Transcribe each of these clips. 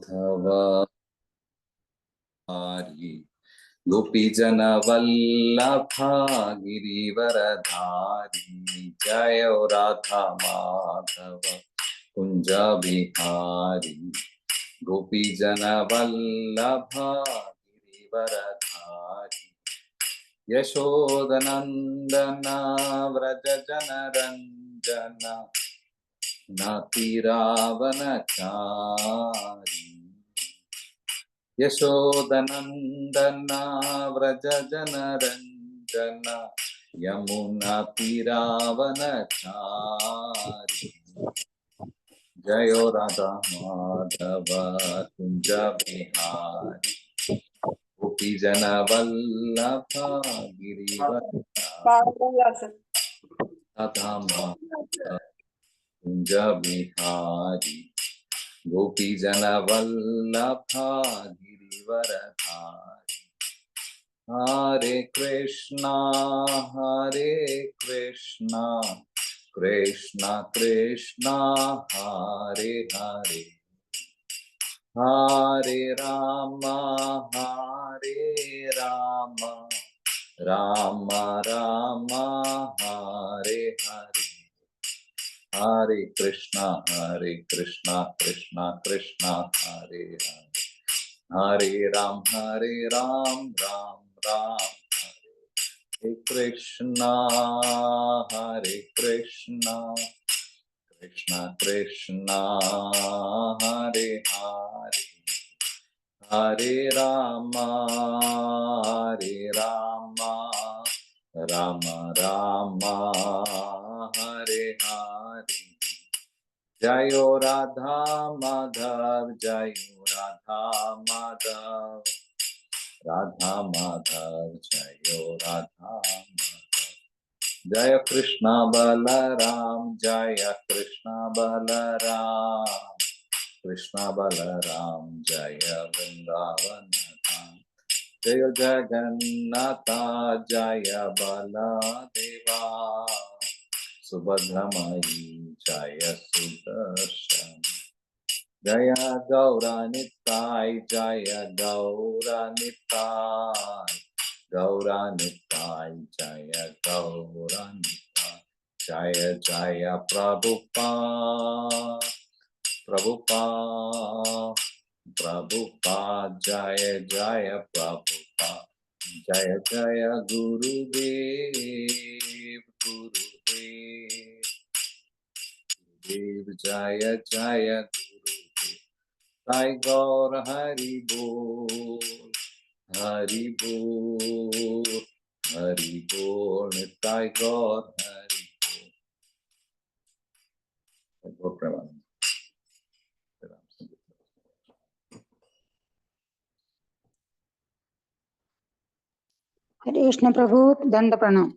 മാധവ ഗോപീജന വല്ലഭ ഗിരിവരധാരി ജയ രാധ മാധവ കുഞ്ച വിഹാരി ഗോപീജന വല്ലഭ ഗിരിവരധാരി യശോദനന്ദന വ്രജ ജനരഞ്ജന നാതിരാവനചാരി യശോദനന്ദന വ്രജ ജനരഞ്ജന യമുനാ തീരാവനചാരി ജയോ രാധാ മാധവ കുഞ്ച വിഹാരി ഗോപീജന വല്ലഭ ഗിരിവരധാരി രാധാ മാധവ കുഞ്ച വിഹാരി ഗോപീജന വല്ലഭ ഗിരിവരധാരി ഹരേ കൃഷ്ണ കൃഷ്ണ കൃഷ്ണ ഹരേ ഹരേ ഹരേ രാമ രാമ രാമ ഹരേ ഹരേ ഹരേ കൃഷ്ണ കൃഷ്ണ കൃഷ്ണ ഹരേ ഹരേ ഹരേ രാം രാം രാം ഹരേ കൃഷ്ണ കൃഷ്ണ കൃഷ്ണ ഹരേ ഹരേ ഹരേ രാമ രാമ രാമ ഹരേ ഹരേ ജയോ Radha Madhav ജയോ Radha Madhav Radha Madhav ജയോ Radha Madhav Jaya Krishna Balaram Jaya Krishna Balaram Jaya Vrindavana Jaya Jagannath Jaya ബലദേവാ സുഭദ്രമയീ Jaya Sudarshana Jaya ഗൗരാനിത്തായ് Jaya ഗൗരാനിത്തായ് Jaya ഗൗരാനിത്തായ് Jaya Jaya Prabhupada Jaya Jaya Prabhupada Jaya Jaya Gurudev Jaya Jaya Gurudev Sai Gaur Hari Bol Hari Bol Hari Bol Sai Gaur Hari Bol Hare Krishna Prabhu, Danda Pranam.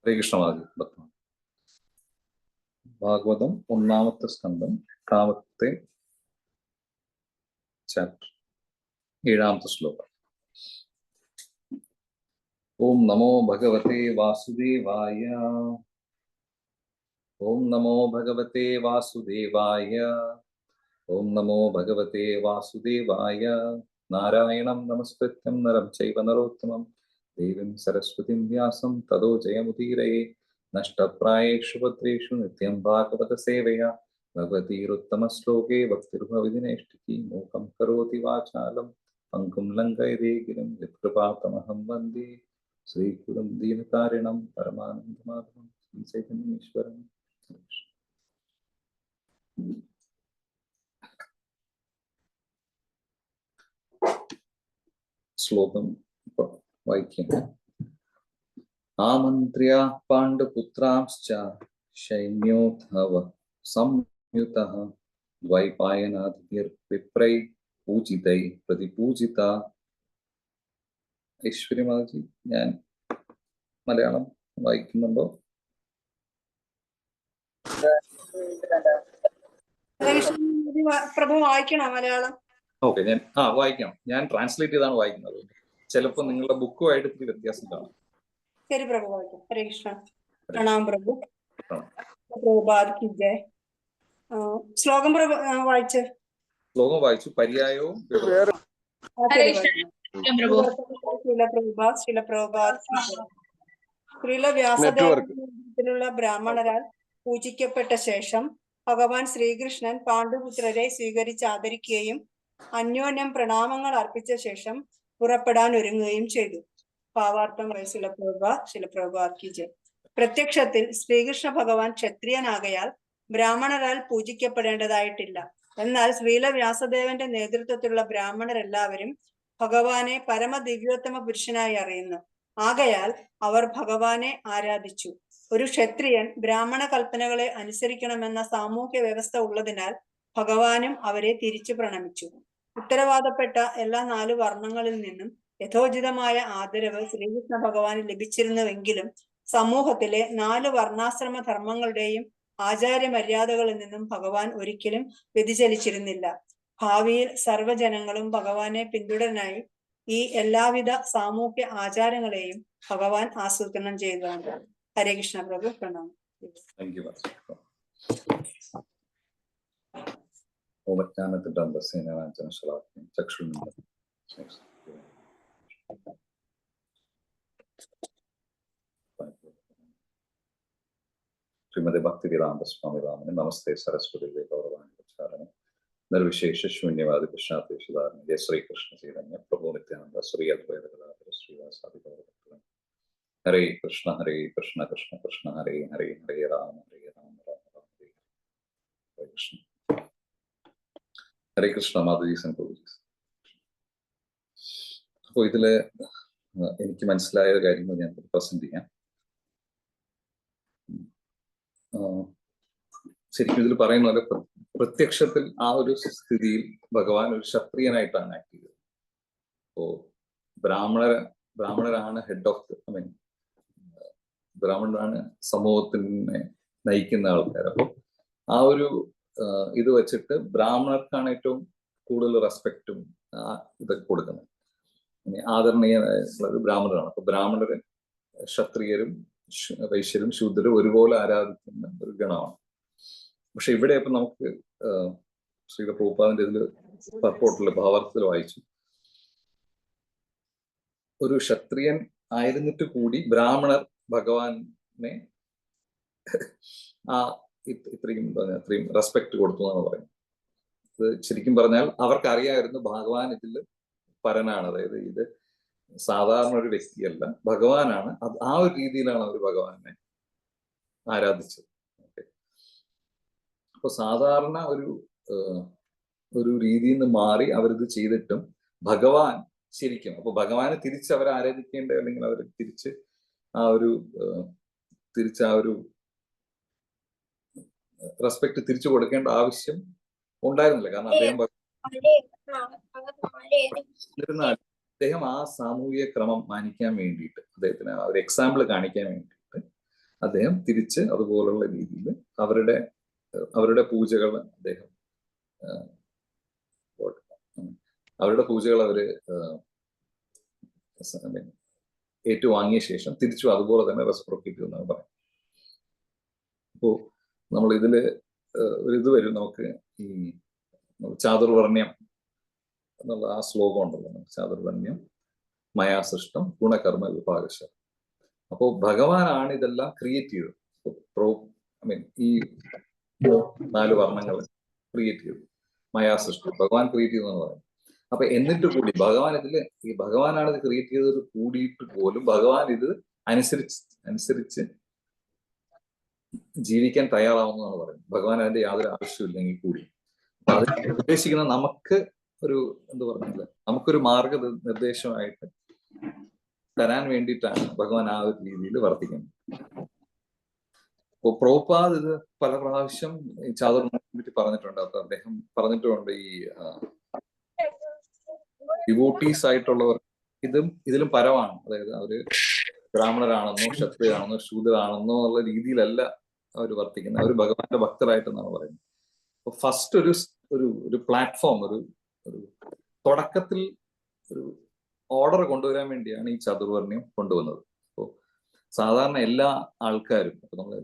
Hare Krishna Bhagavatam, ഒന്നാമത്തെ സ്കന്ധം, എട്ടാമത്തെ chapter, ഏഴാമത്തെ ശ്ലോകം. ഓം നമോ ഭഗവതേ വാസുദേവായ. ഓം നമോ ഭഗവതേ വാസുദേവായ. ഓം നമോ ഭഗവതേ വാസുദേവായ. നാരായണം നമസ്കൃത്യം നരം ചൈവ നരോത്തമം ദേവീം സരസ്വതീം വ്യാസം തതോ ജയമുദീരയേ. നഷ്ടപ്രായേഷു പത്രേഷു നിത്യം ഭാഗവത സേവയാ ഭഗവതീരുത്തമ ശ്ലോകേ ഭക്തിർഭവതിനേഷ്ഠിതി. മൂകം കരോതി വാചാലം പങ്കും ലംഘയതേ ഗിരിം യത്കൃപാതമഹം വന്ദേ ശ്രീഗുരും ദീനകാരിണം പരമാനന്ദമാധവം ശ്രീ ചൈതന്യമീശ്വരം. ശ്ലോകം വായിക്കാം. ആമന്ത്ര്യ പാണ്ഡുപുത്രാംശ്ച സൈന്യോദ്ധവ സംയുതഃ ദ്വൈപായനാദിഭിർവിപ്രൈ പൂജിതൈ പ്രതിപൂജിത. ഐശ്വര്യമാജി, ഞാൻ മലയാളം വായിക്കുന്നുണ്ടോ? പ്രഭു വായിക്കണം മലയാളം. ഓക്കെ, ഞാൻ വായിക്കണം. ഞാൻ ട്രാൻസ്ലേറ്റ് ചെയ്താണ് വായിക്കുന്നത്. ചിലപ്പോൾ നിങ്ങളുടെ ബുക്കുമായിട്ട് ഇത്തിരി വ്യത്യാസം കാണാം. ശരി പ്രഭു, വായിക്കാം. ഹരേ കൃഷ്ണ. പ്രണാം പ്രഭു. പ്രഭുപാദ് കി ജയ്. ശ്ലോകം പ്രഭു വായിച്ച്. ശ്ലോകം വായിച്ചു, പര്യായവും ശ്രീലവ്യാസദേവത്തിലുള്ള ബ്രാഹ്മണരാൽ പൂജിക്കപ്പെട്ട ശേഷം ഭഗവാൻ ശ്രീകൃഷ്ണൻ പാണ്ഡുപുത്രരെ സ്വീകരിച്ച് ആദരിക്കുകയും അന്യോന്യം പ്രണാമങ്ങൾ അർപ്പിച്ച ശേഷം പുറപ്പെടാൻ ഒരുങ്ങുകയും ചെയ്തു. ഭാവാർത്ഥം ശിലപ്രഭുപാദ്. പ്രത്യക്ഷത്തിൽ ശ്രീകൃഷ്ണ ഭഗവാൻ ക്ഷത്രിയനാകയാൽ ബ്രാഹ്മണരാൽ പൂജിക്കപ്പെടേണ്ടതായിട്ടില്ല. എന്നാൽ ശ്രീലവ്യാസദേവന്റെ നേതൃത്വത്തിലുള്ള ബ്രാഹ്മണരെല്ലാവരും ഭഗവാനെ പരമദിവ്യോത്തമ പുരുഷനായി അറിയുന്നു. ആകയാൽ അവർ ഭഗവാനെ ആരാധിച്ചു. ഒരു ക്ഷത്രിയൻ ബ്രാഹ്മണ കൽപ്പനകളെ അനുസരിക്കണമെന്ന സാമൂഹ്യ വ്യവസ്ഥ ഉള്ളതിനാൽ ഭഗവാനും അവരെ തിരിച്ചു പ്രണമിച്ചു. ഉത്തരവാദപ്പെട്ട എല്ലാ 4 വർണ്ണങ്ങളിൽ നിന്നും യഥോചിതമായ ആദരവ് ശ്രീകൃഷ്ണ ഭഗവാന് ലഭിച്ചിരുന്നുവെങ്കിലും സമൂഹത്തിലെ 4 വർണ്ണാശ്രമ ധർമ്മങ്ങളുടെയും ആചാര്യമര്യാദകളിൽ നിന്നും ഭഗവാൻ ഒരിക്കലും വ്യതിചലിച്ചിരുന്നില്ല. ഭാവിയിൽ സർവ്വജനങ്ങളും ഭഗവാനെ പിന്തുടരാനായി ഈ എല്ലാവിധ സാമൂഹ്യ ആചാരങ്ങളെയും ഭഗവാൻ ആസൂത്രണം ചെയ്തതാണ്. ഹരേ കൃഷ്ണ പ്രഭു. പ്രണാമം. ശ്രീമതി ഭക്തിവേദാന്ത സ്വാമി രാമന് നമസ്തേ സരസ്വതി ഗൗരവാനുചാരണ നിർവിശേഷ ശൂന്യവാദി കൃഷ്ണാദേശധാരണ ജയ ശ്രീകൃഷ്ണ ചൈതന്യ പ്രഭു നിത്യാനന്ദ ശ്രീ അദ്വൈത ഗദാധര ശ്രീവാസാദി ഗൗരഭക്തൻ. ഹരേ കൃഷ്ണ കൃഷ്ണ കൃഷ്ണ ഹരേ ഹരേ ഹരേ രാമ രാമ ഹരേ കൃഷ്ണ. ഹരേ കൃഷ്ണ മാധുജി സംഭവിച്ചു. അപ്പോൾ ഇതില് എനിക്ക് മനസ്സിലായ കാര്യങ്ങൾ ഞാൻ പ്രസന്റ് ചെയ്യാം. ശരിക്കും ഇതിൽ പറയുന്ന പോലെ പ്രത്യക്ഷത്തിൽ ആ ഒരു സ്ഥിതിയിൽ ഭഗവാൻ ഒരു ക്ഷത്രിയനായിട്ടാണ് ആക്ട് ചെയ്തത്. അപ്പോ ബ്രാഹ്മണരാണ് ഹെഡ് ഓഫ് ബ്രാഹ്മണരാണ് സമൂഹത്തിനെ നയിക്കുന്ന ആൾക്കാർ. അപ്പോൾ ആ ഒരു ഇത് വെച്ചിട്ട് ബ്രാഹ്മണർക്കാണ് ഏറ്റവും കൂടുതൽ റെസ്പെക്റ്റും ഇതൊക്കെ കൊടുക്കുന്നത്. ആദരണീയമായിട്ടുള്ള ബ്രാഹ്മണരാണ്. അപ്പൊ ബ്രാഹ്മണര് ക്ഷത്രിയരും വൈശ്യരും ശൂദ്രരും ഒരുപോലെ ആരാധിക്കുന്ന ഒരു ഗണമാണ്. പക്ഷെ ഇവിടെ ഇപ്പൊ നമുക്ക് ശ്രീല പ്രഭുപാദിന്റെ ഇതിൽ പർപ്പോട്ടില് ഭാവാർത്ഥത്തിൽ വായിച്ചു, ഒരു ക്ഷത്രിയൻ ആയിരുന്നിട്ട് കൂടി ബ്രാഹ്മണർ ഭഗവാനെ ഇത്രയും റെസ്പെക്ട് കൊടുത്തു എന്നാണ് പറയുന്നത്. ഇത് ശരിക്കും പറഞ്ഞാൽ അവർക്കറിയായിരുന്നു ഭഗവാൻ ഇതിൽ പരനാണ്, അതായത് ഇത് സാധാരണ ഒരു വ്യക്തിയല്ല, ഭഗവാനാണ്. ആ ഒരു രീതിയിലാണ് അവർ ഭഗവാനെ ആരാധിച്ചത്. അപ്പൊ സാധാരണ ഒരു രീതിയിൽ നിന്ന് മാറി അവരിത് ചെയ്തിട്ടും ഭഗവാൻ ശരിക്കും, അപ്പൊ ഭഗവാനെ തിരിച്ച് അവർ ആരാധിക്കേണ്ട, അല്ലെങ്കിൽ അവർ തിരിച്ച് ആ ഒരു റെസ്പെക്ട് തിരിച്ചു കൊടുക്കേണ്ട ആവശ്യം ഉണ്ടായിരുന്നില്ല. കാരണം അദ്ദേഹം ആ സാമൂഹിക ക്രമം മാനിക്കാൻ വേണ്ടിയിട്ട്, അദ്ദേഹത്തിന് ആ ഒരു എക്സാമ്പിൾ കാണിക്കാൻ വേണ്ടിയിട്ട് അദ്ദേഹം തിരിച്ച് അതുപോലുള്ള രീതിയിൽ അവരുടെ പൂജകൾ അവര് ഏറ്റുവാങ്ങിയ ശേഷം തിരിച്ചു അതുപോലെ തന്നെ റെസ്പ്രോക്കേറ്റ് എന്നാണ് പറയുന്നത്. അപ്പോ നമ്മൾ ഇതില് ഇത് വരും, നമുക്ക് ഈ ചാതുർവർണ്ണ്യം എന്നുള്ള ആ ശ്ലോകം ഉണ്ടല്ലോ, ചാതുർവർണ്ണ്യം മയാ സൃഷ്ടം ഗുണകർമ്മ വിഭാഗശ. അപ്പോ ഭഗവാനാണ് ഇതെല്ലാം ക്രിയേറ്റ് ചെയ്തത്. ഈ 4 വർണ്ണങ്ങൾ ക്രിയേറ്റ് ചെയ്തു, മയാ സൃഷ്ടം ഭഗവാൻ ക്രിയേറ്റ് ചെയ്തെന്ന് പറയുന്നത്. അപ്പൊ എന്നിട്ട് കൂടി ഭഗവാനാണ് ഇത് ക്രിയേറ്റ് ചെയ്തത് കൂടിയിട്ട് പോലും ഭഗവാൻ ഇത് അനുസരിച്ച് ജീവിക്കാൻ തയ്യാറാവുന്നതാണ് പറയുന്നത്. ഭഗവാൻ അതിന്റെ യാതൊരു ആവശ്യമില്ലെങ്കിൽ കൂടി. അത് ഉദ്ദേശിക്കുന്ന നമുക്ക് ഒരു നമുക്കൊരു മാർഗനിർദ്ദേശമായിട്ട് തരാൻ വേണ്ടിയിട്ടാണ് ഭഗവാൻ ആ ഒരു രീതിയിൽ വർത്തിക്കുന്നത്. അപ്പോൾ പ്രഭുപാദ് ഇത് പല പ്രാവശ്യം ഈ ചാതുർവർണ്ണത്തെ പറ്റി പറഞ്ഞിട്ടുണ്ട്. അപ്പൊ അദ്ദേഹം പറഞ്ഞിട്ടുമുണ്ട്, ഈ ഡിവോട്ടീസ് ആയിട്ടുള്ളവർ ഇതിലും പരമാണ്. അതായത് അവര് ബ്രാഹ്മണരാണെന്നോ ക്ഷത്രിയാണെന്നോ ശൂദ്രാണെന്നോ എന്നുള്ള രീതിയിലല്ല അവർ വർത്തിക്കുന്നത്. അവർ ഭഗവാന്റെ ഭക്തരായിട്ടെന്നാണ് പറയുന്നത്. അപ്പൊ ഫസ്റ്റ് ഒരു പ്ലാറ്റ്ഫോം, ഒരു തുടക്കത്തിൽ ഒരു ഓർഡർ കൊണ്ടുവരാൻ വേണ്ടിയാണ് ഈ ചാതുർവർണ്ണ്യം കൊണ്ടുവന്നത്. അപ്പോൾ സാധാരണ എല്ലാ ആൾക്കാരും, അപ്പൊ നമ്മള്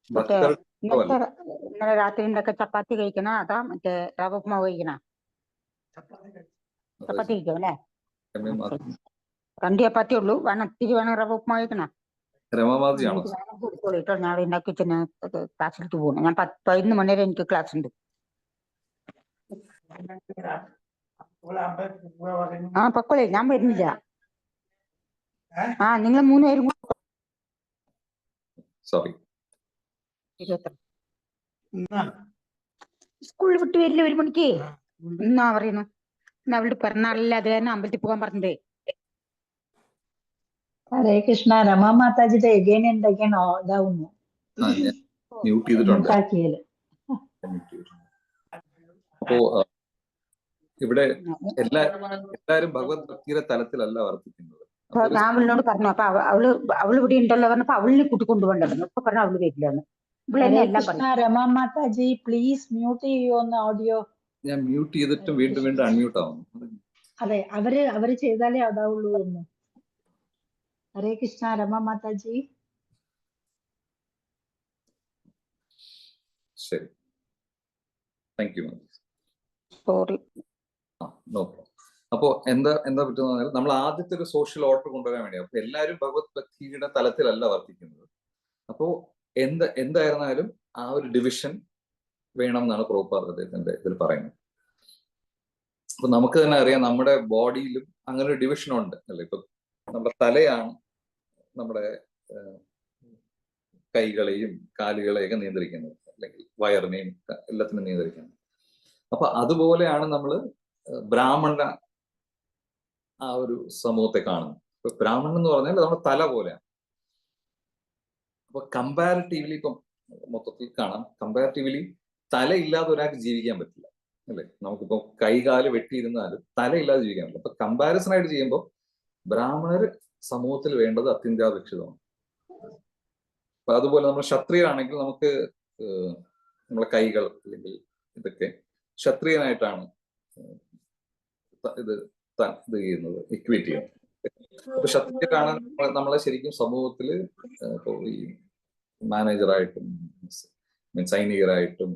മറ്റേ ബക്കർ ഇന്നത്തെ ഇന്നലെ രാത്രി ഉണ്ടാക്കിയ ചപ്പാത്തി കഴിക്കണ അതാ മറ്റേ റവ ഉപ്മാവ് കഴിക്കണ ചപ്പാത്തി കഴിക്കും അല്ലേ? രണ്ട് ചപ്പാത്തി ഉള്ളൂ, വേണം ഇത്തിരി വേണം റവ ഉപ്മാവ് കഴിക്കണ. രമാമാതിയാണോ? എനിക്ക് വേണം കൊടുത്തോളൂ കേട്ടോ, ഞാൻ ഉണ്ടാക്കി വെച്ചാൽ ക്ലാസ്സിലേക്ക് പോകണം. ഞാൻ 11 മണി വരെ എനിക്ക് ക്ലാസ് ഉണ്ട്. ആ പൊക്കോളേ, ഞാൻ വരുന്നില്ല. ആ നിങ്ങൾ 3 പേരും സോറി. സ്കൂളിൽ വിട്ട് വരില്ല 1 മണിക്ക് എന്നാ പറയുന്നു. എന്നാ അവളുടെ പിറന്നാളില്ല, അത് തന്നെ അമ്പലത്തിൽ പോകാൻ പറഞ്ഞതേ. ഹരേ കൃഷ്ണ. രമാ മാതാജിയുടെ എഗൈൻ എന്തൊക്കെയാണോ ഇതാവുന്നു മ്യൂട്ട് ചെയ്തിട്ടുണ്ട്. മ്യൂട്ടാക്കിയത്. അപ്പോ ഇവിടെ എല്ലാരും ഭഗവത് ഭക്തിയുടെ തലത്തിലല്ല വർദ്ധിക്കുന്നത്. ഞാൻ അവളിനോട് പറഞ്ഞു. അപ്പൊ അവള് ഇവിടെ ഉണ്ടല്ലോ പറഞ്ഞപ്പോ അവളിനെ കൂട്ടിക്കൊണ്ടുപോകണ്ടെന്ന്. ഇപ്പൊ പറഞ്ഞു അവള് വരില്ലെന്ന്. ഇവിടെ ഹരേ എല്ലാം കൃഷ്ണ. പറഞ്ഞു. രമാ മാതാജി പ്ലീസ് മ്യൂട്ട് ചെയ്യുമോന്ന് ഓഡിയോ. ഞാൻ മ്യൂട്ട് ചെയ്തിട്ടും വീണ്ടും വീണ്ടും അൺമ്യൂട്ട് ആവുന്നു. അതെ, അവര് ചെയ്താലേ അതാവുള്ളൂ എന്ന്. ഹരേ കൃഷ്ണ. രമാ മാതാജി. ശരി, thank you. Sorry. No problem. അപ്പോ എന്താ പറ്റുന്ന നമ്മൾ ആദ്യത്തെ ഒരു സോഷ്യൽ ഓർഡർ കൊണ്ടുവരാൻ വേണ്ടി, അപ്പൊ എല്ലാവരും ഭഗവത് ഭക്തിയുടെ തലത്തിലല്ല വർദ്ധിക്കുന്നത്. അപ്പോ എന്തായിരുന്നാലും ആ ഒരു ഡിവിഷൻ വേണം എന്നാണ് പ്രഭുപാദ് അദ്ദേഹത്തിന്റെ ഇതിൽ പറയുന്നത്. അപ്പൊ നമുക്ക് തന്നെ അറിയാം, നമ്മുടെ ബോഡിയിലും അങ്ങനെ ഒരു ഡിവിഷൻ ഉണ്ട് അല്ലെ. ഇപ്പൊ നമ്മുടെ തലയാണ് നമ്മുടെ കൈകളെയും കാലുകളെയൊക്കെ നിയന്ത്രിക്കുന്നത്, അല്ലെങ്കിൽ വയറിനെയും എല്ലാത്തിനും നിയന്ത്രിക്കുന്നത്. അപ്പൊ അതുപോലെയാണ് നമ്മൾ ബ്രാഹ്മണ ആ ഒരു സമൂഹത്തെ കാണുന്നത്. ഇപ്പൊ ബ്രാഹ്മണൻ എന്ന് പറഞ്ഞാൽ നമ്മുടെ തല പോലെയാണ്. അപ്പൊ കമ്പാരിറ്റീവ്ലി ഇപ്പം മൊത്തത്തിൽ കാണാം, കമ്പാരിറ്റീവ്ലി തലയില്ലാതെ ഒരാൾക്ക് ജീവിക്കാൻ പറ്റില്ല അല്ലെ. നമുക്കിപ്പോ കൈകാല് വെട്ടിയിരുന്നാലും തലയില്ലാതെ ജീവിക്കാൻ പറ്റില്ല. അപ്പൊ കമ്പാരിസൺ ആയിട്ട് ചെയ്യുമ്പോൾ ബ്രാഹ്മണർ സമൂഹത്തിൽ വേണ്ടത് അത്യന്താപേക്ഷിതമാണ്. അപ്പൊ അതുപോലെ നമ്മൾ ക്ഷത്രിയരാണെങ്കിൽ നമുക്ക് നമ്മളെ കൈകൾ അല്ലെങ്കിൽ ഇതൊക്കെ ക്ഷത്രിയനായിട്ടാണ് ഇത് ചെയ്യുന്നത്, ഇക്വേറ്റ് ചെയ്യുന്നത്. അപ്പൊ ക്ഷത്രിയരാണ് നമ്മളെ ശരിക്കും സമൂഹത്തില് ഇപ്പോ ഈ മാനേജറായിട്ടും സൈനികരായിട്ടും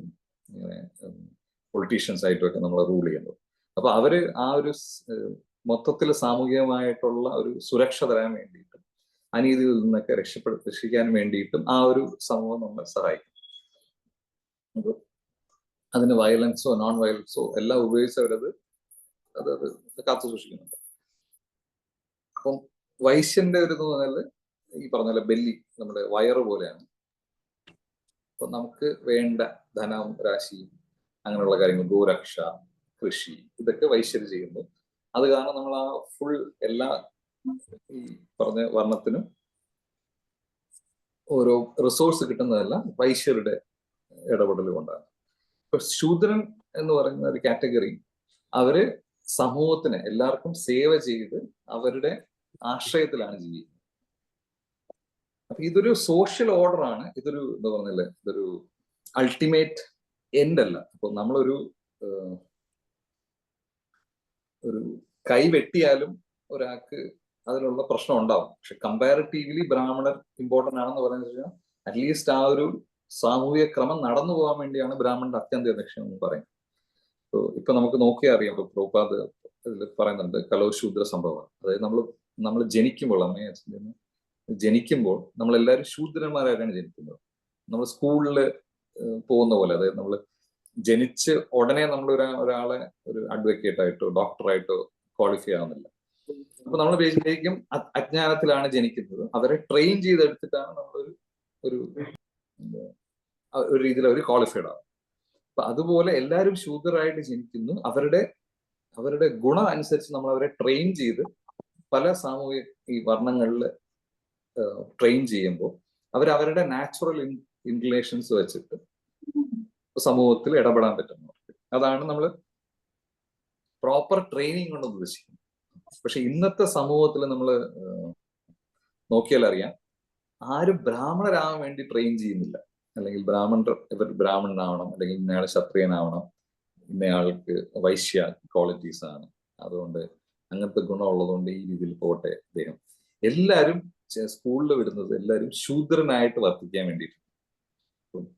പൊളിറ്റീഷ്യൻസ് ആയിട്ടും ഒക്കെ നമ്മളെ റൂൾ ചെയ്യുന്നത്. അപ്പൊ അവര് ആ ഒരു മൊത്തത്തിൽ സാമൂഹികമായിട്ടുള്ള ഒരു സുരക്ഷ തരാൻ വേണ്ടിയിട്ടും അനീതിയിൽ നിന്നൊക്കെ രക്ഷിക്കാൻ വേണ്ടിയിട്ടും ആ ഒരു സമൂഹം നമ്മളെ സഹായിക്കും. അപ്പൊ അതിന് വയലൻസോ നോൺ വയലൻസോ എല്ലാം ഉപയോഗിച്ച് അവരത് കാത്തു സൂക്ഷിക്കുന്നുണ്ട്. അപ്പം വൈശ്യന്റെ ഒരു എന്ന് പറഞ്ഞാല് ഈ പറഞ്ഞ പോലെ ബെല്ലി നമ്മുടെ വയറ് പോലെയാണ്. അപ്പൊ നമുക്ക് വേണ്ട ധനം, രാശി, അങ്ങനെയുള്ള കാര്യങ്ങൾ, ഗോരക്ഷ, കൃഷി, ഇതൊക്കെ വൈശ്യര് ചെയ്യുന്നു. അത് കാരണം നമ്മൾ ആ ഫുൾ എല്ലാ ഈ പറഞ്ഞ വർണ്ണത്തിനും ഓരോ റിസോഴ്സ് കിട്ടുന്നതെല്ലാം വൈശ്യരുടെ ഇടപെടൽ കൊണ്ടാണ്. ഇപ്പൊ ശൂദ്രൻ എന്ന് പറയുന്ന ഒരു കാറ്റഗറി, അവര് സമൂഹത്തിന് എല്ലാവർക്കും സേവ ചെയ്ത് അവരുടെ ആശ്രയത്തിലാണ് ജീവിക്കുന്നത്. അപ്പൊ ഇതൊരു സോഷ്യൽ ഓർഡർ ആണ്. ഇതൊരു എന്താ പറഞ്ഞല്ലേ, ഇതൊരു അൾട്ടിമേറ്റ് എൻഡ് അല്ല. അപ്പൊ നമ്മളൊരു കൈ വെട്ടിയാലും ഒരാൾക്ക് അതിനുള്ള പ്രശ്നം ഉണ്ടാവും. പക്ഷെ കമ്പാരിറ്റീവ്ലി ബ്രാഹ്മണർ ഇമ്പോർട്ടന്റ് ആണെന്ന് പറയുന്നത് വെച്ചാൽ അറ്റ്ലീസ്റ്റ് ആ ഒരു സാമൂഹിക ക്രമം നടന്നു പോകാൻ വേണ്ടിയാണ് ബ്രാഹ്മണന്റെ അത്യന്ത ലക്ഷ്യം എന്ന് പറയുന്നത്. ഇപ്പൊ നമുക്ക് നോക്കിയാൽ അറിയാം, ഇപ്പൊ പ്രഭുപാദ് ഇതിൽ പറയുന്നുണ്ട് കലോശൂദ്ര സംഭവം. അതായത് നമ്മൾ ജനിക്കുമ്പോൾ, അമ്മയെ ജനിക്കുമ്പോൾ നമ്മളെല്ലാവരും ശൂദ്രന്മാരായിട്ടാണ് ജനിക്കുന്നത്. നമ്മൾ സ്കൂളിൽ പോകുന്ന പോലെ, അതായത് നമ്മൾ ജനിച്ച് ഉടനെ നമ്മൾ ഒരാളെ ഒരു അഡ്വക്കേറ്റ് ആയിട്ടോ ഡോക്ടറായിട്ടോ ക്വാളിഫൈ ആവുന്നില്ല. അപ്പൊ നമ്മൾ ബേസിക്കും അജ്ഞാനത്തിലാണ് ജനിക്കുന്നത്. അവരെ ട്രെയിൻ ചെയ്തെടുത്തിട്ടാണ് നമ്മളൊരു ഒരു രീതിയിൽ അവർ ക്വാളിഫൈഡ് ആവും. അപ്പൊ അതുപോലെ എല്ലാവരും ശൂദ്രരായിട്ട് ജനിക്കുന്നു. അവരുടെ ഗുണം അനുസരിച്ച് നമ്മൾ അവരെ ട്രെയിൻ ചെയ്ത് പല സാമൂഹിക ഈ വർണ്ണങ്ങളിൽ ട്രെയിൻ ചെയ്യുമ്പോൾ അവരവരുടെ നാച്ചുറൽ ഇൻക്ലിനേഷൻസ് വെച്ചിട്ട് സമൂഹത്തിൽ ഇടപെടാൻ പറ്റുന്നു. അതാണ് നമ്മൾ പ്രോപ്പർ ട്രെയിനിങ് കൊണ്ട് ഉദ്ദേശിക്കുന്നത്. പക്ഷെ ഇന്നത്തെ സമൂഹത്തിൽ നമ്മൾ നോക്കിയാൽ അറിയാം, ആരും ബ്രാഹ്മണരാകാൻ വേണ്ടി ട്രെയിൻ ചെയ്യുന്നില്ല. അല്ലെങ്കിൽ ഇവർ ബ്രാഹ്മണനാവണം, അല്ലെങ്കിൽ ഇന്നയാൾ ക്ഷത്രിയനാവണം, ഇന്നയാൾക്ക് വൈശ്യ ക്വാളിറ്റീസ് ആണ്, അതുകൊണ്ട് അങ്ങനത്തെ ഗുണമുള്ളതുകൊണ്ട് ഈ രീതിയിൽ പോട്ടെ അദ്ദേഹം. എല്ലാവരും സ്കൂളിൽ വിടുന്നത് എല്ലാവരും ശൂദ്രനായിട്ട് വർത്തിക്കാൻ വേണ്ടിയിട്ട്.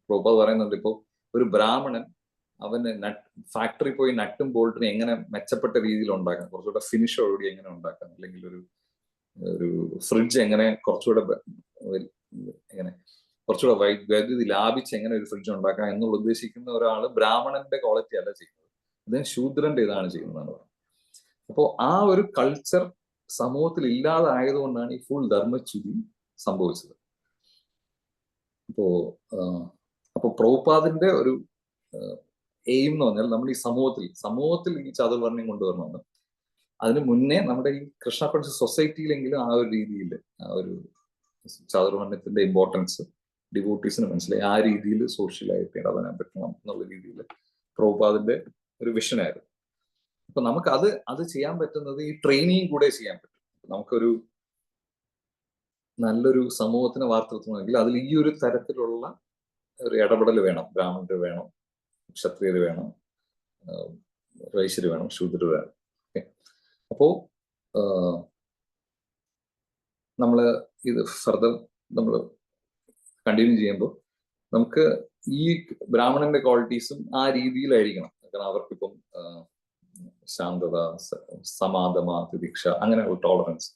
പ്രഭുപാദ് പറയുന്നുണ്ട്, ഇപ്പോൾ ഒരു ബ്രാഹ്മണൻ അവന് ഫാക്ടറി പോയി നട്ടും ബോൾട്ടിനെ എങ്ങനെ മെച്ചപ്പെട്ട രീതിയിൽ ഉണ്ടാക്കാം, കുറച്ചുകൂടെ ഫിനിഷോടുകൂടി എങ്ങനെ ഉണ്ടാക്കാം, അല്ലെങ്കിൽ ഒരു ഫ്രിഡ്ജ് എങ്ങനെ കുറച്ചുകൂടെ എങ്ങനെ കുറച്ചുകൂടെ വൈദ്യുതി ലാഭിച്ച് എങ്ങനെ ഒരു ഫ്രിഡ്ജ് ഉണ്ടാക്കാം എന്നുള്ള ഉദ്ദേശിക്കുന്ന ഒരാൾ ബ്രാഹ്മണന്റെ ക്വാളിറ്റി അല്ല ചെയ്യുന്നത്, അദ്ദേഹം ശൂദ്രന്റെ ഇതാണ് ചെയ്യുന്നതാണ് പറയുന്നത്. അപ്പോൾ ആ ഒരു കൾച്ചർ സമൂഹത്തിൽ ഇല്ലാതായതുകൊണ്ടാണ് ഈ ഫുൾ ധർമ്മച്യുതി സംഭവിച്ചത്. അപ്പോ പ്രഭുപാദിന്റെ ഒരു എയിം എന്ന് പറഞ്ഞാൽ നമ്മൾ ഈ സമൂഹത്തിൽ ഈ ചാതുർവർണ്ണ്യം കൊണ്ടുവരണമെന്ന്. അതിന് മുന്നേ നമ്മുടെ ഈ കൃഷ്ണ കോൺഷ്യസ് സൊസൈറ്റിയിലെങ്കിലും ആ ഒരു രീതിയിൽ ആ ഒരു ചാതുർവർണ്ണ്യത്തിന്റെ ഇമ്പോർട്ടൻസ് ഡിവോട്ടീസിന് മനസ്സിലായി, ആ രീതിയിൽ സോഷ്യലായിട്ട് ഇടപെടാൻ പറ്റണം എന്നുള്ള രീതിയിൽ പ്രഭുപാദിന്റെ ഒരു വിഷനായിരുന്നു. അപ്പൊ നമുക്ക് അത് ചെയ്യാൻ പറ്റുന്നത് ഈ ട്രെയിനിങ് കൂടെ ചെയ്യാൻ പറ്റും. നമുക്കൊരു നല്ലൊരു സമൂഹത്തിന് വാർത്തെടുക്കണമെങ്കിൽ അതിൽ ഈ ഒരു തരത്തിലുള്ള ഒരു ഇടപെടൽ വേണം. ബ്രാഹ്മണര് വേണം, ക്ഷത്രിയര് വേണം, വൈശ്യര് വേണം, ശൂദ്രര് വേണം. അപ്പോ നമ്മള് ഇത് ഫർദർ നമ്മൾ കണ്ടിന്യൂ ചെയ്യുമ്പോൾ നമുക്ക് ഈ ബ്രാഹ്മണന്റെ ക്വാളിറ്റീസും ആ രീതിയിലായിരിക്കണം. കാരണം അവർക്കിപ്പം ശാന്തത, സമാധമ, തിദീക്ഷ, അങ്ങനെയുള്ള ടോളറൻസ്.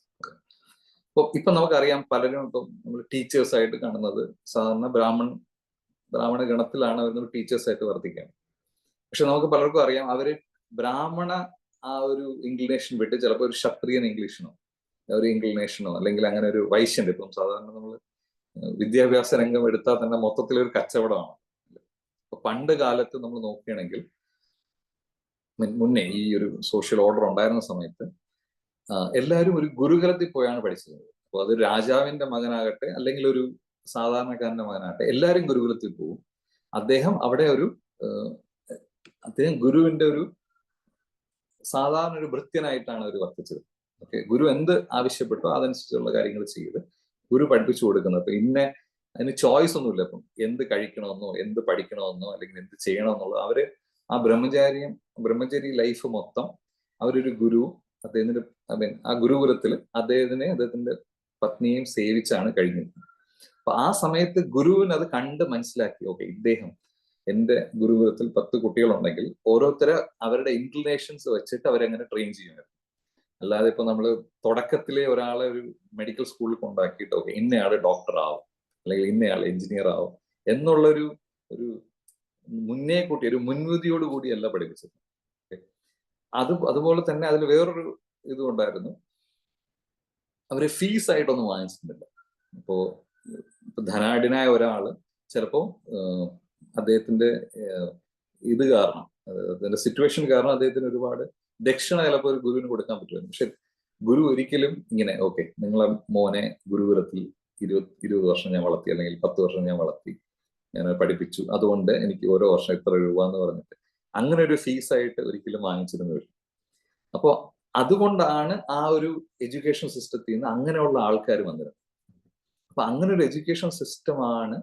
ഇപ്പൊ നമുക്കറിയാം പലരും ഇപ്പം നമ്മൾ ടീച്ചേഴ്സ് ആയിട്ട് കാണുന്നത് സാധാരണ ബ്രാഹ്മണ ഗണത്തിലാണ് അവർ ടീച്ചേഴ്സ് ആയിട്ട് വർദ്ധിക്കുന്നത്. പക്ഷെ നമുക്ക് പലർക്കും അറിയാം അവര് ബ്രാഹ്മണ ആ ഒരു ഇംഗ്ലീഷ് വിട്ട് ചിലപ്പോൾ ഒരു ക്ഷത്രിയൻ ഇംഗ്ലീഷനോ അല്ലെങ്കിൽ അങ്ങനെ ഒരു വൈശ്യന്റെ, ഇപ്പം സാധാരണ നമ്മൾ വിദ്യാഭ്യാസ രംഗം എടുത്താൽ തന്നെ മൊത്തത്തിലൊരു കച്ചവടമാണ്. അപ്പൊ പണ്ട് കാലത്ത് നമ്മൾ നോക്കുകയാണെങ്കിൽ മുന്നേ ഈ ഒരു സോഷ്യൽ ഓർഡർ ഉണ്ടായിരുന്ന സമയത്ത് എല്ലാവരും ഒരു ഗുരുകുലത്തിൽ പോയാണ് പഠിച്ചത്. അപ്പോൾ അത് രാജാവിന്റെ മകനാകട്ടെ അല്ലെങ്കിൽ ഒരു സാധാരണക്കാരന്റെ മകനാകട്ടെ, എല്ലാവരും ഗുരുകുലത്തിൽ പോകും. അദ്ദേഹം ഗുരുവിന്റെ ഒരു സാധാരണ ഒരു ഭൃത്യനായിട്ടാണ് അവർ വർത്തിച്ചത്. ഓക്കെ, ഗുരു എന്ത് ആവശ്യപ്പെട്ടോ അതനുസരിച്ചുള്ള കാര്യങ്ങൾ ചെയ്ത് ഗുരു പഠിപ്പിച്ചു കൊടുക്കുന്നത്. അപ്പൊ അതിന് ചോയ്സ് ഒന്നുമില്ല. അപ്പം എന്ത് കഴിക്കണമെന്നോ എന്ത് പഠിക്കണമെന്നോ അല്ലെങ്കിൽ എന്ത് ചെയ്യണമെന്നുള്ളോ അവര് ആ ബ്രഹ്മചാരി ലൈഫ് മൊത്തം അവരൊരു ഗുരു അദ്ദേഹത്തിന്റെ ആ ഗുരുകുലത്തിൽ അദ്ദേഹത്തിന്റെ പത്നിയെയും സേവിച്ചാണ് കഴിഞ്ഞത്. അപ്പൊ ആ സമയത്ത് ഗുരുവിന് അത് കണ്ട് മനസ്സിലാക്കി, ഓക്കെ, ഇദ്ദേഹം എന്റെ ഗുരുകുലത്തിൽ 10 കുട്ടികളുണ്ടെങ്കിൽ ഓരോരുത്തരെ അവരുടെ ഇൻക്ലിനേഷൻസ് വെച്ചിട്ട് അവരെങ്ങനെ ട്രെയിൻ ചെയ്യുന്നത്. അല്ലാതെ ഇപ്പൊ നമ്മൾ തുടക്കത്തിലെ ഒരാളെ ഒരു മെഡിക്കൽ സ്കൂളിൽ കൊണ്ടാക്കിയിട്ട് ഓക്കെ ഇന്നയാള് ഡോക്ടർ ആവും അല്ലെങ്കിൽ ഇന്നയാൾ എഞ്ചിനീയർ ആവും എന്നുള്ളൊരു മുന്നേ കൂട്ടി ഒരു മുൻവിധിയോട് കൂടിയല്ല പഠിപ്പിച്ചത്. അതുപോലെ തന്നെ അതിൽ വേറൊരു ഇതും ഉണ്ടായിരുന്നു, അവര് ഫീസ് ആയിട്ടൊന്നും വാങ്ങിച്ചിരുന്നില്ല. ഇപ്പോ ധനാഢ്യനായ ഒരാള് ചിലപ്പോ അദ്ദേഹത്തിന്റെ ഇത് കാരണം, അതിന്റെ സിറ്റുവേഷൻ കാരണം അദ്ദേഹത്തിന് ഒരുപാട് ദക്ഷിണ ചിലപ്പോൾ ഒരു ഗുരുവിന് കൊടുക്കാൻ പറ്റുമായിരുന്നു. പക്ഷെ ഗുരു ഒരിക്കലും ഇങ്ങനെ ഓക്കെ നിങ്ങളെ മോനെ ഗുരുകുലത്തിൽ 20 വർഷം ഞാൻ വളർത്തി അല്ലെങ്കിൽ 10 വർഷം ഞാൻ വളർത്തി, ഞാൻ പഠിപ്പിച്ചു, അതുകൊണ്ട് എനിക്ക് ഓരോ വർഷം ഇത്ര രൂപ എന്ന് പറഞ്ഞിട്ട് അങ്ങനെ ഒരു ഫീസ് ആയിട്ട് ഒരിക്കലും വാങ്ങിച്ചിരുന്നില്ല. അപ്പോ അതുകൊണ്ടാണ് ആ ഒരു എഡ്യൂക്കേഷൻ സിസ്റ്റത്തിൽ നിന്ന് അങ്ങനെയുള്ള ആൾക്കാർ വന്നിരുന്നത്. അപ്പൊ അങ്ങനെ ഒരു എഡ്യൂക്കേഷൻ സിസ്റ്റമാണ്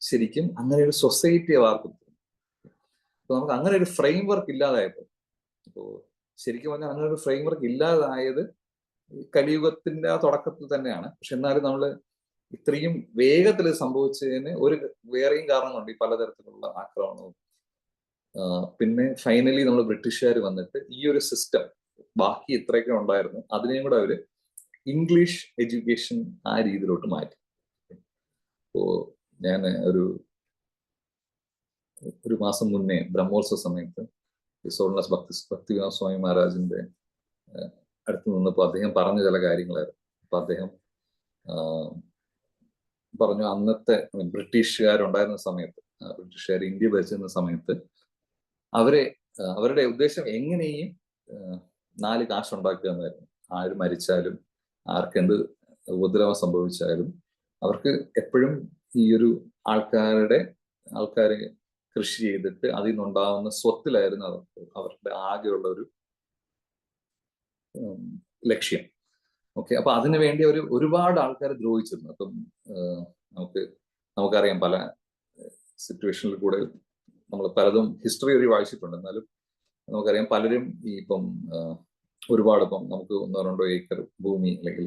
ശരിക്കും അങ്ങനെ ഒരു സൊസൈറ്റിയെ വാർത്തെടുത്തത്. അപ്പൊ നമുക്ക് അങ്ങനെ ഒരു ഫ്രെയിം വർക്ക് ഇല്ലാതായപ്പോൾ, ഇപ്പോ ശരിക്കും പറഞ്ഞാൽ അങ്ങനെ ഒരു ഫ്രെയിം വർക്ക് ഇല്ലാതായത് കലിയുഗത്തിന്റെ ആ തുടക്കത്തിൽ തന്നെയാണ്. പക്ഷെ എന്നാലും നമ്മൾ ഇത്രയും വേഗത്തിൽ സംഭവിച്ചതിന് ഒരു വേറെയും കാരണമുണ്ട്, ഈ പലതരത്തിലുള്ള ആക്രമണവും. പിന്നെ ഫൈനലി നമ്മൾ ബ്രിട്ടീഷുകാർ വന്നിട്ട് ഈ ഒരു സിസ്റ്റം ബാക്കി ഇത്രയൊക്കെ ഉണ്ടായിരുന്നു അതിനെയും കൂടെ അവര് ഇംഗ്ലീഷ് എഡ്യൂക്കേഷൻ ആ രീതിയിലോട്ട് മാറ്റി. അപ്പോ ഞാൻ ഒരു മാസം മുന്നേ ബ്രഹ്മോത്സവ സമയത്ത് സോൾനസ് ഭക്തിവിനോദ സ്വാമി മഹാരാജിന്റെ അടുത്ത് നിന്നപ്പോൾ അദ്ദേഹം പറഞ്ഞ ചില കാര്യങ്ങളായിരുന്നു. അപ്പൊ അദ്ദേഹം പറഞ്ഞു, അന്നത്തെ ബ്രിട്ടീഷുകാരുണ്ടായിരുന്ന സമയത്ത്, ബ്രിട്ടീഷുകാർ ഇന്ത്യ ഭരിച്ചിരുന്ന സമയത്ത് അവരുടെ ഉദ്ദേശം എങ്ങനെയും 4 കാശ് ഉണ്ടാക്കുക എന്നായിരുന്നു. ആര് മരിച്ചാലും ആർക്കെന്ത് ഉപദ്രവം സംഭവിച്ചാലും അവർക്ക് എപ്പോഴും ഈ ഒരു ആൾക്കാരെ കൃഷി ചെയ്തിട്ട് അതിൽ നിന്നുണ്ടാകുന്ന സ്വത്തിലായിരുന്നു അവരുടെ ആകെയുള്ള ഒരു ലക്ഷ്യം. ഓക്കെ, അപ്പൊ അതിനു വേണ്ടി അവർ ഒരുപാട് ആൾക്കാരെ ദ്രോഹിച്ചിരുന്നു. അപ്പം നമുക്കറിയാം പല സിറ്റുവേഷനിൽ കൂടെ നമ്മൾ പലതും ഹിസ്റ്ററി ഒരു വായിച്ചിട്ടുണ്ട്. എന്നാലും നമുക്കറിയാം പലരും ഇപ്പം ഒരുപാട് ഇപ്പം നമുക്ക് 1-2 ഏക്കർ ഭൂമി അല്ലെങ്കിൽ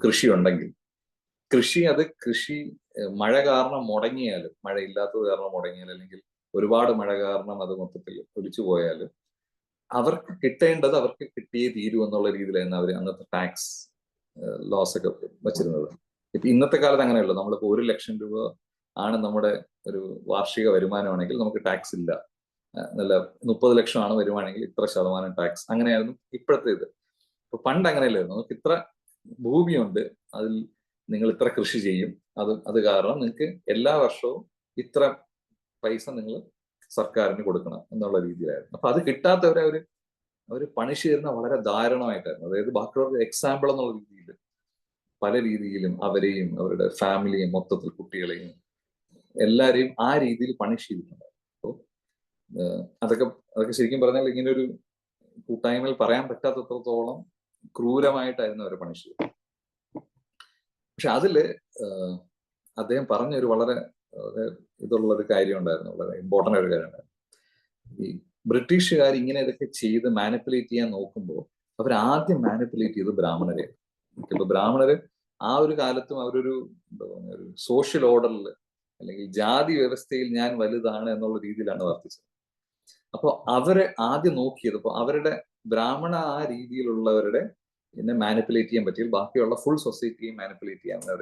കൃഷി ഉണ്ടെങ്കിൽ കൃഷി മഴ കാരണം മുടങ്ങിയാലും, മഴയില്ലാത്തത് കാരണം മുടങ്ങിയാൽ, അല്ലെങ്കിൽ ഒരുപാട് മഴ കാരണം അത് മൊത്തത്തിൽ ഒലിച്ചു പോയാൽ അവർക്ക് കിട്ടേണ്ടത് അവർക്ക് കിട്ടിയേ തീരൂ എന്നുള്ള രീതിയിലായിരുന്നു അവർ അന്നത്തെ ടാക്സ് ലോസ് ഒക്കെ വെച്ചിരുന്നത്. ഇപ്പൊ ഇന്നത്തെ കാലത്ത് അങ്ങനെയല്ലോ. നമ്മളിപ്പോ 1 ലക്ഷം രൂപ ആണ് നമ്മുടെ ഒരു വാർഷിക വരുമാനമാണെങ്കിൽ നമുക്ക് ടാക്സ് ഇല്ല. നല്ല 30 ലക്ഷമാണ് വരുമാനമെങ്കിൽ ഇത്ര ശതമാനം ടാക്സ്, അങ്ങനെയായിരുന്നു ഇപ്പോഴത്തെ ഇത്. ഇപ്പൊ പണ്ട് അങ്ങനെയല്ലായിരുന്നു. നമുക്ക് ഇത്ര ഭൂമിയുണ്ട്, അതിൽ നിങ്ങൾ ഇത്ര കൃഷി ചെയ്യും, അത് കാരണം നിങ്ങൾക്ക് എല്ലാ വർഷവും ഇത്ര പൈസ നിങ്ങൾ സർക്കാരിന് കൊടുക്കണം എന്നുള്ള രീതിയിലായിരുന്നു. അപ്പൊ അത് കിട്ടാത്തവരെ അവർ പണിഷ് ചെയ്യുന്ന വളരെ ദാരുണമായിട്ടായിരുന്നു. അതായത് ബാക്കിയുള്ളവർക്ക് എക്സാമ്പിൾ എന്നുള്ള രീതിയിൽ പല രീതിയിലും അവരെയും അവരുടെ ഫാമിലിയും മൊത്തത്തിൽ കുട്ടികളെയും എല്ലാരെയും ആ രീതിയിൽ പണിഷ് ചെയ്തിട്ടുണ്ട്. അപ്പോൾ അതൊക്കെ ശരിക്കും പറഞ്ഞാൽ ഇങ്ങനെ ഒരു കൂട്ടായ്മയിൽ പറയാൻ പറ്റാത്തത്രത്തോളം ക്രൂരമായിട്ടായിരുന്നു അവരെ പണിഷ് ചെയ്തത്. പക്ഷെ അതില് അദ്ദേഹം പറഞ്ഞൊരു വളരെ ഇതുള്ള ഒരു കാര്യം ഉണ്ടായിരുന്നു, വളരെ ഇമ്പോർട്ടൻ്റ് ഒരു കാര്യം ഉണ്ടായിരുന്നു. ഈ ബ്രിട്ടീഷുകാർ ഇങ്ങനെ ഇതൊക്കെ ചെയ്ത് മാനിപ്പുലേറ്റ് ചെയ്യാൻ നോക്കുമ്പോൾ അവർ ആദ്യം മാനിപ്പുലേറ്റ് ചെയ്ത് ബ്രാഹ്മണരെ. ഇപ്പൊ ബ്രാഹ്മണര് ആ ഒരു കാലത്തും അവരൊരു എന്താ പറയുക, ഒരു സോഷ്യൽ ഓർഡറിൽ അല്ലെങ്കിൽ ജാതി വ്യവസ്ഥയിൽ ഞാൻ വലുതാണ് എന്നുള്ള രീതിയിലാണ് വർത്തിച്ചത്. അപ്പോൾ അവരെ ആദ്യം നോക്കിയത്, ഇപ്പൊ അവരുടെ ബ്രാഹ്മണ ആ രീതിയിലുള്ളവരുടെ എന്നെ മാനിപ്പുലേറ്റ് ചെയ്യാൻ പറ്റിയാൽ ബാക്കിയുള്ള ഫുൾ സൊസൈറ്റിയെ മാനിപ്പുലേറ്റ് ചെയ്യാൻ അവർ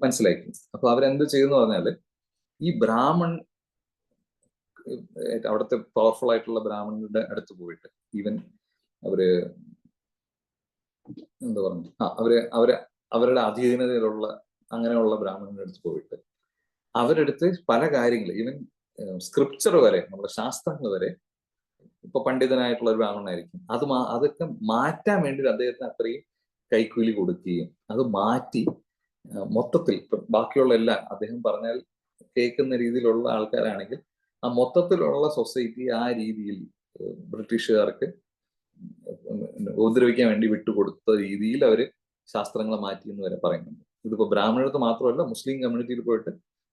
മനസ്സിലാക്കി. അപ്പൊ അവരെന്ത് ചെയ്തെന്ന് പറഞ്ഞാല് ഈ അവിടുത്തെ പവർഫുൾ ആയിട്ടുള്ള ബ്രാഹ്മണരുടെ അടുത്ത് പോയിട്ട്, ഈവൻ അവര് എന്താ പറഞ്ഞു അവരുടെ അധീനതയിലുള്ള അങ്ങനെയുള്ള ബ്രാഹ്മണരുടെ അടുത്ത് പോയിട്ട് അവരെടുത്ത് പല കാര്യങ്ങൾ, ഈവൻ സ്ക്രിപ്ചർ വരെ, നമ്മുടെ ശാസ്ത്രങ്ങൾ വരെ, ഇപ്പൊ പണ്ഡിതനായിട്ടുള്ള ഒരു ബ്രാഹ്മണനായിരിക്കും, അതൊക്കെ മാറ്റാൻ വേണ്ടി അദ്ദേഹത്തിന് അത്രയും കൈക്കൂലി കൊടുക്കുകയും അത് മാറ്റി മൊത്തത്തിൽ ബാക്കിയുള്ള എല്ലാം അദ്ദേഹം പറഞ്ഞാൽ കേൾക്കുന്ന രീതിയിലുള്ള ആൾക്കാരാണെങ്കിൽ ആ മൊത്തത്തിലുള്ള സൊസൈറ്റി ആ രീതിയിൽ ബ്രിട്ടീഷുകാർക്ക് ഉപദ്രവിക്കാൻ വേണ്ടി വിട്ടുകൊടുത്ത രീതിയിൽ അവര് ശാസ്ത്രങ്ങളെ മാറ്റി എന്ന് വരെ പറയുന്നുണ്ട്. ഇതിപ്പോ ബ്രാഹ്മണർക്ക് മാത്രമല്ല, മുസ്ലിം കമ്മ്യൂണിറ്റിയിൽ പോയിട്ട്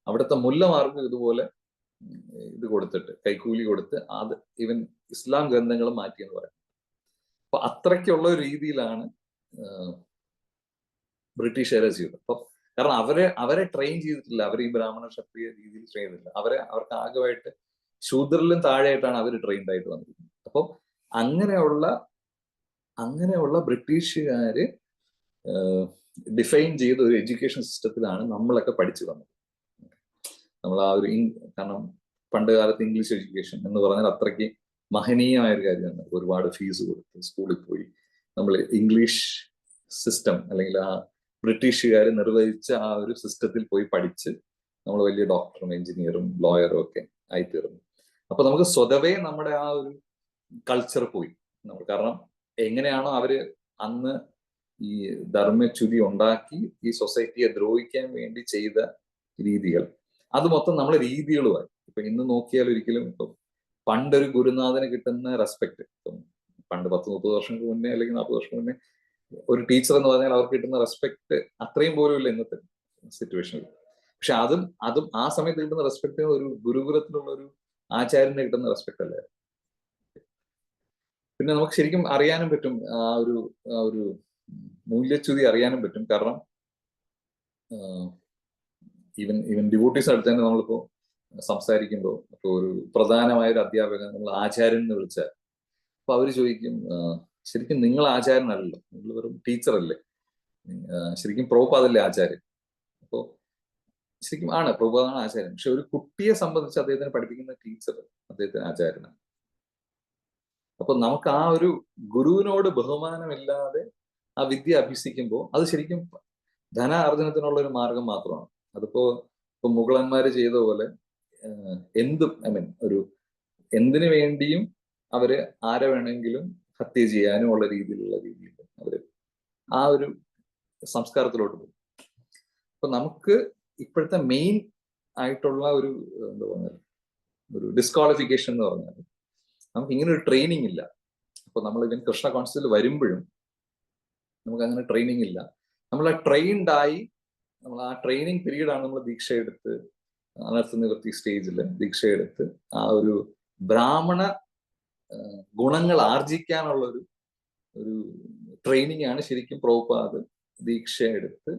അവിടുത്തെ മുല്ലമാർക്ക് ഇതുപോലെ ഇത് കൊടുത്തിട്ട് കൈക്കൂലി കൊടുത്ത് അത് ഈവൻ ഇസ്ലാം ഗ്രന്ഥങ്ങൾ മാറ്റി എന്ന് പറയുന്നത്. അപ്പൊ അത്രയ്ക്കുള്ള ഒരു രീതിയിലാണ് ബ്രിട്ടീഷുകാരെ ചെയ്തത്. അപ്പൊ കാരണം അവരെ ട്രെയിൻ ചെയ്തിട്ടില്ല, അവർ ഈ ബ്രാഹ്മണ ക്ഷത്രിയ രീതിയിൽ ട്രെയിൻ ചെയ്തില്ല. അവർക്ക് ആകെയായിട്ട് ശൂദ്രരിലും താഴെയായിട്ടാണ് അവർ ട്രെയിൻഡ് ആയിട്ട് വന്നിരിക്കുന്നത്. അപ്പം അങ്ങനെയുള്ള ബ്രിട്ടീഷുകാര് ഡിഫൈൻ ചെയ്ത ഒരു എഡ്യൂക്കേഷൻ സിസ്റ്റത്തിലാണ് നമ്മളൊക്കെ പഠിച്ചു വന്നത്. നമ്മൾ ആ ഒരു കാരണം പണ്ട് കാലത്ത് ഇംഗ്ലീഷ് എഡ്യൂക്കേഷൻ എന്ന് പറഞ്ഞാൽ അത്രയ്ക്ക് മഹനീയമായ ഒരു കാര്യമാണ്. ഒരുപാട് ഫീസ് കൊടുത്ത് സ്കൂളിൽ പോയി നമ്മൾ ഇംഗ്ലീഷ് സിസ്റ്റം അല്ലെങ്കിൽ ആ ബ്രിട്ടീഷുകാർ നിർവഹിച്ച ആ ഒരു സിസ്റ്റത്തിൽ പോയി പഠിച്ച് നമ്മൾ വലിയ ഡോക്ടറും എഞ്ചിനീയറും ലോയറും ഒക്കെ ആയിത്തീർന്നു. അപ്പൊ നമുക്ക് സ്വതവേ നമ്മുടെ ആ ഒരു കൾച്ചർ പോയി. കാരണം എങ്ങനെയാണോ അവര് അന്ന് ഈ ധർമ്മച്യുതി ഉണ്ടാക്കി ഈ സൊസൈറ്റിയെ ദ്രോഹിക്കാൻ വേണ്ടി ചെയ്ത രീതികൾ, അത് മൊത്തം നമ്മളെ രീതികളുമായി. ഇപ്പൊ ഇന്ന് നോക്കിയാൽ ഒരിക്കലും ഇപ്പം പണ്ടൊരു ഗുരുനാഥന് കിട്ടുന്ന റെസ്പെക്ട്, ഇപ്പം പണ്ട് 10-30 വർഷങ്ങൾക്ക് മുന്നേ അല്ലെങ്കിൽ 40 വർഷം മുന്നേ ഒരു ടീച്ചർ എന്ന് പറഞ്ഞാൽ അവർക്ക് കിട്ടുന്ന റെസ്പെക്ട് അത്രയും പോലും ഇല്ല ഇന്നത്തെ സിറ്റുവേഷനിൽ. പക്ഷെ അതും ആ സമയത്ത് കിട്ടുന്ന റെസ്പെക്ട് ഒരു ഗുരുകുലത്തിലുള്ള ഒരു ആചാര്യന് കിട്ടുന്ന റെസ്പെക്ട് അല്ലേ. പിന്നെ നമുക്ക് ശരിക്കും അറിയാനും പറ്റും ആ ഒരു മൂല്യച്യുതി അറിയാനും പറ്റും. കാരണം ഈവൻ ഡിവോട്ടീസ് അടുത്ത് തന്നെ നമ്മളിപ്പോ സംസാരിക്കുമ്പോൾ ഇപ്പൊ ഒരു പ്രധാനമായ ഒരു അധ്യാപകൻ നമ്മൾ ആചാര്യൻ എന്ന് വിളിച്ചാൽ അപ്പൊ അവര് ചോദിക്കും, ശരിക്കും നിങ്ങൾ ആചാര്യനല്ലല്ലോ, നിങ്ങൾ വെറും ടീച്ചറല്ലേ, ശരിക്കും പ്രഭുപാദല്ലേ ആചാര്യൻ. അപ്പോ ശരിക്കും ആണ്, പ്രഭുപാദാണ് ആചാര്യൻ. പക്ഷെ ഒരു കുട്ടിയെ സംബന്ധിച്ച് അദ്ദേഹത്തിന് പഠിപ്പിക്കുന്ന ടീച്ചർ അദ്ദേഹത്തിന് ആചാര്യനാണ്. അപ്പൊ നമുക്ക് ആ ഒരു ഗുരുവിനോട് ബഹുമാനമില്ലാതെ ആ വിദ്യ അഭ്യസിക്കുമ്പോൾ അത് ശരിക്കും ധനാർജനത്തിനുള്ള ഒരു മാർഗം മാത്രമാണ്. അതിപ്പോ മുഗളന്മാര് ചെയ്ത പോലെ എന്തിനു വേണ്ടിയും അവര് ആരെ വേണമെങ്കിലും ഹത്യ ചെയ്യാനും ഉള്ള രീതിയിൽ അവര് ആ ഒരു സംസ്കാരത്തിലോട്ട് പോകും. അപ്പൊ നമുക്ക് ഇപ്പോഴത്തെ മെയിൻ ആയിട്ടുള്ള ഒരു എന്താ പറഞ്ഞാൽ ഒരു ഡിസ്ക്വാളിഫിക്കേഷൻ എന്ന് പറഞ്ഞാൽ നമുക്ക് ഇങ്ങനെ ഒരു ട്രെയിനിങ് ഇല്ല. അപ്പൊ നമ്മൾ ഇവൻ കൃഷ്ണ കോൺസിൽ വരുമ്പോഴും നമുക്ക് അങ്ങനെ ട്രെയിനിങ് ഇല്ല. നമ്മൾ ട്രെയിൻഡായി നമ്മൾ ആ ട്രെയിനിങ് പീരീഡാണ് നമ്മൾ ദീക്ഷ എടുത്ത് അനർത്ഥ നിവൃത്തി സ്റ്റേജിൽ ദീക്ഷ എടുത്ത് ആ ഒരു ബ്രാഹ്മണ ഗുണങ്ങൾ ആർജിക്കാനുള്ള ഒരു ട്രെയിനിങ് ആണ് ശരിക്കും പ്രഭുപാദ് ദീക്ഷ എടുത്ത്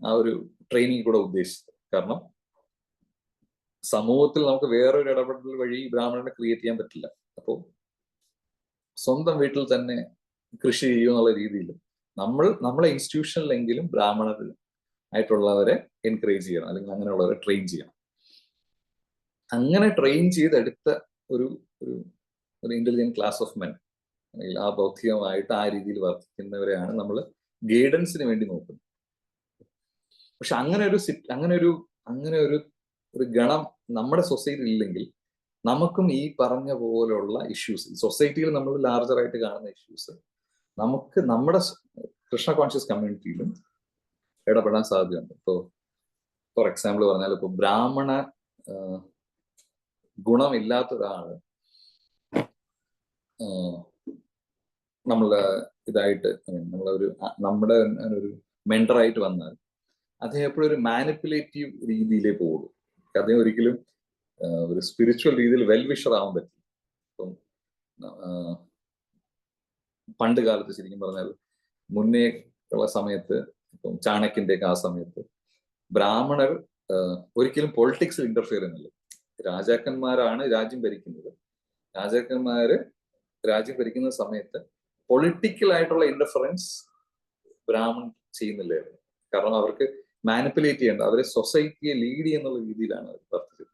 ആ ഒരു ട്രെയിനിങ് കൂടെ ഉദ്ദേശിച്ചത്. കാരണം സമൂഹത്തിൽ നമുക്ക് വേറൊരു ഇടപെടൽ വഴി ബ്രാഹ്മണനെ ക്രിയേറ്റ് ചെയ്യാൻ പറ്റില്ല. അപ്പോൾ സ്വന്തം വീട്ടിൽ തന്നെ കൃഷി ചെയ്യുമെന്നുള്ള രീതിയിൽ നമ്മളെ ഇൻസ്റ്റിറ്റ്യൂഷനിലെങ്കിലും ബ്രാഹ്മണർ ആയിട്ടുള്ളവരെ എൻകറേജ് ചെയ്യണം, അല്ലെങ്കിൽ അങ്ങനെയുള്ളവരെ ട്രെയിൻ ചെയ്യണം. അങ്ങനെ ട്രെയിൻ ചെയ്തെടുത്ത ഒരു ഒരു ഇന്റലിജന്റ് ക്ലാസ് ഓഫ് മെൻ, അല്ലെങ്കിൽ ആ ബൗദ്ധികമായിട്ട് ആ രീതിയിൽ വർത്തിക്കുന്നവരെയാണ് നമ്മൾ ഗൈഡൻസിന് വേണ്ടി നോക്കുന്നത്. പക്ഷെ അങ്ങനെ ഒരു ഗണം നമ്മുടെ സൊസൈറ്റിയിൽ ഇല്ലെങ്കിൽ നമുക്കും ഈ പറഞ്ഞ പോലുള്ള ഇഷ്യൂസ്, സൊസൈറ്റിയിൽ നമ്മൾ ലാർജറായിട്ട് കാണുന്ന ഇഷ്യൂസ് നമുക്ക് നമ്മുടെ കൃഷ്ണ കോൺഷ്യസ് കമ്മ്യൂണിറ്റിയിലും ഇടപെടാൻ സാധ്യതയുണ്ട്. ഇപ്പോൾ ഫോർ എക്സാമ്പിൾ പറഞ്ഞാൽ, ഇപ്പോൾ ബ്രാഹ്മണ ഗുണമില്ലാത്ത ഒരാള് നമ്മളെ ഇതായിട്ട് നമ്മുടെ ഒരു മെന്ററായിട്ട് വന്നാൽ അദ്ദേഹം എപ്പോഴും ഒരു മാനിപ്പുലേറ്റീവ് രീതിയിലേ പോകുള്ളൂ. അദ്ദേഹം ഒരിക്കലും ഒരു സ്പിരിച്വൽ രീതിയിൽ വെൽവിഷർ ആവാൻ പറ്റില്ല. ഇപ്പം പണ്ട് കാലത്ത് ശരിക്കും പറഞ്ഞാൽ മുന്നേ ഉള്ള സമയത്ത്, ഇപ്പം ചാണക്യന്റെയൊക്കെ ആ സമയത്ത് ബ്രാഹ്മണർ ഒരിക്കലും പൊളിറ്റിക്സിൽ ഇന്റർഫിയർ ചെയ്യുന്നില്ല. രാജാക്കന്മാരാണ് രാജ്യം ഭരിക്കുന്നത്. രാജാക്കന്മാര് രാജ്യം ഭരിക്കുന്ന സമയത്ത് പൊളിറ്റിക്കൽ ആയിട്ടുള്ള ഇന്റർഫറൻസ് ബ്രാഹ്മൺ ചെയ്യുന്നില്ലായിരുന്നു. കാരണം അവർക്ക് മാനിപ്പുലേറ്റ് ചെയ്യേണ്ട, അവരെ സൊസൈറ്റിയെ ലീഡ് ചെയ്യുന്നുള്ള രീതിയിലാണ് അവർ വർത്തിച്ചത്.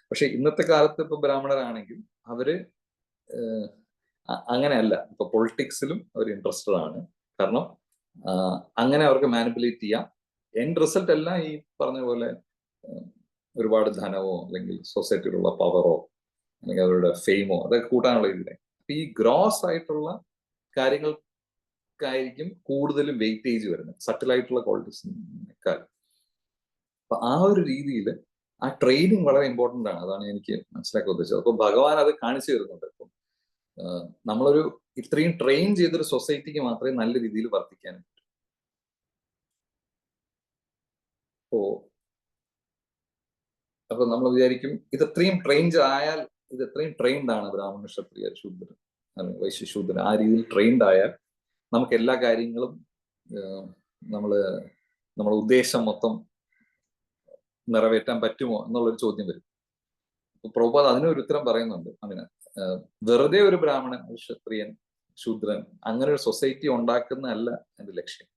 പക്ഷെ ഇന്നത്തെ കാലത്ത് ഇപ്പൊ ബ്രാഹ്മണരാണെങ്കിൽ അവര് അങ്ങനെയല്ല. ഇപ്പൊ പൊളിറ്റിക്സിലും അവർ ഇൻട്രസ്റ്റഡ് ആണ്. കാരണം അങ്ങനെ അവർക്ക് മാനിപ്പുലേറ്റ് ചെയ്യാം. എൻഡ് റിസൾട്ട് എല്ലാം ഈ പറഞ്ഞ പോലെ ഒരുപാട് ധനമോ അല്ലെങ്കിൽ സൊസൈറ്റിയിലുള്ള പവറോ അല്ലെങ്കിൽ അവരുടെ ഫെയിമോ അതൊക്കെ കൂട്ടാനുള്ള ഇതിലെ ഈ ഗ്രോസ് ആയിട്ടുള്ള കാര്യങ്ങൾക്കായിരിക്കും കൂടുതലും വെയിറ്റേജ് വരുന്നത്, സട്ടിലായിട്ടുള്ള ക്വാളിറ്റീസിനേക്കാൾ. അപ്പൊ ആ ഒരു രീതിയിൽ ആ ട്രെയിനിങ് വളരെ ഇമ്പോർട്ടൻ്റ് ആണ്. അതാണ് എനിക്ക് മനസ്സിലാക്കി ഉദ്ദേശിച്ചത്. അപ്പൊ ഭഗവാൻ അത് കാണിച്ചു തരുന്നുണ്ട്. ഇപ്പം നമ്മളൊരു ഇത്രയും ട്രെയിൻ ചെയ്തൊരു സൊസൈറ്റിക്ക് മാത്രമേ നല്ല രീതിയിൽ വർത്തിക്കാൻ പറ്റൂ. അപ്പൊ നമ്മൾ വിചാരിക്കും ഇത്രയും ട്രെയിൻഡ് ആണ് ബ്രാഹ്മണ, ക്ഷത്രിയ, ശൂദ്രൻ, വൈശ്യ, ശൂദ്രൻ, ആ രീതിയിൽ ട്രെയിൻഡ് ആയാൽ നമുക്ക് എല്ലാ കാര്യങ്ങളും നമ്മളെ ഉദ്ദേശം മൊത്തം നിറവേറ്റാൻ പറ്റുമോ എന്നുള്ളൊരു ചോദ്യം വരും. അപ്പൊ പ്രഭുപാദ് അതിനൊരു ഉത്തരം പറയുന്നുണ്ട്. അങ്ങനെ വെറുതെ ഒരു ബ്രാഹ്മണൻ, ഒരു ക്ഷത്രിയൻ, ശൂദ്രൻ അങ്ങനെ ഒരു സൊസൈറ്റി ഉണ്ടാക്കുന്നതല്ല എന്റെ ലക്ഷ്യം.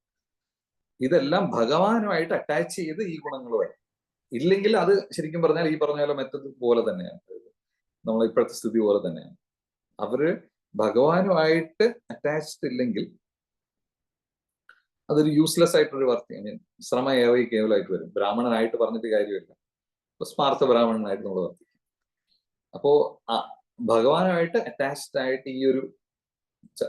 ഇതെല്ലാം ഭഗവാനുമായിട്ട് അറ്റാച്ച് ചെയ്ത് ഈ ഗുണങ്ങൾ വരും. ഇല്ലെങ്കിൽ അത് ശരിക്കും പറഞ്ഞാൽ ഈ പറഞ്ഞ പോലെ മെത്തഡ് പോലെ തന്നെയാണ്, നമ്മളെ ഇപ്പോഴത്തെ സ്ഥിതി പോലെ തന്നെയാണ്. അവര് ഭഗവാനുമായിട്ട് അറ്റാച്ച്ഡ് ഇല്ലെങ്കിൽ അതൊരു യൂസ്ലെസ് ആയിട്ടൊരു വർക്ക്, ശ്രമ ഏവൈ കേവലമായിട്ട് വരും. ബ്രാഹ്മണനായിട്ട് പറഞ്ഞിട്ട് കാര്യമില്ല. അപ്പൊ സ്മാർത്ഥ ബ്രാഹ്മണനായിട്ട് നമ്മൾ വർത്തിക്കും. അപ്പോ ഭഗവാനുമായിട്ട് അറ്റാച്ച്ഡ് ആയിട്ട് ഈ ഒരു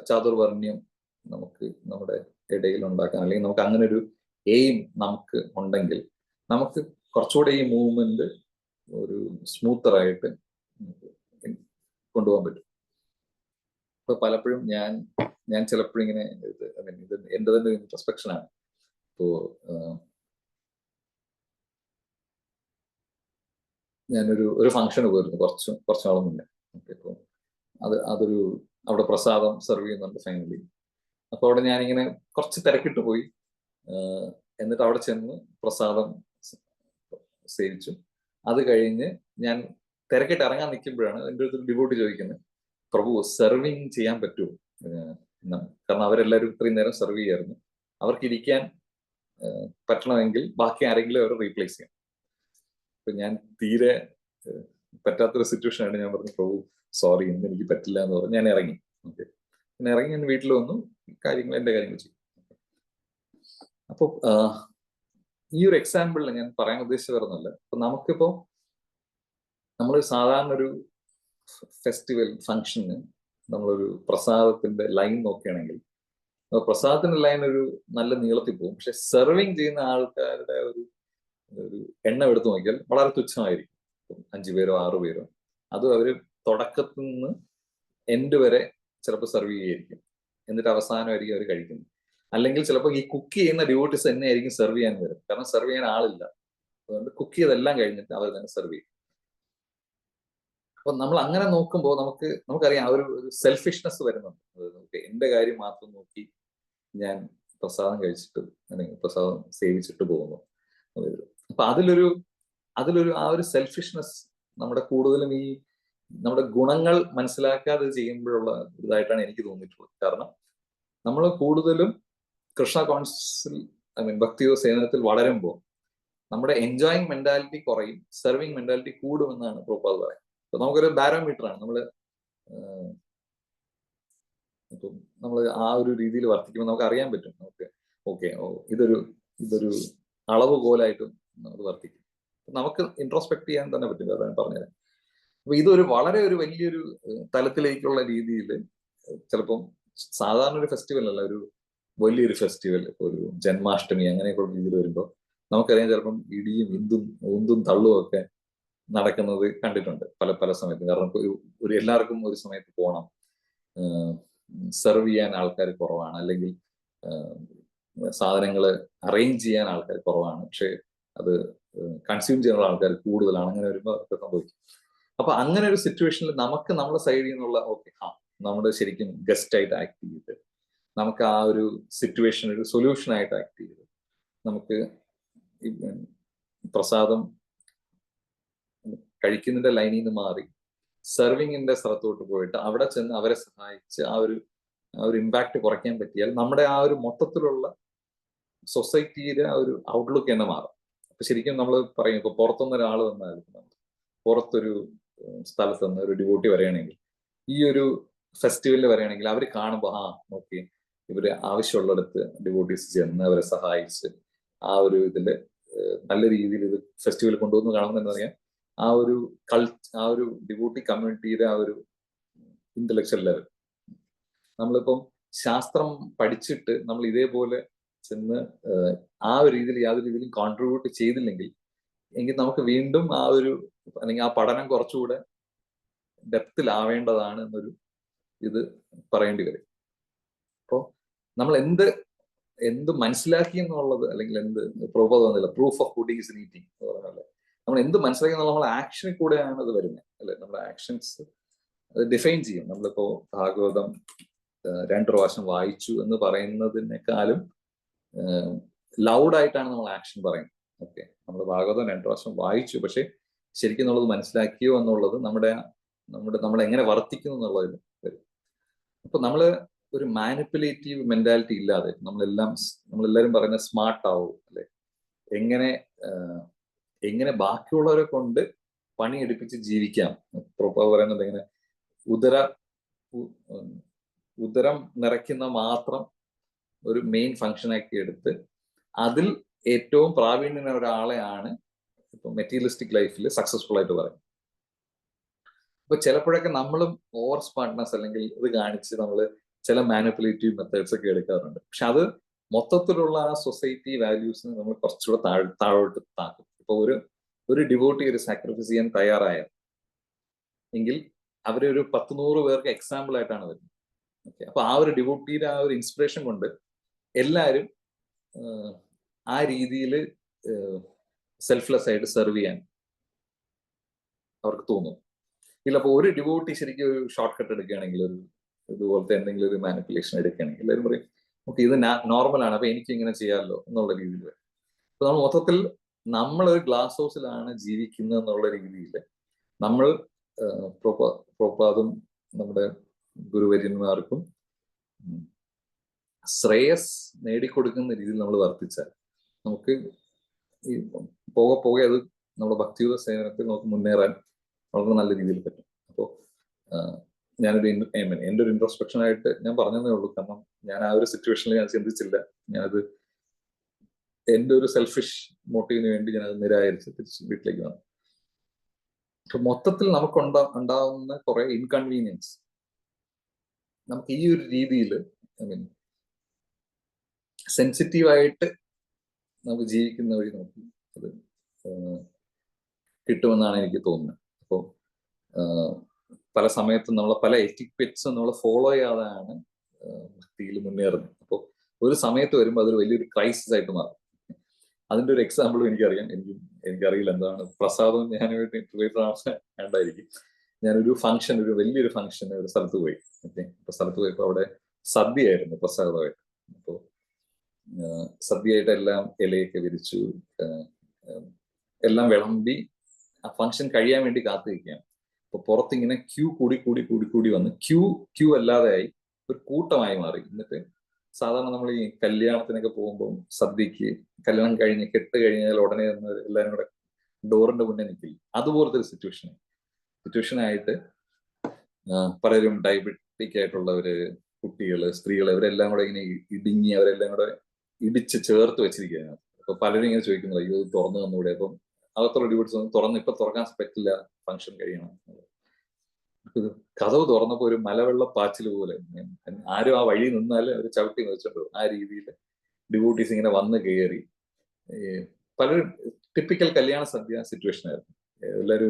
ചാതുർവർണ്ണ്യം നമുക്ക് നമ്മുടെ ഇടയിൽ ഉണ്ടാക്കാൻ, അല്ലെങ്കിൽ നമുക്ക് അങ്ങനെ ഒരു എയിം നമുക്ക് ഉണ്ടെങ്കിൽ നമുക്ക് കുറച്ചുകൂടെ ഈ മൂവ്മെന്റ് ഒരു സ്മൂത്തറായിട്ട് കൊണ്ടുപോകാൻ പറ്റും. ഇപ്പൊ പലപ്പോഴും ഞാൻ ചിലപ്പോഴും ഇങ്ങനെ ഇത് എന്റെ തന്നെ ഇൻട്രസ്പെക്ഷൻ ആണ്. ഇപ്പോ ഞാനൊരു ഫംഗ്ഷന് പോയിരുന്നു കുറച്ച് നാൾ മുന്നേ. ഇപ്പൊ അതൊരു അവിടെ പ്രസാദം സെർവ് ചെയ്യുന്നുണ്ട് ഫൈനലി. അപ്പൊ അവിടെ ഞാനിങ്ങനെ കുറച്ച് തിരക്കിട്ട് പോയി. എന്നിട്ട് അവിടെ ചെന്ന് പ്രസാദം സേവിച്ചു. അത് കഴിഞ്ഞ് ഞാൻ തിരക്കിട്ട് ഇറങ്ങാൻ നിൽക്കുമ്പോഴാണ് എൻ്റെ അടുത്ത് ഡിവോട്ടി ചോദിക്കുന്നത്, പ്രഭു സെർവിങ് ചെയ്യാൻ പറ്റുമോ? കാരണം അവരെല്ലാവരും ഇത്രയും നേരം സെർവ് ചെയ്യായിരുന്നു. അവർക്ക് ഇരിക്കാൻ പറ്റണമെങ്കിൽ ബാക്കി ആരെങ്കിലും അവർ റീപ്ലേസ് ചെയ്യാം. അപ്പൊ ഞാൻ തീരെ പറ്റാത്തൊരു സിറ്റുവേഷൻ ആണ്. ഞാൻ പറഞ്ഞു, പ്രഭു സോറി, ഇന്ന് എനിക്ക് പറ്റില്ല എന്ന് പറഞ്ഞു ഞാൻ ഇറങ്ങി. ഓക്കെ, പിന്നെ ഇറങ്ങി ഞാൻ വീട്ടിൽ വന്നു, എന്റെ കാര്യങ്ങൾ ചെയ്യും. അപ്പൊ ഈ ഒരു എക്സാമ്പിളിൽ ഞാൻ പറയാൻ ഉദ്ദേശിച്ചു വരുന്നില്ല. അപ്പൊ നമുക്കിപ്പോ നമ്മൾ സാധാരണ ഒരു ഫെസ്റ്റിവൽ ഫംഗ്ഷന് നമ്മളൊരു പ്രസാദത്തിന്റെ ലൈൻ നോക്കുകയാണെങ്കിൽ പ്രസാദത്തിന്റെ ലൈൻ ഒരു നല്ല നീളത്തിൽ പോകും. പക്ഷെ സെർവിങ് ചെയ്യുന്ന ആൾക്കാരുടെ ഒരു എണ്ണം എടുത്തു നോക്കിയാൽ വളരെ തുച്ഛമായിരിക്കും. 5 പേരോ 6 പേരോ. അതും അവര് തുടക്കത്തിൽ നിന്ന് എൻഡ് വരെ ചിലപ്പോൾ സെർവ് ചെയ്യായിരിക്കും. എന്നിട്ട് അവസാനമായിരിക്കും അവർ കഴിക്കുന്നത്. അല്ലെങ്കിൽ ചിലപ്പോൾ ഈ കുക്ക് ചെയ്യുന്ന ഡ്യൂട്ടീസ് തന്നെ ആയിരിക്കും സെർവ് ചെയ്യാൻ വരും. കാരണം സെർവ് ചെയ്യാൻ ആളില്ല. അതുകൊണ്ട് കുക്ക് ചെയ്തെല്ലാം കഴിഞ്ഞിട്ട് അവർ തന്നെ സെർവ് ചെയ്യും. അപ്പൊ നമ്മൾ അങ്ങനെ നോക്കുമ്പോൾ നമുക്കറിയാം ആ ഒരു സെൽഫിഷ്നെസ് വരുന്നുണ്ട്. നമുക്ക് എന്റെ കാര്യം മാത്രം നോക്കി ഞാൻ പ്രസാദം കഴിച്ചിട്ട് അല്ലെങ്കിൽ പ്രസാദം സേവിച്ചിട്ട് പോകുന്നു. അപ്പൊ അതിലൊരു ആ ഒരു സെൽഫിഷ്നെസ് നമ്മുടെ കൂടുതലും ഈ നമ്മുടെ ഗുണങ്ങൾ മനസ്സിലാക്കാതെ ചെയ്യുമ്പോഴുള്ള ഇതായിട്ടാണ് എനിക്ക് തോന്നിയിട്ടുള്ളത്. കാരണം നമ്മൾ കൂടുതലും കൃഷ്ണ കോൺഷ്യസിൽ ഭക്തിയോ സേവനത്തിൽ വളരുമ്പോൾ നമ്മുടെ എൻജോയിങ് മെന്റാലിറ്റി കുറയും, സെർവിങ് മെന്റാലിറ്റി കൂടുമെന്നാണ് പ്രഭുപാദ് പറയുന്നത്. അപ്പൊ നമുക്കൊരു ബാരോമീറ്റർ ആണ്. നമ്മൾ ആ ഒരു രീതിയിൽ വർത്തിക്കുമ്പോൾ നമുക്ക് അറിയാൻ പറ്റും, നമുക്ക് ഓക്കെ ഇതൊരു അളവ് പോലായിട്ടും നമുക്ക് വർത്തിക്കും. നമുക്ക് ഇൻട്രോസ്പെക്ട് ചെയ്യാൻ തന്നെ പറ്റും, അതാണ് പറഞ്ഞുതരാം. അപ്പൊ ഇതൊരു വളരെ ഒരു വലിയൊരു തലത്തിലേക്കുള്ള രീതിയിൽ ചിലപ്പം സാധാരണ ഒരു ഫെസ്റ്റിവൽ അല്ല, ഒരു വലിയൊരു ഫെസ്റ്റിവൽ, ഒരു ജന്മാഷ്ടമി അങ്ങനെയൊക്കെയുള്ള രീതിയിൽ വരുമ്പോൾ നമുക്കറിയാം ചിലപ്പം ഇടിയും ഉന്തും തള്ളും ഒക്കെ നടക്കുന്നത് കണ്ടിട്ടുണ്ട് പല സമയത്തും. കാരണം ഒരു എല്ലാവർക്കും ഒരു സമയത്ത് പോകണം, സെർവ് ചെയ്യാൻ ആൾക്കാർ കുറവാണ്, അല്ലെങ്കിൽ സാധനങ്ങൾ അറേഞ്ച് ചെയ്യാൻ ആൾക്കാർ കുറവാണ്, പക്ഷെ അത് കൺസ്യൂം ചെയ്യുന്ന ആൾക്കാർ കൂടുതലാണ്. അങ്ങനെ വരുമ്പോൾ അതൊക്കെ സംഭവിക്കും. അപ്പൊ അങ്ങനെ ഒരു സിറ്റുവേഷനിൽ നമുക്ക് നമ്മുടെ സൈഡിൽ നിന്നുള്ള നമ്മുടെ ശരിക്കും ഗസ്റ്റ് ആയിട്ട് ആക്ട് ചെയ്തിട്ട് നമുക്ക് ആ ഒരു സിറ്റുവേഷൻ ഒരു സൊല്യൂഷൻ ആയിട്ട് ആക്ട് ചെയ്ത് നമുക്ക് പ്രസാദം കഴിക്കുന്നതിന്റെ ലൈനിൽ നിന്ന് മാറി സെർവിങ്ങിന്റെ സ്ഥലത്തോട്ട് പോയിട്ട് അവിടെ ചെന്ന് അവരെ സഹായിച്ച് ആ ഒരു ഇമ്പാക്ട് കുറയ്ക്കാൻ പറ്റിയാൽ നമ്മുടെ ആ ഒരു മൊത്തത്തിലുള്ള സൊസൈറ്റിയുടെ ആ ഒരു ഔട്ട്ലുക്ക് തന്നെ മാറും. അപ്പൊ ശരിക്കും നമ്മൾ പറയും, ഇപ്പൊ പുറത്തുനിന്ന് ഒരാൾ വന്നാലും പുറത്തൊരു സ്ഥലത്ത് നിന്ന് ഒരു ഡിവോട്ടി വരികയാണെങ്കിൽ, ഈ ഒരു ഫെസ്റ്റിവലിൽ വരികയാണെങ്കിൽ അവർ കാണുമ്പോൾ ഓക്കെ ഇവര് ആവശ്യമുള്ളിടത്ത് ഡിവോട്ടീസ് ചെന്ന് അവരെ സഹായിച്ച് ആ ഒരു ഇതില് നല്ല രീതിയിൽ ഇത് ഫെസ്റ്റിവൽ കൊണ്ടുവന്ന് കാണുമ്പോൾ എന്താ പറയാ, ആ ഒരു ഡിവോട്ടി കമ്മ്യൂണിറ്റിയുടെ ആ ഒരു ഇന്റലക്ച്വൽ ലെവൽ. നമ്മളിപ്പം ശാസ്ത്രം പഠിച്ചിട്ട് നമ്മൾ ഇതേപോലെ ചെന്ന് ആ ഒരു രീതിയിൽ യാതൊരു രീതിയിലും കോൺട്രിബ്യൂട്ട് ചെയ്തില്ലെങ്കിൽ എങ്കിൽ നമുക്ക് വീണ്ടും ആ ഒരു അല്ലെങ്കിൽ ആ പഠനം കുറച്ചുകൂടെ ഡെപ്തിലാവേണ്ടതാണ് എന്നൊരു ഇത് പറയേണ്ടി വരും. അപ്പോൾ നമ്മൾ എന്ത് മനസ്സിലാക്കി എന്നുള്ളത്, അല്ലെങ്കിൽ proof of pudding is in eating എന്ന് പറഞ്ഞാൽ നമ്മൾ എന്ത് മനസ്സിലാക്കി എന്നുള്ള നമ്മളെ ആക്ഷനിൽ കൂടെയാണ് അത് വരുന്നത്, അല്ലെ? നമ്മുടെ ആക്ഷൻസ് അത് ഡിഫൈൻ ചെയ്യും. നമ്മളിപ്പോ ഭാഗവതം 2 പ്രാവശ്യം വായിച്ചു എന്ന് പറയുന്നതിനേക്കാളും ലൗഡായിട്ടാണ് നമ്മൾ ആക്ഷൻ പറയുന്നത്. ഓക്കെ, നമ്മൾ ഭാഗവതം 2 പ്രാവശ്യം വായിച്ചു, പക്ഷെ ശരിക്കും നമ്മളത് മനസ്സിലാക്കിയോ എന്നുള്ളത് നമ്മൾ എങ്ങനെ വർത്തിക്കുന്നു എന്നുള്ളതിൽ വരും. അപ്പൊ നമ്മള് ഒരു മാനിപ്പുലേറ്റീവ് മെന്റാലിറ്റി ഇല്ലാതെ നമ്മളെല്ലാരും പറയുന്ന സ്മാർട്ട് ആവും, അല്ലെ? എങ്ങനെ ബാക്കിയുള്ളവരെ കൊണ്ട് പണിയെടുപ്പിച്ച് ജീവിക്കാം. പറയുന്നത് എങ്ങനെ ഉദരം നിറയ്ക്കുന്ന മാത്രം ഒരു മെയിൻ ഫങ്ഷൻ ആക്കി എടുത്ത് അതിൽ ഏറ്റവും പ്രാവീണ്യന ഒരാളെയാണ് ഇപ്പൊ മെറ്റീരിയലിസ്റ്റിക് ലൈഫിൽ സക്സസ്ഫുൾ ആയിട്ട് പറയുന്നത്. അപ്പൊ ചിലപ്പോഴൊക്കെ നമ്മളും ഓവർ സ്മാർട്ട്നെസ് അല്ലെങ്കിൽ ഇത് കാണിച്ച് നമ്മൾ ചില മാനിപ്പുലേറ്റീവ് മെത്തേഡ്സ് ഒക്കെ എടുക്കാറുണ്ട്. പക്ഷെ അത് മൊത്തത്തിലുള്ള ആ സൊസൈറ്റി വാല്യൂസിന് നമ്മൾ കുറച്ചുകൂടെ താഴോട്ട് താക്കും. ഇപ്പൊ ഒരു ഡിവോട്ടി ഒരു സാക്രിഫൈസ് ചെയ്യാൻ തയ്യാറായ എങ്കിൽ അവരൊരു 10-100 പേർക്ക് എക്സാമ്പിൾ ആയിട്ടാണ് വരുന്നത്. ഓക്കെ, അപ്പൊ ആ ഒരു ഡിവോട്ടിയുടെ ആ ഒരു ഇൻസ്പിറേഷൻ കൊണ്ട് എല്ലാവരും ആ രീതിയിൽ സെൽഫ്ലെസ് ആയിട്ട് സെർവ് ചെയ്യാൻ അവർക്ക് തോന്നും. ഇല്ല, അപ്പൊ ഒരു ഡിവോട്ടി ശരിക്കും ഒരു ഷോർട്ട് കട്ട് എടുക്കുകയാണെങ്കിൽ, ഇതുപോലത്തെ എന്തെങ്കിലും ഒരു മാനിപ്പുലേഷൻ എടുക്കുകയാണെങ്കിൽ എല്ലാവരും പറയും ഓക്കെ ഇത് നോർമലാണ്, അപ്പൊ എനിക്ക് ഇങ്ങനെ ചെയ്യാമല്ലോ എന്നുള്ള രീതിയിൽ വരും. അപ്പൊ നമ്മൾ മൊത്തത്തിൽ നമ്മളൊരു ഗ്ലാസ് ഹൗസിലാണ് ജീവിക്കുന്നത് എന്നുള്ള രീതിയിൽ നമ്മൾ പ്രഭുപാദും നമ്മുടെ ഗുരുവര്യന്മാർക്കും ശ്രേയസ് നേടിക്കൊടുക്കുന്ന രീതിയിൽ നമ്മൾ വർത്തിച്ചാൽ നമുക്ക് ഈ പോകെ അത് നമ്മുടെ ഭക്തിയുത സേവനത്തിൽ നമുക്ക് മുന്നേറാൻ വളരെ നല്ല രീതിയിൽ പറ്റും. അപ്പോൾ എൻ്റെ ഒരു ഇൻട്രോസ്പെക്ഷൻ ആയിട്ട് ഞാൻ പറഞ്ഞതേ ഉള്ളൂ. കാരണം ഞാൻ ആ ഒരു സിറ്റുവേഷനിൽ ഞാൻ ചിന്തിച്ചില്ല. ഞാനത് എൻ്റെ ഒരു സെൽഫിഷ് മോട്ടീവിന് വേണ്ടി ഞാനത് നിരാകരിച്ച് തിരിച്ച് വീട്ടിലേക്ക് വന്നു. അപ്പൊ മൊത്തത്തിൽ നമുക്ക് ഉണ്ടാവുന്ന കുറെ ഇൻകൺവീനിയൻസ് നമുക്ക് ഈ ഒരു രീതിയിൽ സെൻസിറ്റീവായിട്ട് നമുക്ക് ജീവിക്കുന്ന വഴി നമുക്ക് അത് കിട്ടുമെന്നാണ് എനിക്ക് തോന്നുന്നത്. അപ്പോൾ പല സമയത്തും പല എറ്റിക്വറ്റ്സും നമ്മൾ ഫോളോ ചെയ്യാതെയാണ് ഭക്തിയിൽ മുന്നേറുന്നത്. അപ്പോൾ ഒരു സമയത്ത് വരുമ്പോൾ അതൊരു വലിയൊരു ക്രൈസിസ് ആയിട്ട് മാറും. അതിന്റെ ഒരു എക്സാമ്പിളും എനിക്കറിയാം. എനിക്കറിയില്ല എന്താണ് പ്രസാദവും ഞാനുമായിട്ട് വേണ്ടായിരിക്കും. ഞാനൊരു ഫംഗ്ഷൻ, ഒരു വലിയൊരു ഫംഗ്ഷൻ ഒരു സ്ഥലത്ത് പോയി. ഓക്കെ, അപ്പൊ സ്ഥലത്ത് പോയപ്പോൾ അവിടെ സദ്യയായിരുന്നു പ്രസാദമായിട്ട്. അപ്പോൾ സദ്യയായിട്ട് എല്ലാം ഇലയൊക്കെ വിരിച്ചു, എല്ലാം വിളമ്പി ആ ഫംഗ്ഷൻ കഴിയാൻ വേണ്ടി കാത്തിരിക്കുകയാണ്. അപ്പൊ പുറത്തിങ്ങനെ ക്യൂ കൂടി വന്ന് ക്യൂ അല്ലാതെയായി ഒരു കൂട്ടമായി മാറി. എന്നിട്ട് സാധാരണ നമ്മൾ ഈ കല്യാണത്തിനൊക്കെ പോകുമ്പോൾ സദ്യക്ക് കല്യാണം കഴിഞ്ഞ് കെട്ട് കഴിഞ്ഞാൽ ഉടനെ എല്ലാവരും കൂടെ ഡോറിന്റെ മുന്നേ നിൽക്കില്ല, അതുപോലത്തെ ഒരു സിറ്റുവേഷനായിട്ട് പലരും ഡയബറ്റിക് ആയിട്ടുള്ളവര്, കുട്ടികള്, സ്ത്രീകൾ, ഇവരെല്ലാം കൂടെ ഇങ്ങനെ ഇടുങ്ങി അവരെല്ലാം കൂടെ ഇടിച്ച് ചേർത്ത് വെച്ചിരിക്കുകയാണ്. അപ്പൊ പലരും ഇങ്ങനെ ചോദിക്കുന്നത്, അയ്യോ ഇത് തുറന്നു തന്നൂടെ? അപ്പം അകത്തുള്ള ഡ്യൂട്ടീസ് ഇപ്പൊ തുറക്കാൻ പറ്റില്ല, ഫംഗ്ഷൻ കഴിയണം. കഥവ് തുറന്നപ്പോ ഒരു മലവെള്ളപ്പാച്ചിൽ പോലെ ആരും ആ വഴി നിന്നാൽ അവർ ചവിട്ടി വെച്ചിട്ടുണ്ടോ ആ രീതിയിൽ ഡ്യൂട്ടീസ് ഇങ്ങനെ വന്ന് കയറി. പലരും ടിപ്പിക്കൽ കല്യാണ സദ്യ സിറ്റുവേഷൻ ആയിരുന്നു. എല്ലാവരും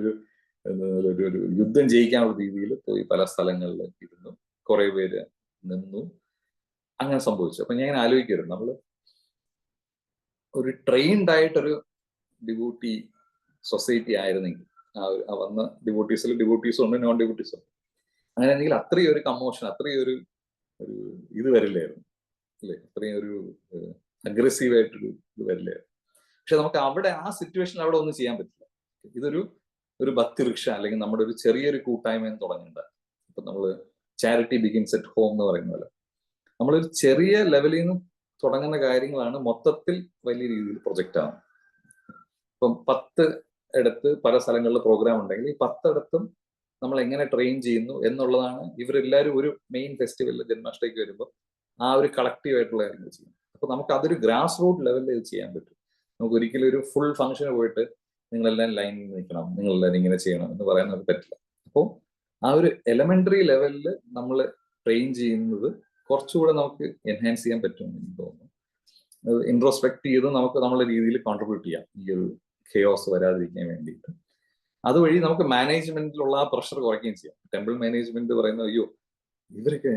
ഒരു യുദ്ധം ജയിക്കാനുള്ള രീതിയിൽ പോയി പല സ്ഥലങ്ങളിൽ ഇരുന്നു, കുറെ പേര് നിന്നു, അങ്ങനെ സംഭവിച്ചു. അപ്പൊ ഞാൻ ഇങ്ങനെ ആലോചിക്കരുത്, നമ്മള് ഒരു ട്രെയിൻഡ് ആയിട്ടൊരു ഡിവോട്ടി സൊസൈറ്റി ആയിരുന്നെങ്കിൽ, ആ വന്ന ഡിവോട്ടീസും ഉണ്ട്, നോൺ ഡിവോട്ടീസും ഉണ്ട്. അങ്ങനെയാണെങ്കിൽ അത്രയും ഒരു കമ്മോഷൻ, അത്രയും ഒരു ഇത് വരില്ലായിരുന്നു അല്ലേ, അത്രയും ഒരു അഗ്രസീവ് ആയിട്ടൊരു ഇത് വരില്ലായിരുന്നു. പക്ഷെ നമുക്ക് അവിടെ ആ സിറ്റുവേഷനിൽ അവിടെ ഒന്നും ചെയ്യാൻ പറ്റില്ല. ഇതൊരു ഭക്തി റിക്ഷ അല്ലെങ്കിൽ നമ്മുടെ ഒരു ചെറിയൊരു കൂട്ടായ്മ തുടങ്ങേണ്ട. ഇപ്പൊ നമ്മള് ചാരിറ്റി ബിഗിൻസ് അറ്റ് ഹോം എന്ന് പറയുന്ന പോലെ നമ്മളൊരു ചെറിയ ലെവലിൽ നിന്ന് തുടങ്ങുന്ന കാര്യങ്ങളാണ് മൊത്തത്തിൽ വലിയ രീതിയിൽ പ്രൊജക്റ്റ് ആവുന്നത്. ഇപ്പം 10 ഇടത്ത് പല സ്ഥലങ്ങളിൽ പ്രോഗ്രാം ഉണ്ടെങ്കിൽ ഈ 10 ഇടത്തും നമ്മൾ എങ്ങനെ ട്രെയിൻ ചെയ്യുന്നു എന്നുള്ളതാണ്. ഇവരെല്ലാവരും ഒരു മെയിൻ ഫെസ്റ്റിവലിൽ ജന്മാഷ്ടമിക്ക് വരുമ്പോൾ ആ ഒരു കളക്റ്റീവ് ആയിട്ടുള്ള കാര്യങ്ങൾ ചെയ്യും. അപ്പൊ നമുക്ക് അതൊരു ഗ്രാസ് റൂട്ട് ലെവലിൽ ഇത് ചെയ്യാൻ പറ്റും. നമുക്ക് ഒരിക്കലും ഒരു ഫുൾ ഫംഗ്ഷന് പോയിട്ട് നിങ്ങളെല്ലാം ലൈനിൽ നിൽക്കണം, നിങ്ങളെല്ലാം ഇങ്ങനെ ചെയ്യണം എന്ന് പറയാൻ നമുക്ക് പറ്റില്ല. അപ്പോൾ ആ ഒരു എലമെന്ററി ലെവലിൽ നമ്മൾ ട്രെയിൻ ചെയ്യുന്നത് കുറച്ചുകൂടെ നമുക്ക് എൻഹാൻസ് ചെയ്യാൻ പറ്റുമെന്ന് എനിക്ക് തോന്നുന്നു. ഇൻട്രോസ്പെക്ട് ചെയ്ത് നമുക്ക് നമ്മളെ രീതിയിൽ കോൺട്രിബ്യൂട്ട് ചെയ്യാം ഈ ഒരു കെയോസ് വരാതിരിക്കാൻ വേണ്ടിയിട്ട്. അതുവഴി നമുക്ക് മാനേജ്മെന്റിലുള്ള ആ പ്രഷർ കുറയ്ക്കുകയും ചെയ്യാം. ടെമ്പിൾ മാനേജ്മെന്റ് പറയുന്നത്, അയ്യോ ഇവരൊക്കെ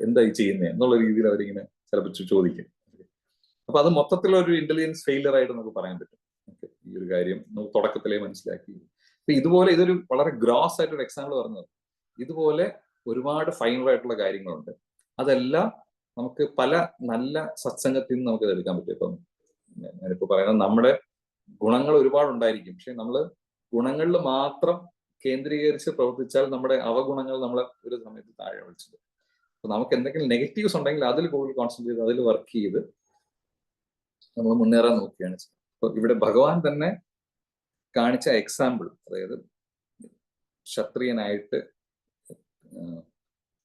എന്താ ഈ ചെയ്യുന്നത് എന്നുള്ള രീതിയിൽ അവരിങ്ങനെ ചിലപ്പോൾ ചോദിക്കും. അപ്പൊ അത് മൊത്തത്തിലൊരു ഇന്റലിജൻസ് ഫെയിലിയർ ആയിട്ട് നമുക്ക് പറയാൻ പറ്റും. ഈ ഒരു കാര്യം നമുക്ക് തുടക്കത്തിലേ മനസ്സിലാക്കി. അപ്പൊ ഇതുപോലെ ഇതൊരു വളരെ ഗ്രോസ് ആയിട്ടൊരു എക്സാമ്പിൾ പറഞ്ഞത്. ഇതുപോലെ ഒരുപാട് ഫൈനൽ ആയിട്ടുള്ള കാര്യങ്ങളുണ്ട്. അതെല്ലാം നമുക്ക് പല നല്ല സത്സംഗത്തിൽ നിന്ന് നമുക്ക് എടുക്കാൻ പറ്റും. ഇപ്പം ഞാനിപ്പോ പറയുന്നത് നമ്മുടെ ഗുണങ്ങൾ ഒരുപാട് ഉണ്ടായിരിക്കും, പക്ഷെ നമ്മൾ ഗുണങ്ങളിൽ മാത്രം കേന്ദ്രീകരിച്ച് പ്രവർത്തിച്ചാൽ നമ്മുടെ അവഗുണങ്ങൾ നമ്മളെ ഒരു സമയത്ത് താഴെ വിളിച്ചത്. അപ്പൊ നമുക്ക് എന്തെങ്കിലും നെഗറ്റീവ്സ് ഉണ്ടെങ്കിൽ അതിൽ കൂടുതൽ കോൺസെൻട്രേറ്റ് ചെയ്ത് അതിൽ വർക്ക് ചെയ്ത് നമ്മൾ മുന്നേറാൻ നോക്കുകയാണ് ചെയ്യുന്നത്. അപ്പൊ ഇവിടെ ഭഗവാൻ തന്നെ കാണിച്ച എക്സാമ്പിൾ, അതായത് ക്ഷത്രിയനായിട്ട്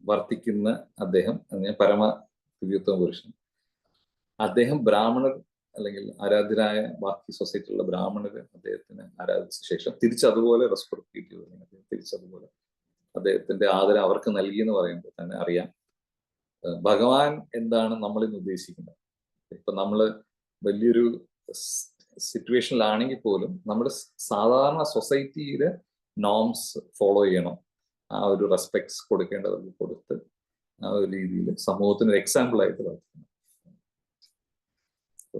വർത്തിക്കുന്ന അദ്ദേഹം, പരമ ദിവ്യത്വ പുരുഷൻ, അദ്ദേഹം ബ്രാഹ്മണർ അല്ലെങ്കിൽ ആരാധ്യരായ ബാക്കി സൊസൈറ്റിയിലുള്ള ബ്രാഹ്മണര് അദ്ദേഹത്തിന് ആരാധിച്ച ശേഷം തിരിച്ചതുപോലെ റെസ്പെക്ട് ചെയ്തു, തിരിച്ചതുപോലെ അദ്ദേഹത്തിന്റെ ആദരം അവർക്ക് നൽകി എന്ന് പറയുമ്പോൾ തന്നെ അറിയാം ഭഗവാൻ എന്താണ് നമ്മളിന്ന് ഉദ്ദേശിക്കുന്നത്. ഇപ്പൊ നമ്മള് വലിയൊരു സിറ്റുവേഷനിലാണെങ്കിൽ പോലും നമ്മുടെ സാധാരണ സൊസൈറ്റിയിലെ നോംസ് ഫോളോ ചെയ്യണം, ആ ഒരു റെസ്പെക്ട്സ് കൊടുക്കേണ്ടവർക്ക് കൊടുത്ത് ആ ഒരു രീതിയിൽ സമൂഹത്തിന് ഒരു എക്സാമ്പിൾ ആയിട്ട് വളർത്തുന്നു.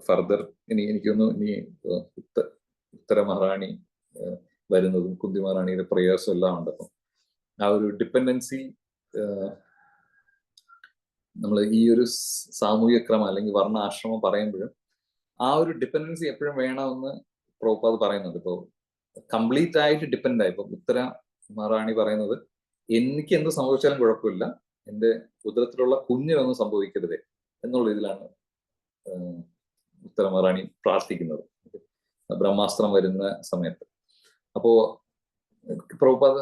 ഫർദർ എനിക്കൊന്നു ഇനി ഉത്തര മഹാറാണി വരുന്നതും കുന്തി മഹാറാണിയുടെ പ്രേയേഴ്സും എല്ലാം ഉണ്ട്. അപ്പം ആ ഒരു ഡിപ്പെൻഡൻസി നമ്മൾ ഈ ഒരു സാമൂഹ്യ ക്രമം അല്ലെങ്കിൽ വർണ്ണ ആശ്രമം പറയുമ്പോഴും ആ ഒരു ഡിപ്പെൻഡൻസി എപ്പോഴും വേണമെന്ന് പ്രഭുപാദ് പറയുന്നുണ്ട്. ഇപ്പോൾ കംപ്ലീറ്റ് ആയിട്ട് ഡിപ്പെൻഡ് ആയി. ഇപ്പൊ ഉത്തര മഹാറാണി പറയുന്നത് എനിക്ക് എന്ത് സംഭവിച്ചാലും കുഴപ്പമില്ല, എൻ്റെ ഉദരത്തിലുള്ള കുഞ്ഞിനൊന്നും സംഭവിക്കരുതേ എന്നുള്ള ഇതിലാണ് ഉത്തര മഹാറാണി പ്രാർത്ഥിക്കുന്നത് ബ്രഹ്മാസ്ത്രം വരുന്ന സമയത്ത്. അപ്പോ പ്രഭുപാദ്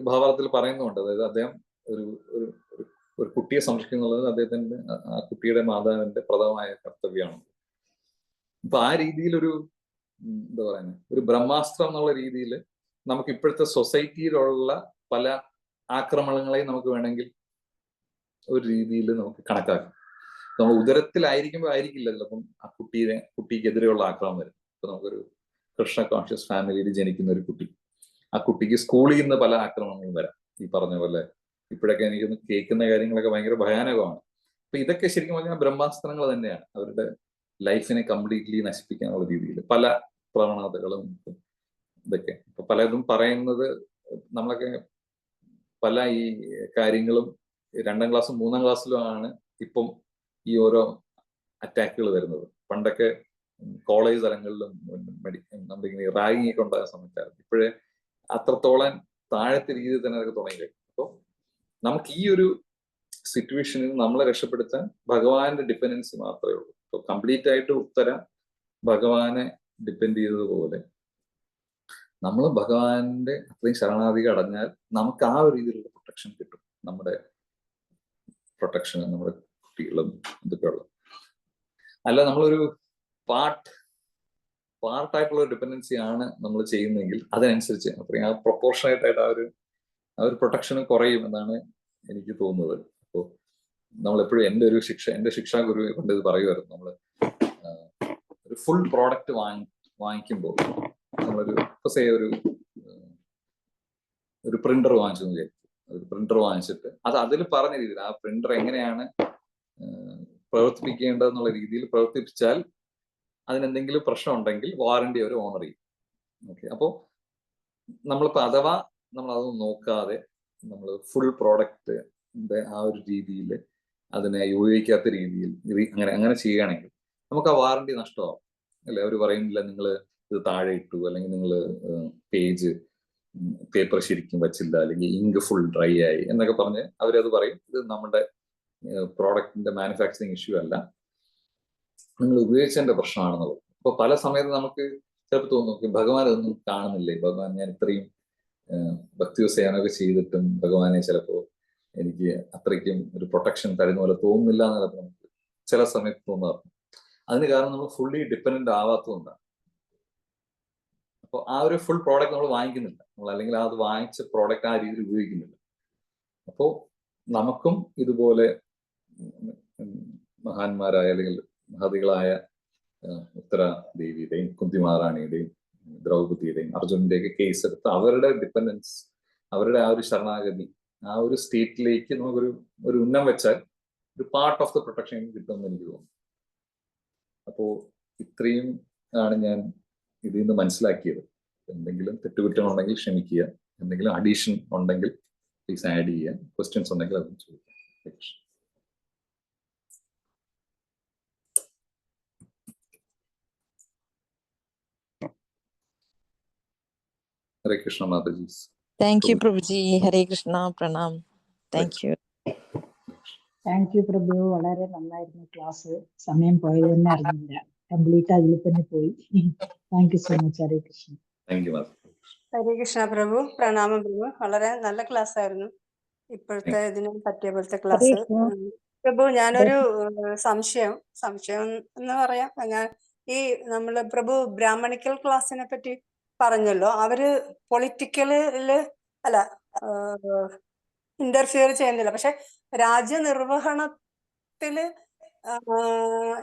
ഭാവാർത്ഥത്തിൽ പറയുന്നുണ്ട്, അതായത് അദ്ദേഹം ഒരു കുട്ടിയെ സംരക്ഷിക്കുന്നുള്ളത് അദ്ദേഹത്തിന്റെ ആ കുട്ടിയുടെ മാതാവിന്റെ പ്രഥമമായ കർത്തവ്യമാണ്. അപ്പൊ ആ രീതിയിലൊരു എന്താ പറയുന്നത്, ഒരു ബ്രഹ്മാസ്ത്രം എന്നുള്ള രീതിയിൽ നമുക്ക് ഇപ്പോഴത്തെ സൊസൈറ്റിയിലുള്ള പല ആക്രമണങ്ങളെയും നമുക്ക് വേണമെങ്കിൽ ഒരു രീതിയിൽ നമുക്ക് കണക്കാക്കാം. നമ്മൾ ഉദരത്തിലായിരിക്കുമ്പോൾ ആയിരിക്കില്ല ചിലപ്പം ആ കുട്ടിക്കെതിരെയുള്ള ആക്രമണം വരും. ഇപ്പൊ നമുക്കൊരു കൃഷ്ണ കോൺഷ്യസ് ഫാമിലിയിൽ ജനിക്കുന്ന ഒരു കുട്ടി, ആ കുട്ടിക്ക് സ്കൂളിൽ നിന്ന് പല ആക്രമണങ്ങളും വരാം. ഈ പറഞ്ഞ പോലെ ഇപ്പോഴൊക്കെ എനിക്കൊന്ന് കേൾക്കുന്ന കാര്യങ്ങളൊക്കെ ഭയങ്കര ഭയാനകമാണ്. അപ്പൊ ഇതൊക്കെ ശരിക്കും പറഞ്ഞാൽ ബ്രഹ്മാസ്ത്രങ്ങൾ തന്നെയാണ്, അവരുടെ ലൈഫിനെ കംപ്ലീറ്റ്ലി നശിപ്പിക്കാനുള്ള രീതിയിൽ പല പ്രവണതകളും ഇതൊക്കെ. ഇപ്പൊ പലതും പറയുന്നത് നമ്മളൊക്കെ പല ഈ കാര്യങ്ങളും 2ാം ക്ലാസ്സും 3ാം ക്ലാസ്സിലും ആണ് ഇപ്പം ഈ ഓരോ അറ്റാക്കുകൾ വരുന്നത്. പണ്ടൊക്കെ കോളേജ് തലങ്ങളിലും നമ്മളിങ്ങനെ റാഗിങ് ഒക്കെ ഉണ്ടായ സമയത്തായിരുന്നു. ഇപ്പോഴേ അത്രത്തോളം താഴത്തെ രീതിയിൽ തന്നെ അതൊക്കെ തുടങ്ങി കഴിഞ്ഞു. അപ്പോൾ നമുക്ക് ഈ ഒരു സിറ്റുവേഷനിൽ നമ്മളെ രക്ഷപ്പെടുത്താൻ ഭഗവാന്റെ ഡിപ്പെൻഡൻസി മാത്രമേ ഉള്ളൂ. ഇപ്പോൾ കംപ്ലീറ്റ് ആയിട്ട് ഉത്തരം ഭഗവാനെ ഡിപ്പെൻഡ് ചെയ്തതുപോലെ നമ്മൾ ഭഗവാന്റെ അത്രയും ശരണാധികം അടഞ്ഞാൽ നമുക്ക് ആ ഒരു രീതിയിലുള്ള പ്രൊട്ടക്ഷൻ കിട്ടും. നമ്മുടെ പ്രൊട്ടക്ഷൻ നമ്മുടെ കുട്ടികളും ഇതൊക്കെ ഉള്ളത്. അല്ല നമ്മളൊരു പാർട്ടായിട്ടുള്ള ഒരു ഡിപ്പെൻഡൻസി ആണ് നമ്മൾ ചെയ്യുന്നതെങ്കിൽ അതിനനുസരിച്ച് അത്രയും ആ പ്രൊപ്പോർഷനായിട്ട് ആ ഒരു പ്രൊട്ടക്ഷൻ കുറയും എന്നാണ് എനിക്ക് തോന്നുന്നത്. അപ്പോൾ നമ്മളെപ്പോഴും എൻ്റെ ശിക്ഷാ ഗുരു കൊണ്ട് ഇത് പറയുമായിരുന്നു. നമ്മൾ ഒരു ഫുൾ പ്രോഡക്റ്റ് വാങ്ങിക്കുമ്പോൾ നമ്മളൊരു ഒരു പ്രിന്റർ വാങ്ങിച്ചു വിചാരിക്കും. ഒരു പ്രിന്റർ വാങ്ങിച്ചിട്ട് അതിൽ പറഞ്ഞ രീതിയിൽ ആ പ്രിന്റർ എങ്ങനെയാണ് പ്രവർത്തിപ്പിക്കേണ്ടതെന്നുള്ള രീതിയിൽ പ്രവർത്തിപ്പിച്ചാൽ അതിനെന്തെങ്കിലും പ്രശ്നം ഉണ്ടെങ്കിൽ വാറണ്ടി അവർ ഓണർ ചെയ്യും. ഓക്കെ, അപ്പോൾ നമ്മളിപ്പോൾ അഥവാ നമ്മൾ അതൊന്നും നോക്കാതെ നമ്മൾ ഫുൾ പ്രോഡക്റ്റിന്റെ ആ ഒരു രീതിയിൽ അതിനെ ഉപയോഗിക്കാത്ത രീതിയിൽ അങ്ങനെ ചെയ്യുകയാണെങ്കിൽ നമുക്ക് ആ വാറണ്ടി നഷ്ടമാവും അല്ലെ. അവർ പറയുന്നില്ല നിങ്ങൾ ഇത് താഴെ ഇട്ടു, അല്ലെങ്കിൽ നിങ്ങൾ പേപ്പർ ശരിക്കും വെച്ചില്ല, അല്ലെങ്കിൽ ഇങ്ക് ഫുൾ ഡ്രൈ ആയി എന്നൊക്കെ പറഞ്ഞ് അവരത് പറയും. ഇത് നമ്മുടെ പ്രോഡക്റ്റിന്റെ മാനുഫാക്ചറിങ് ഇഷ്യൂ അല്ല, നിങ്ങൾ ഉപയോഗിച്ചതിന്റെ പ്രശ്നമാണെന്നുള്ളത്. അപ്പൊ പല സമയത്ത് നമുക്ക് ചിലപ്പോൾ തോന്നും ഭഗവാൻ അതൊന്നും കാണുന്നില്ലേ, ഭഗവാൻ ഞാൻ ഇത്രയും ഭക്തിസേവനമൊക്കെ ചെയ്തിട്ടും ഭഗവാനെ ചിലപ്പോൾ എനിക്ക് അത്രയ്ക്കും ഒരു പ്രൊട്ടക്ഷൻ തരുന്ന പോലെ തോന്നുന്നില്ല എന്നുള്ളത് നമുക്ക് ചില സമയത്ത് തോന്നാറുണ്ട്. അതിന് കാരണം നമ്മൾ ഫുള്ളി ഡിപ്പെൻഡന്റ് ആവാത്തതുകൊണ്ടാണ്. അപ്പോൾ ആ ഒരു ഫുൾ പ്രോഡക്റ്റ് നമ്മൾ വാങ്ങിക്കുന്നില്ല, നമ്മൾ അല്ലെങ്കിൽ അത് വാങ്ങിച്ച പ്രോഡക്റ്റ് ആ രീതിയിൽ ഉപയോഗിക്കുന്നില്ല. അപ്പോൾ നമുക്കും ഇതുപോലെ മഹാന്മാരായ അല്ലെങ്കിൽ മഹതികളായ ഉത്തരാദേവിയുടെയും കുന്തിമഹാറാണിയുടെയും ദ്രൗപദിയുടെയും അർജുനന്റെയൊക്കെ കേസ് എടുത്ത് അവരുടെ ഡിപ്പെൻഡൻസ്, അവരുടെ ആ ഒരു ശരണാഗതി, ആ ഒരു സ്റ്റേറ്റിലേക്ക് നമുക്കൊരു ഉന്നം വെച്ചാൽ ഒരു പാർട്ട് ഓഫ് ദ പ്രൊട്ടക്ഷൻ കിട്ടുമെന്ന് എനിക്ക് തോന്നുന്നു. അപ്പോൾ ഇത്രയും ആണ് ഞാൻ ഇതിൽ നിന്ന് മനസ്സിലാക്കിയത്. എന്തെങ്കിലും തെറ്റുകുറ്റമുണ്ടെങ്കിൽ ക്ഷമിക്കുക, എന്തെങ്കിലും അഡീഷൻ ഉണ്ടെങ്കിൽ പ്ലീസ് ആഡ് ചെയ്യുക, ക്വസ്റ്റ്യൻസ് ഉണ്ടെങ്കിൽ അതും ചോദിക്കാം. Hare Krishna mataji. Thank you പ്രഭുജി. Hare Krishna, pranam. Thank you. Thank you prabhu. വളരെ നന്നായിരുന്നു ക്ലാസ്. സമയം പോയത് തന്നെ അറിഞ്ഞില്ല, കംപ്ലീറ്റ് അതിൽ തന്നെ പോയി. Thank you so much. Hare Krishna. Thank you mata. Hare Krishna prabhu. പ്രണാമം പ്രഭു. വളരെ നല്ല ക്ലാസ് ആയിരുന്നു. ഇപ്പോഴത്തെ ഇതിന് പറ്റിയ പോലത്തെ ക്ലാസ്. പ്രഭു, ഞാനൊരു സംശയം എന്ന് പറയാം. നമ്മള് പ്രഭു ബ്രാഹ്മണിക്കൽ ക്ലാസ്സിനെ പറ്റി പറഞ്ഞല്ലോ. അവര് പൊളിറ്റിക്കലില് ഇന്റർഫിയർ ചെയ്യുന്നില്ല, പക്ഷെ രാജ്യനിർവഹണത്തില്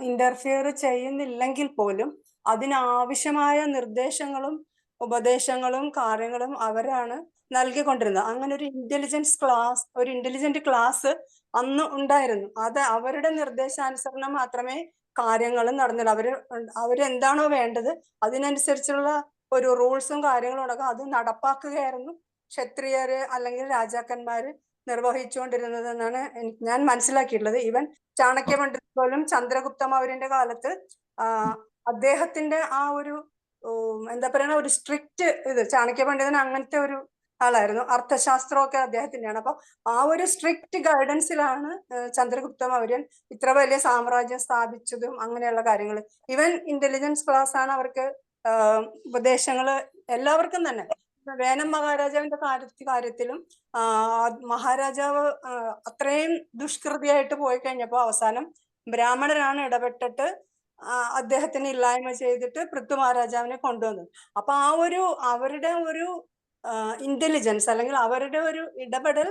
ഇന്റർഫിയർ ചെയ്യുന്നില്ലെങ്കിൽ പോലും അതിനാവശ്യമായ നിർദ്ദേശങ്ങളും ഉപദേശങ്ങളും കാര്യങ്ങളും അവരാണ് നൽകിക്കൊണ്ടിരുന്നത്. അങ്ങനെ ഒരു ഇന്റലിജന്റ് ക്ലാസ് അന്ന് ഉണ്ടായിരുന്നു. അത് അവരുടെ നിർദ്ദേശാനുസരണം മാത്രമേ കാര്യങ്ങൾ നടന്നുള്ളൂ. അവരെന്താണോ വേണ്ടത് അതിനനുസരിച്ചുള്ള ഒരു റൂൾസും കാര്യങ്ങളും അടക്കം അത് നടപ്പാക്കുകയായിരുന്നു ക്ഷത്രിയര് അല്ലെങ്കിൽ രാജാക്കന്മാര് നിർവഹിച്ചുകൊണ്ടിരുന്നത് എന്നാണ് ഞാൻ മനസ്സിലാക്കിയിട്ടുള്ളത്. ഈവൻ ചാണക്യ പണ്ഡിതൻ പോലും ചന്ദ്രഗുപ്ത മൗര്യന്റെ കാലത്ത് അദ്ദേഹത്തിന്റെ ആ ഒരു എന്താ പറയുക, ഒരു സ്ട്രിക്റ്റ് ചാണക്യ പണ്ഡിതൻ അങ്ങനത്തെ ഒരു ആളായിരുന്നു. അർത്ഥശാസ്ത്രമൊക്കെ അദ്ദേഹത്തിന്റെയാണ്. അപ്പൊ ആ ഒരു സ്ട്രിക്റ്റ് ഗൈഡൻസിലാണ് ചന്ദ്രഗുപ്ത മൗര്യൻ ഇത്ര വലിയ സാമ്രാജ്യം സ്ഥാപിച്ചതും അങ്ങനെയുള്ള കാര്യങ്ങൾ. ഈവൻ ഇന്റലിജൻസ് ക്ലാസ് ആണ് അവർക്ക് ഉപദേശങ്ങള് എല്ലാവർക്കും തന്നെ. വേനം മഹാരാജാവിന്റെ കാര്യത്തിലും മഹാരാജാവ് അത്രയും ദുഷ്കൃതിയായിട്ട് പോയി കഴിഞ്ഞപ്പോ അവസാനം ബ്രാഹ്മണരാണ് ഇടപെട്ടിട്ട് അദ്ദേഹത്തിന് ഇല്ലായ്മ ചെയ്തിട്ട് പൃഥ്വി മഹാരാജാവിനെ കൊണ്ടുവന്നത്. അപ്പൊ അവരുടെ ഒരു ഇന്റലിജൻസ് അല്ലെങ്കിൽ അവരുടെ ഒരു ഇടപെടൽ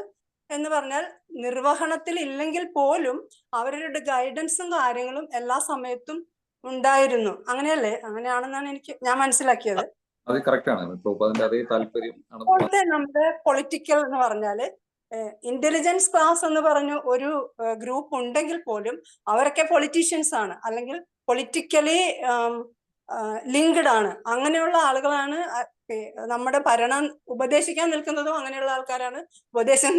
എന്ന് പറഞ്ഞാൽ നിർവഹണത്തിൽ ഇല്ലെങ്കിൽ പോലും അവരുടെ ഗൈഡൻസും കാര്യങ്ങളും എല്ലാ സമയത്തും ഉണ്ടായിരുന്നു. അങ്ങനെയല്ലേ? അങ്ങനെയാണെന്നാണ് ഞാൻ മനസ്സിലാക്കിയത്. അത് കറക്റ്റ് ആണ്. അതേ താല്പര്യം നമ്മുടെ പൊളിറ്റിക്കൽ എന്ന് പറഞ്ഞാല് ഇന്റലിജൻസ് ക്ലാസ് എന്ന് പറഞ്ഞ ഒരു ഗ്രൂപ്പ് ഉണ്ടെങ്കിൽ പോലും അവരൊക്കെ പൊളിറ്റീഷ്യൻസ് ആണ്, അല്ലെങ്കിൽ പൊളിറ്റിക്കലി ലിങ്ക്ഡ് ആണ്. അങ്ങനെയുള്ള ആളുകളാണ് നമ്മുടെ ഭരണം ഉപദേശിക്കാൻ നിൽക്കുന്നതും അങ്ങനെയുള്ള ആൾക്കാരാണ്, ഉപദേശം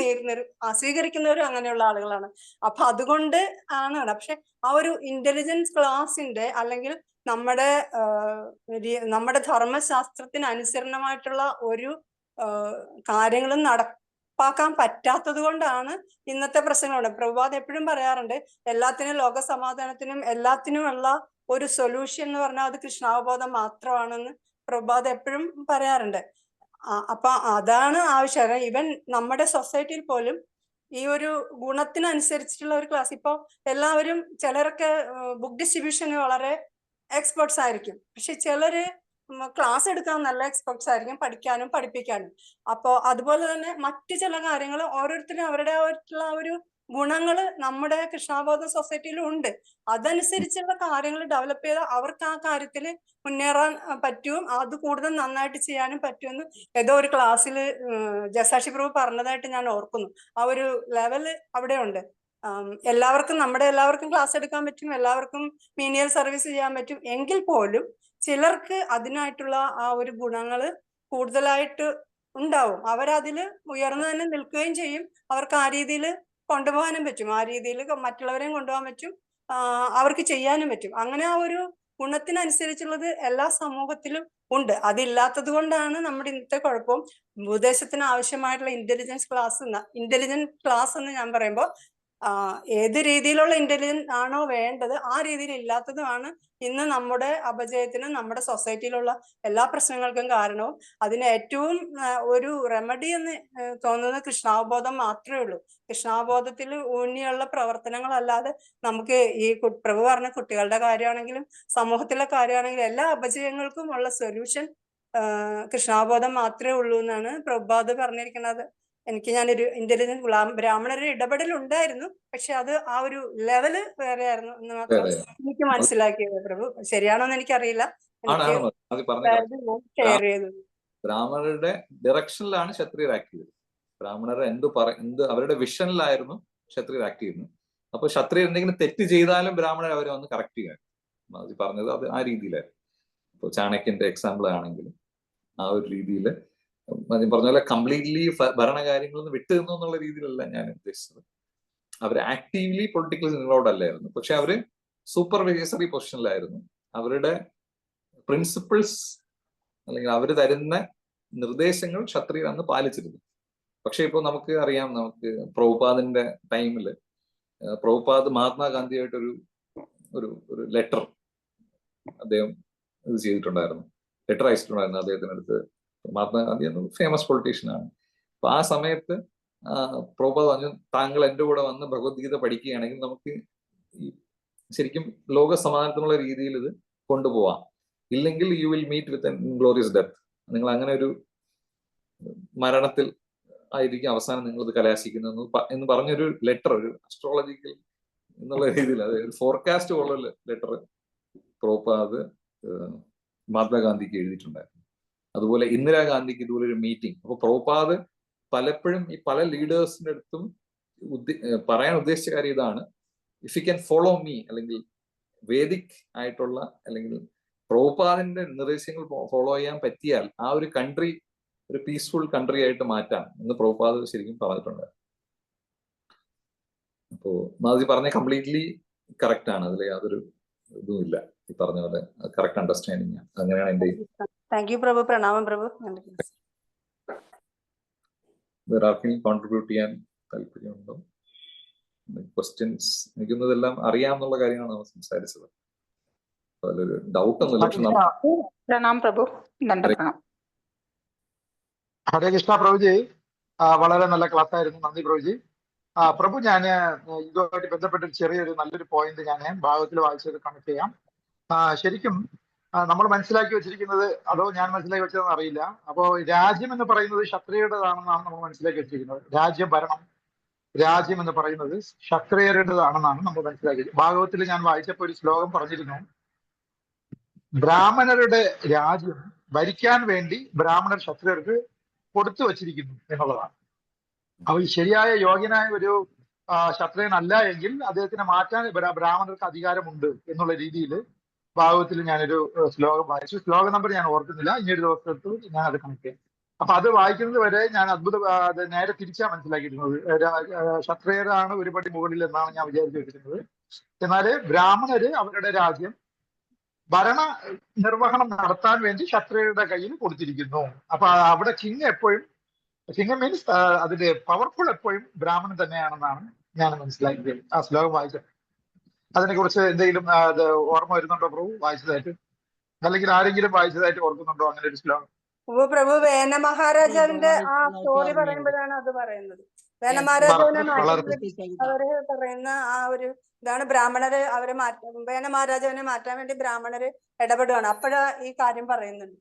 സ്വീകരിക്കുന്നവരും അങ്ങനെയുള്ള ആളുകളാണ്. അപ്പൊ അതുകൊണ്ട് ആണ്. പക്ഷെ ആ ഒരു ഇന്റലിജൻസ് ക്ലാസിന്റെ അല്ലെങ്കിൽ നമ്മുടെ നമ്മുടെ ധർമ്മശാസ്ത്രത്തിന് അനുസരണമായിട്ടുള്ള ഒരു കാര്യങ്ങളും നടപ്പാക്കാൻ പറ്റാത്തത് കൊണ്ടാണ് ഇന്നത്തെ പ്രശ്നങ്ങളുണ്ട്. പ്രഭുപാദ് എപ്പോഴും പറയാറുണ്ട്, എല്ലാത്തിനും ലോക സമാധാനത്തിനും എല്ലാത്തിനുമുള്ള ഒരു സൊല്യൂഷൻ എന്ന് പറഞ്ഞാൽ അത് കൃഷ്ണാവബോധം മാത്രമാണെന്ന് പ്രഭുപാദ് എപ്പോഴും പറയാറുണ്ട്. അപ്പൊ അതാണ് ആവശ്യം. ഈവൻ നമ്മുടെ സൊസൈറ്റിയിൽ പോലും ഈ ഒരു ഗുണത്തിനനുസരിച്ചിട്ടുള്ള ഒരു ക്ലാസ്. ഇപ്പൊ എല്ലാവരും, ചിലരൊക്കെ ബുക്ക് ഡിസ്ട്രിബ്യൂഷന് വളരെ എക്സ്പേർട്സ് ആയിരിക്കും, പക്ഷെ ചിലര് ക്ലാസ് എടുക്കാൻ നല്ല എക്സ്പെർട്സ് ആയിരിക്കും, പഠിക്കാനും പഠിപ്പിക്കാനും. അപ്പോ അതുപോലെ തന്നെ മറ്റു ചില കാര്യങ്ങൾ ഓരോരുത്തരും അവരുടെ ഒരു ഗുണങ്ങള് നമ്മുടെ കൃഷ്ണാബോധ സൊസൈറ്റിയിലും ഉണ്ട്. അതനുസരിച്ചുള്ള കാര്യങ്ങൾ ഡെവലപ്പ് ചെയ്താൽ അവർക്ക് ആ കാര്യത്തിൽ മുന്നേറാൻ പറ്റും, അത് കൂടുതൽ നന്നായിട്ട് ചെയ്യാനും പറ്റുമെന്ന് ഏതോ ഒരു ക്ലാസ്സിൽ ജസാഷി പ്രഭു പറഞ്ഞതായിട്ട് ഞാൻ ഓർക്കുന്നു. ആ ഒരു ലെവല് അവിടെ ഉണ്ട്. നമ്മുടെ എല്ലാവർക്കും ക്ലാസ് എടുക്കാൻ പറ്റും, എല്ലാവർക്കും മീനിയൽ സർവീസ് ചെയ്യാൻ പറ്റും. എങ്കിൽ പോലും ചിലർക്ക് അതിനായിട്ടുള്ള ആ ഒരു ഗുണങ്ങള് കൂടുതലായിട്ട് ഉണ്ടാവും. അവരതില് ഉയർന്നു തന്നെ നിൽക്കുകയും ചെയ്യും. അവർക്ക് ആ രീതിയിൽ കൊണ്ടുപോകാനും പറ്റും, ആ രീതിയിൽ മറ്റുള്ളവരെയും കൊണ്ടുപോകാൻ പറ്റും, അവർക്ക് ചെയ്യാനും പറ്റും. അങ്ങനെ ആ ഒരു ഗുണത്തിനനുസരിച്ചുള്ളത് എല്ലാ സമൂഹത്തിലും ഉണ്ട്. അതില്ലാത്തത് കൊണ്ടാണ് നമ്മുടെ ഇന്നത്തെ കുഴപ്പം. ഉപദേശത്തിന് ആവശ്യമായിട്ടുള്ള ഇന്റലിജന്റ് ക്ലാസ് എന്ന് ഞാൻ പറയുമ്പോൾ ഏത് രീതിയിലുള്ള ഇന്റലിജന്റ് ആണോ വേണ്ടത് ആ രീതിയിൽ ഇല്ലാത്തതുമാണ് ഇന്ന് നമ്മുടെ അപജയത്തിനും നമ്മുടെ സൊസൈറ്റിയിലുള്ള എല്ലാ പ്രശ്നങ്ങൾക്കും കാരണവും. അതിന് ഏറ്റവും ഒരു റെമഡി എന്ന് തോന്നുന്നത് കൃഷ്ണാവബോധം മാത്രമേ ഉള്ളൂ. കൃഷ്ണാവബോധത്തിൽ ഊന്നിയുള്ള പ്രവർത്തനങ്ങളല്ലാതെ നമുക്ക് ഈ പ്രഭു പറഞ്ഞ കുട്ടികളുടെ കാര്യമാണെങ്കിലും സമൂഹത്തിലെ കാര്യമാണെങ്കിലും എല്ലാ അപജയങ്ങൾക്കും ഉള്ള സൊല്യൂഷൻ കൃഷ്ണാവബോധം മാത്രമേ ഉള്ളൂ എന്നാണ് പ്രഭുപാദ് പറഞ്ഞിരിക്കുന്നത്. ഞാനൊരു ഇന്റലിജന്റ് ബ്രാഹ്മണരുടെ ഇടപെടൽ ഉണ്ടായിരുന്നു, പക്ഷെ അത് ആ ഒരു ലെവല് വേറെ ആയിരുന്നു എന്ന് മാത്രം എനിക്ക് മനസ്സിലാക്കിയത്. പ്രഭു ശരിയാണോന്ന് എനിക്കറിയില്ല, ഷെയർ ചെയ്തു. ബ്രാഹ്മണരുടെ ഡയറക്ഷനിലാണ് ക്ഷത്രിയർ ആക്ട് ചെയ്തത്. ബ്രാഹ്മണർ എന്ത് അവരുടെ വിഷനിലായിരുന്നു ക്ഷത്രിയർ ആക്ട് ചെയ്യുന്നത്. അപ്പൊ ക്ഷത്രിയർ എന്തെങ്കിലും തെറ്റ് ചെയ്താലും ബ്രാഹ്മണർ അവരെ വന്ന് കറക്റ്റ് ചെയ്യാൻ അത് പറഞ്ഞത് അത് ആ രീതിയിലായിരുന്നു. ഇപ്പൊ ചാണക്യന്റെ എക്സാമ്പിൾ ആണെങ്കിലും ആ ഒരു രീതിയിൽ പറഞ്ഞ പോലെ കംപ്ലീറ്റ്ലി ഭരണകാര്യങ്ങളിൽ നിന്ന് വിട്ടു നിന്നു എന്നുള്ള രീതിയിലല്ല ഞാൻ ഉദ്ദേശിച്ചത്. അവർ ആക്റ്റീവ്ലി പൊളിറ്റിക്കൽ ഇൻവോൾവ് അല്ലായിരുന്നു, പക്ഷെ അവര് സൂപ്പർവൈസറി പൊസിഷനിലായിരുന്നു. അവരുടെ പ്രിൻസിപ്പിൾസ് അല്ലെങ്കിൽ അവർ തരുന്ന നിർദ്ദേശങ്ങൾ ക്ഷത്രിയർ അന്ന് പാലിച്ചിരുന്നു. പക്ഷെ ഇപ്പോൾ നമുക്ക് അറിയാം, നമുക്ക് പ്രഭുപാദിന്റെ ടൈമില് പ്രഭുപാദ് മഹാത്മാഗാന്ധിയായിട്ടൊരു ഒരു ഒരു ലെറ്റർ അദ്ദേഹം ഇത് ചെയ്തിട്ടുണ്ടായിരുന്നു, ലെറ്റർ അയച്ചിട്ടുണ്ടായിരുന്നു അദ്ദേഹത്തിനടുത്ത്. മഹാത്മാഗാന്ധി എന്ന ഫേമസ് പൊളിറ്റീഷ്യനാണ്. അപ്പൊ ആ സമയത്ത് പ്രഭുപാദ് പറഞ്ഞു, താങ്കൾ എൻ്റെ കൂടെ വന്ന് ഭഗവത്ഗീത പഠിക്കുകയാണെങ്കിൽ നമുക്ക് ഈ ശരിക്കും ലോക സമാധാനത്തിനുള്ള രീതിയിൽ ഇത് കൊണ്ടുപോവാം, ഇല്ലെങ്കിൽ you will meet with an inglorious death. നിങ്ങൾ അങ്ങനെ ഒരു മരണത്തിൽ ആയിരിക്കും അവസാനം നിങ്ങൾ ഇത് കലാശിക്കുന്നത് എന്ന് പറഞ്ഞൊരു ലെറ്റർ, ഒരു അസ്ട്രോളജിക്കൽ എന്നുള്ള രീതിയിൽ അത് ഒരു ഫോർകാസ്റ്റ് പോലുള്ള ലെറ്റർ പ്രഭുപാദ് മഹാത്മാഗാന്ധിക്ക് എഴുതിയിട്ടുണ്ടായിരുന്നു. അതുപോലെ ഇന്ദിരാഗാന്ധിക്ക് ഇതുപോലെ ഒരു മീറ്റിംഗ്. അപ്പൊ പ്രഭുപാദ് പലപ്പോഴും ഈ പല ലീഡേഴ്സിന്റെ അടുത്തും പറയാൻ ഉദ്ദേശിച്ച കാര്യം ഇതാണ്, if you can follow me, അല്ലെങ്കിൽ വേദിക് ആയിട്ടുള്ള അല്ലെങ്കിൽ പ്രഭുപാദിന്റെ നിർദ്ദേശങ്ങൾ ഫോളോ ചെയ്യാൻ പറ്റിയാൽ ആ ഒരു കൺട്രി ഒരു പീസ്ഫുൾ കൺട്രി ആയിട്ട് മാറ്റാം എന്ന് പ്രഭുപാദ് ശരിക്കും പറഞ്ഞിട്ടുണ്ട്. അപ്പോ മാധവി പറഞ്ഞ കംപ്ലീറ്റ്ലി കറക്റ്റ് ആണ്, അതിൽ യാതൊരു ഇതും ഇല്ല. ഈ പറഞ്ഞ പോലെ കറക്റ്റ് അണ്ടർസ്റ്റാൻഡിങ് ആണ്. അങ്ങനെയാണ് എന്റെ. താങ്ക് യു പ്രഭു. പ്രണാമം പ്രഭു. വേറെ ആർക്കെങ്കിലും കോൺട്രിബ്യൂട്ട് ചെയ്യാൻ താല്പര്യമുണ്ടോ? ക്വസ്റ്റ്യൻസ് എനിക്കൊന്നതെല്ലാം അറിയാമെന്നുള്ള കാര്യമാണ് നമ്മൾ സംസാരിച്ചത്. അതിലൊരു ഡൗട്ട് ഒന്നുമില്ല. പ്രണാം പ്രഭു. ഹരേ കൃഷ്ണ പ്രഭുജി, വളരെ നല്ല ക്ലാസ് ആയിരുന്നു. നന്ദി പ്രഭുജി. പ്രഭു, ഞാൻ ഇതുമായിട്ട് ബന്ധപ്പെട്ട ചെറിയൊരു നല്ലൊരു പോയിന്റ് ഞാൻ ഭാഗത്തിൽ വായിച്ചത് കണക്ട് ചെയ്യാം. ശരിക്കും നമ്മൾ മനസ്സിലാക്കി വെച്ചിരിക്കുന്നത്, അതോ ഞാൻ മനസ്സിലാക്കി വെച്ചതെന്ന് അറിയില്ല. അപ്പോൾ രാജ്യം എന്ന് പറയുന്നത് ക്ഷത്രിയരുടേതാണെന്നാണ് നമ്മൾ മനസ്സിലാക്കി വെച്ചിരിക്കുന്നത്. രാജ്യം എന്ന് പറയുന്നത് ക്ഷത്രിയരുടേതാണെന്നാണ് നമ്മൾ മനസ്സിലാക്കിയത്. ഭാഗവത്തിൽ ഞാൻ വായിച്ചപ്പോൾ ഒരു ശ്ലോകം പറഞ്ഞിരുന്നു, ബ്രാഹ്മണരുടെ രാജ്യം ഭരിക്കാൻ വേണ്ടി ബ്രാഹ്മണർ ക്ഷത്രിയർക്ക് കൊടുത്തു വച്ചിരിക്കുന്നു എന്നുള്ളതാണ്. അപ്പൊ ഈ ശരിയായ യോഗ്യനായ ഒരു ക്ഷത്രിയനല്ല എങ്കിൽ അദ്ദേഹത്തിനെ മാറ്റാൻ ബ്രാഹ്മണർക്ക് അധികാരമുണ്ട് എന്നുള്ള രീതിയിൽ ഭാഗവത്തിൽ ഞാനൊരു ശ്ലോകം വായിച്ചു. ശ്ലോക നമ്പർ ഞാൻ ഓർക്കുന്നില്ല, ഇനി ഒരു ദിവസത്തു ഞാൻ അത് കണക്ട് ചെയ്യാം. അപ്പൊ അത് വായിക്കുന്നത് വരെ ഞാൻ അത് നേരെ തിരിച്ചാ മനസ്സിലാക്കിയിരുന്നത്. ക്ഷത്രിയരാണ് ഒരു പടി മുകളിൽ എന്നാണ് ഞാൻ വിചാരിച്ചു വെച്ചിരുന്നത്. എന്നാല് ബ്രാഹ്മണര് അവരുടെ രാജ്യം ഭരണ നിർവഹണം നടത്താൻ വേണ്ടി ക്ഷത്രിയരുടെ കയ്യിൽ കൊടുത്തിരിക്കുന്നു. അപ്പൊ അവിടെ കിങ് മീൻസ് അതിന്റെ പവർഫുൾ എപ്പോഴും ബ്രാഹ്മണൻ തന്നെയാണെന്നാണ് ഞാൻ മനസ്സിലാക്കിയത് ആ ശ്ലോകം വായിച്ചത്. അതിനെ കുറിച്ച് എന്തെങ്കിലും അത് ഓർമ്മ വരുന്നുണ്ടോ പ്രഭു, വായിച്ചതായിട്ട്? അല്ലെങ്കിൽ ആരെങ്കിലും വായിച്ചതായിട്ട് ഓർക്കുന്നുണ്ടോ അങ്ങനെ ഒരു ശ്ലോകം? പ്രഭു വേന മഹാരാജാവിന്റെ ആ സ്റ്റോറി പറയുമ്പോഴാണ് അത് പറയുന്നത്. വേന മഹാരാജാവിനെ അവര് പറയുന്ന ആ ഒരു ഇതാണ്, ബ്രാഹ്മണര് അവരെ വേന മഹാരാജാവിനെ മാറ്റാൻ വേണ്ടി ബ്രാഹ്മണര് ഇടപെടുകയാണ്. അപ്പോഴാ ഈ കാര്യം പറയുന്നുണ്ട്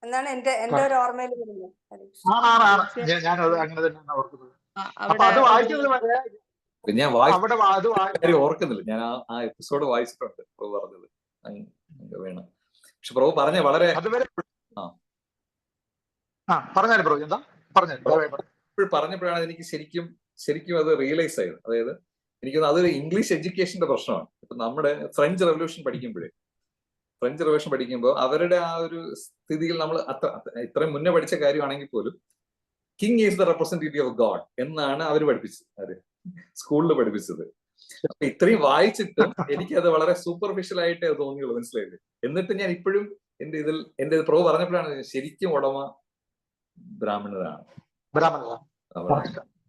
എന്നാണ് എന്റെ ഒരു ഓർമ്മയിൽ വരുന്നത്. ഞാനത് അങ്ങനെ തന്നെയാണ് ഓർക്കുന്നത്. അപ്പൊ അത് വായിക്കുന്നത് വരെ ഞാൻ വായിച്ച ഓർക്കുന്നില്ല. ഞാൻ ആ എപ്പിസോഡ് വായിച്ചിട്ടുണ്ട് പ്രഭു പറഞ്ഞത് വേണം. പക്ഷെ പ്രഭു പറഞ്ഞ വളരെ പറഞ്ഞാലും പ്രഭു എന്താ പറഞ്ഞപ്പോഴാണ് എനിക്ക് ശരിക്കും അത് റിയലൈസ് ആയത്. അതായത് എനിക്ക് അതൊരു ഇംഗ്ലീഷ് എഡ്യൂക്കേഷന്റെ പ്രശ്നമാണ്. ഇപ്പൊ നമ്മുടെ ഫ്രഞ്ച് റെവല്യൂഷൻ പഠിക്കുമ്പോൾ അവരുടെ ആ ഒരു സ്ഥിതിയിൽ നമ്മൾ ഇത്രയും മുന്നേ പഠിച്ച കാര്യമാണെങ്കിൽ പോലും king is the representative of God എന്നാണ് അവർ പഠിപ്പിച്ചത്, സ്കൂളിൽ പഠിപ്പിച്ചത്. അപ്പൊ ഇത്രയും വായിച്ചിട്ടും എനിക്കത് വളരെ സൂപ്പർഫിഷ്യൽ ആയിട്ടേ തോന്നിയുള്ളൂ, മനസ്സിലായില്ലേ? എന്നിട്ട് ഞാൻ ഇപ്പോഴും എന്റെ പ്രഭു പറഞ്ഞപ്പോഴാണ് ശരിക്കും ഉടമ ബ്രാഹ്മണരാണ്.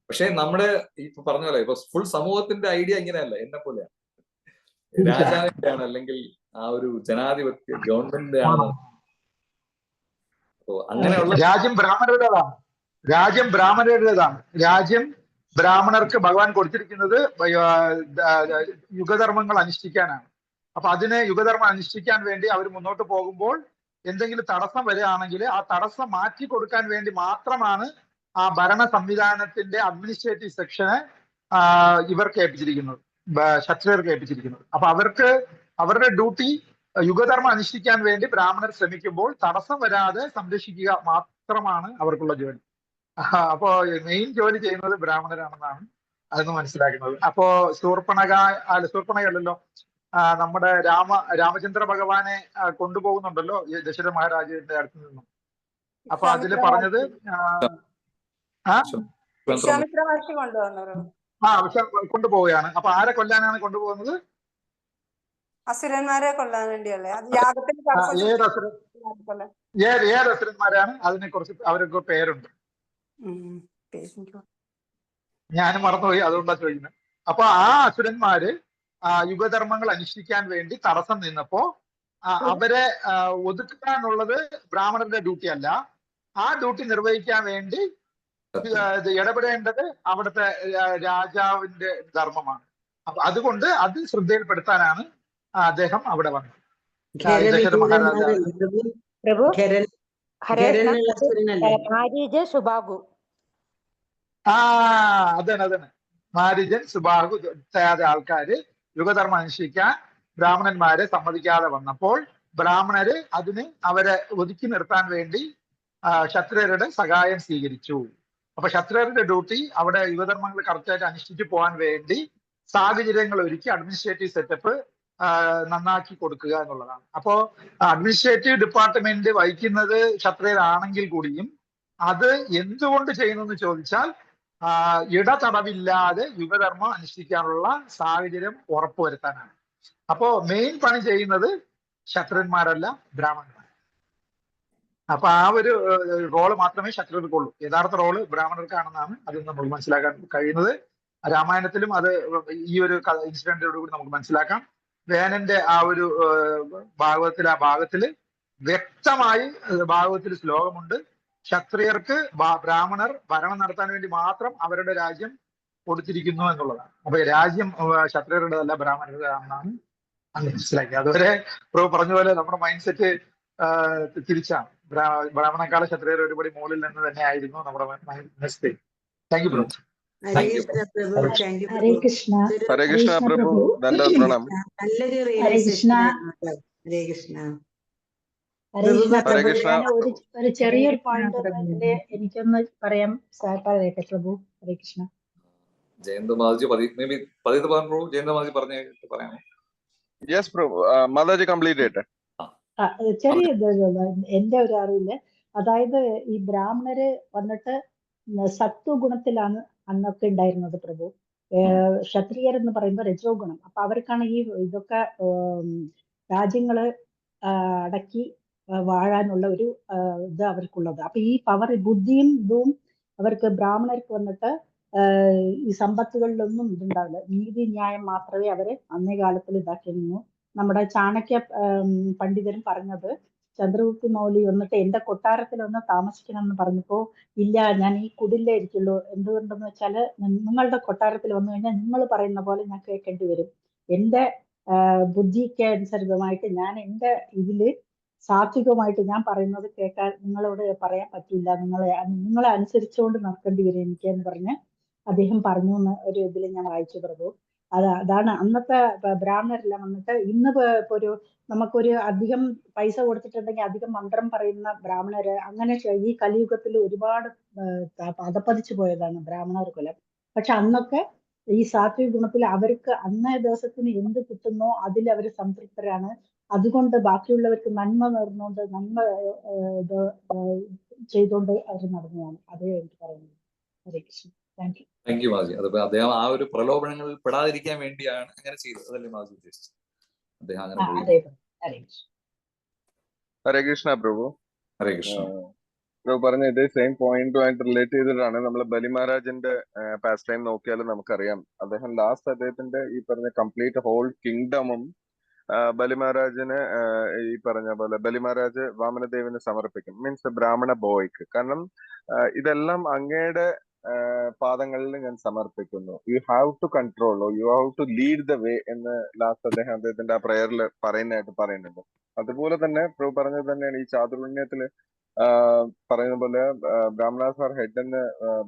പക്ഷെ നമ്മുടെ ഇപ്പൊ പറഞ്ഞ പോലെ ഇപ്പൊ ഫുൾ സമൂഹത്തിന്റെ ഐഡിയ ഇങ്ങനെയല്ല, എന്നെ പോലെയാണ്. രാജാവിന്റെ ആണ്, അല്ലെങ്കിൽ ആ ഒരു ജനാധിപത്യ ഗവൺമെന്റിന്റെ ആണ്. അങ്ങനെയുള്ള രാജ്യം ബ്രാഹ്മണർക്ക് ഭഗവാൻ കൊടുത്തിരിക്കുന്നത് യുഗധർമ്മങ്ങൾ അനുഷ്ഠിക്കാനാണ്. അപ്പൊ യുഗധർമ്മം അനുഷ്ഠിക്കാൻ വേണ്ടി അവർ മുന്നോട്ട് പോകുമ്പോൾ എന്തെങ്കിലും തടസ്സം വരികയാണെങ്കിൽ ആ തടസ്സം മാറ്റി കൊടുക്കാൻ വേണ്ടി മാത്രമാണ് ആ ഭരണ സംവിധാനത്തിന്റെ അഡ്മിനിസ്ട്രേറ്റീവ് സെക്ഷനെ ഇവർക്ക് ഏൽപ്പിച്ചിരിക്കുന്നത്, ക്ഷത്രിയർക്ക് ഏൽപ്പിച്ചിരിക്കുന്നത്. അപ്പൊ അവരുടെ ഡ്യൂട്ടി യുഗധർമ്മം അനുഷ്ഠിക്കാൻ വേണ്ടി ബ്രാഹ്മണർ ശ്രമിക്കുമ്പോൾ തടസ്സം വരാതെ സംരക്ഷിക്കുക മാത്രമാണ് അവർക്കുള്ള ജോലി. അപ്പോ മെയിൻ ജോലി ചെയ്യുന്നത് ബ്രാഹ്മണരാണെന്നാണ് അതെന്ന് മനസ്സിലാക്കുന്നത്. അപ്പോ ശൂർപ്പണകയല്ലല്ലോ, നമ്മുടെ രാമചന്ദ്ര ഭഗവാനെ കൊണ്ടുപോകുന്നുണ്ടല്ലോ ഈ ദശരഥ മഹാരാജയുടെ അടുത്ത് നിന്നും. അപ്പൊ അതില് പറഞ്ഞത് കൊണ്ടുപോവുകയാണ്. അപ്പൊ ആരെ കൊല്ലാനാണ് കൊണ്ടുപോകുന്നത്? അസുരന്മാരെ കൊല്ലാൻ വേണ്ടിയല്ലേ? ഏത് അസുരന്മാരാണ്? അതിനെ കുറിച്ച് അവർക്ക് പേരുണ്ട്, ഞാനും മറന്നുപോയി, അതുകൊണ്ടാണ് ചോദിക്കുന്നത്. അപ്പൊ ആ അസുരന്മാര് യുഗധർമ്മങ്ങൾ അനുഷ്ഠിക്കാൻ വേണ്ടി തടസ്സം നിന്നപ്പോ അവരെ ഒതുക്കുക എന്നുള്ളത് ബ്രാഹ്മണരുടെ ഡ്യൂട്ടി അല്ല. ആ ഡ്യൂട്ടി നിർവഹിക്കാൻ വേണ്ടി ഇടപെടേണ്ടത് അവിടുത്തെ രാജാവിന്റെ ധർമ്മമാണ്. അപ്പൊ അതുകൊണ്ട് അത് ശ്രദ്ധയിൽപ്പെടുത്താനാണ് അദ്ദേഹം അവിടെ വന്നത്. ദശരഥ മഹാരാജാവ് അതന്നെ മാരിജൻ സുബാഹു തയ്യാതെ ആൾക്കാര് യുഗധർമ്മം അനുഷ്ഠിക്കാൻ ബ്രാഹ്മണന്മാരെ സമ്മതിക്കാതെ വന്നപ്പോൾ ബ്രാഹ്മണര് അവരെ ഒതുക്കി നിർത്താൻ വേണ്ടി ക്ഷത്രിയരുടെ സഹായം സ്വീകരിച്ചു. അപ്പൊ ക്ഷത്രിയരുടെ ഡ്യൂട്ടി അവിടെ യുഗധർമ്മങ്ങൾ കറക്റ്റായിട്ട് അനുഷ്ഠിച്ചു പോകാൻ വേണ്ടി സാഹചര്യങ്ങൾ ഒരുക്കി അഡ്മിനിസ്ട്രേറ്റീവ് സെറ്റപ്പ് നന്നാക്കി കൊടുക്കുക എന്നുള്ളതാണ്. അപ്പോ അഡ്മിനിസ്ട്രേറ്റീവ് ഡിപ്പാർട്ട്മെന്റ് വഹിക്കുന്നത് ക്ഷത്രിയരാണെങ്കിൽ കൂടിയും അത് എന്തുകൊണ്ട് ചെയ്യുന്നു എന്ന് ചോദിച്ചാൽ ഇടതടവില്ലാതെ യുഗധർമ്മം അനുഷ്ഠിക്കാനുള്ള സാഹചര്യം ഉറപ്പുവരുത്താനാണ്. അപ്പോ മെയിൻ പണി ചെയ്യുന്നത് ക്ഷത്രിയന്മാരല്ല, ബ്രാഹ്മണന്മാർ. അപ്പൊ ആ ഒരു റോള് മാത്രമേ ക്ഷത്രിയർക്കുള്ളൂ. യഥാർത്ഥ റോള് ബ്രാഹ്മണർക്കാണെന്നാണ് അതിൽ നമ്മൾ മനസ്സിലാക്കാൻ കഴിയുന്നത്. രാമായണത്തിലും അത് ഈ ഒരു ഇൻസിഡന്റോടുകൂടി നമുക്ക് മനസ്സിലാക്കാം. വേനന്റെ ആ ഒരു ഭാഗത്തില് വ്യക്തമായി ഭാഗവത്തിൽ ശ്ലോകമുണ്ട്. ക്ഷത്രിയർക്ക് ബ്രാഹ്മണർ ഭരണം നടത്താൻ വേണ്ടി മാത്രം അവരുടെ രാജ്യം കൊടുത്തിരിക്കുന്നു എന്നുള്ളതാണ്. അപ്പൊ രാജ്യം ക്ഷത്രിയരുടേതല്ല, ബ്രാഹ്മണരുടേതാണെന്നാണ് അത് മനസ്സിലാക്കി. അതുവരെ പറഞ്ഞ പോലെ നമ്മുടെ മൈൻഡ് സെറ്റ് തിരിച്ചാണ്. ബ്രാഹ്മണക്കാല ക്ഷത്രിയർ ഒരുപടി മുകളിൽ നിന്ന് തന്നെ ആയിരുന്നു നമ്മുടെ മനസ്സിൽ. Thank you bro. Hare Krishna. Hare Krishna പ്രഭു, പ്രണാം. ഹരേ കൃഷ്ണ. ഹരേ കൃഷ്ണ. ഒരു ചെറിയൊരു പോയിന്റ് എനിക്കൊന്ന് പറയാം, പറയട്ടെ പ്രഭു? ഹരേ കൃഷ്ണ. ജയന്ത് മാധി പതിത് പ്രഭു ജയന്ത് മാധി പറയാമോ? Yes, Prabhu. Mataji complete it. ചെറിയ എന്റെ ഒരു അറിവില്, അതായത് ഈ ബ്രാഹ്മണര് വന്നിട്ട് സത്വ ഗുണത്തിലാണ് അന്നൊക്കെ ഉണ്ടായിരുന്നത് പ്രഭു. ക്ഷത്രിയർ എന്ന് പറയുമ്പോൾ രജോ ഗുണം. അപ്പൊ അവർക്കാണ് ഈ ഇതൊക്കെ രാജ്യങ്ങള് അടക്കി വാഴാനുള്ള ഒരു ഇത് അവർക്കുള്ളത്. അപ്പൊ ഈ പവർ, ബുദ്ധിയും ഇതും അവർക്ക് ബ്രാഹ്മണർക്ക് വന്നിട്ട് ഈ സമ്പത്തുകളിലൊന്നും ഇതുണ്ടാവില്ല. നീതി ന്യായം മാത്രമേ അവര് അന്നേ കാലത്തിൽ ഇതാക്കിയിരുന്നു. നമ്മുടെ ചാണക്യ പണ്ഡിതരും പറഞ്ഞത്, ചന്ദ്രഗുപ്ത മൗലി വന്നിട്ട് എന്റെ കൊട്ടാരത്തിൽ ഒന്ന് താമസിക്കണം എന്ന് പറഞ്ഞപ്പോ, ഇല്ല, ഞാൻ ഈ കുടിലേ ഇരിക്കുള്ളൂ. എന്തുകൊണ്ടെന്ന് വെച്ചാല് നിങ്ങളുടെ കൊട്ടാരത്തിൽ വന്നു കഴിഞ്ഞാൽ നിങ്ങൾ പറയുന്ന പോലെ ഞാൻ കേൾക്കേണ്ടി വരും. എന്റെ ബുദ്ധിക്ക് അനുസരിതമായിട്ട് ഞാൻ എന്റെ ഇതില് സാത്വികമായിട്ട് ഞാൻ പറയുന്നത് കേൾക്കാൻ നിങ്ങളോട് പറയാൻ പറ്റില്ല. നിങ്ങളെ അനുസരിച്ചുകൊണ്ട് നടക്കേണ്ടി വരും എനിക്ക് എന്ന് പറഞ്ഞ് അദ്ദേഹം പറഞ്ഞു എന്ന് ഒരു ഇതിൽ ഞാൻ വായിച്ചു പ്രഭു. അതാണ് അന്നത്തെ ബ്രാഹ്മണരെല്ലാം വന്നിട്ട് ഇന്ന് ഒരു നമുക്കൊരു അധികം പൈസ കൊടുത്തിട്ടുണ്ടെങ്കിൽ അധികം മന്ത്രം പറയുന്ന ബ്രാഹ്മണര്, അങ്ങനെ ഈ കലിയുഗത്തിൽ ഒരുപാട് പദപ്പതിച്ചു പോയതാണ് ബ്രാഹ്മണർ കുലം. പക്ഷെ അന്നൊക്കെ ഈ സാത്വിക ഗുണത്തിൽ അവർക്ക് അന്നേ ദിവസത്തിന് എന്ത് കിട്ടുന്നോ അതിൽ അവർ സംതൃപ്തരാണ്. അതുകൊണ്ട് ബാക്കിയുള്ളവർക്ക് നന്മ നേർന്നുകൊണ്ട് നന്മ ഇത് ചെയ്തുകൊണ്ട് അവർ നടന്നതാണ്. അതേ എനിക്ക് പറയുന്നത്. Hare Krishna. Thank you. Thank you മാജി. അതിപ്പോ അദ്ദേഹം ആ ഒരു പ്രലോഭനങ്ങളിൽ പെടാതിരിക്കാൻ വേണ്ടിയാണ് അങ്ങനെ ചെയ്തത്, അതല്ലേ മാജി ഉദ്ദേശിച്ചത്? അദ്ദേഹം അങ്ങനെ പോയി. അതെ, ഹരേ കൃഷ്ണ. Hare Krishna, Prabhu. ഹരേ കൃഷ്ണ. പ്രഭു പറഞ്ഞ ഇതേ സെയിം പോയിന്റുമായിട്ട് റിലേറ്റ് ചെയ്തിട്ടാണ് നമ്മൾ ബലി മഹാരാജിന്റെ പാസ്റ്റ് ടൈം നോക്കിയാലും നമുക്കറിയാം. അദ്ദേഹം ലാസ്റ്റ് അദ്ദേഹത്തിന്റെ ഈ പറഞ്ഞ കംപ്ലീറ്റ് ഹോൾ കിങ്ഡമും ബലി മഹാരാജിന് ഈ പറഞ്ഞ പോലെ ബലി മഹാരാജ് വാമനദേവന് സമർപ്പിക്കും. മീൻസ് ബ്രാഹ്മണ ബോയ്ക്ക്. കാരണം ഇതെല്ലാം അങ്ങയുടെ പാദങ്ങളിൽ ഞാൻ സമർപ്പിക്കുന്നു. You have to control, you have to lead the way എന്ന് ലാസ്റ്റ് അദ്ദേഹത്തിന്റെ ആ പ്രയറിൽ പറയുന്നുണ്ട്. അതുപോലെ തന്നെ പ്രഭു പറഞ്ഞത് തന്നെയാണ് ഈ ചാതുർണ്യത്തില് പറയുന്ന പോലെ ബ്രാഹ്മണാസ് ആർ ഹെഡ് എന്ന്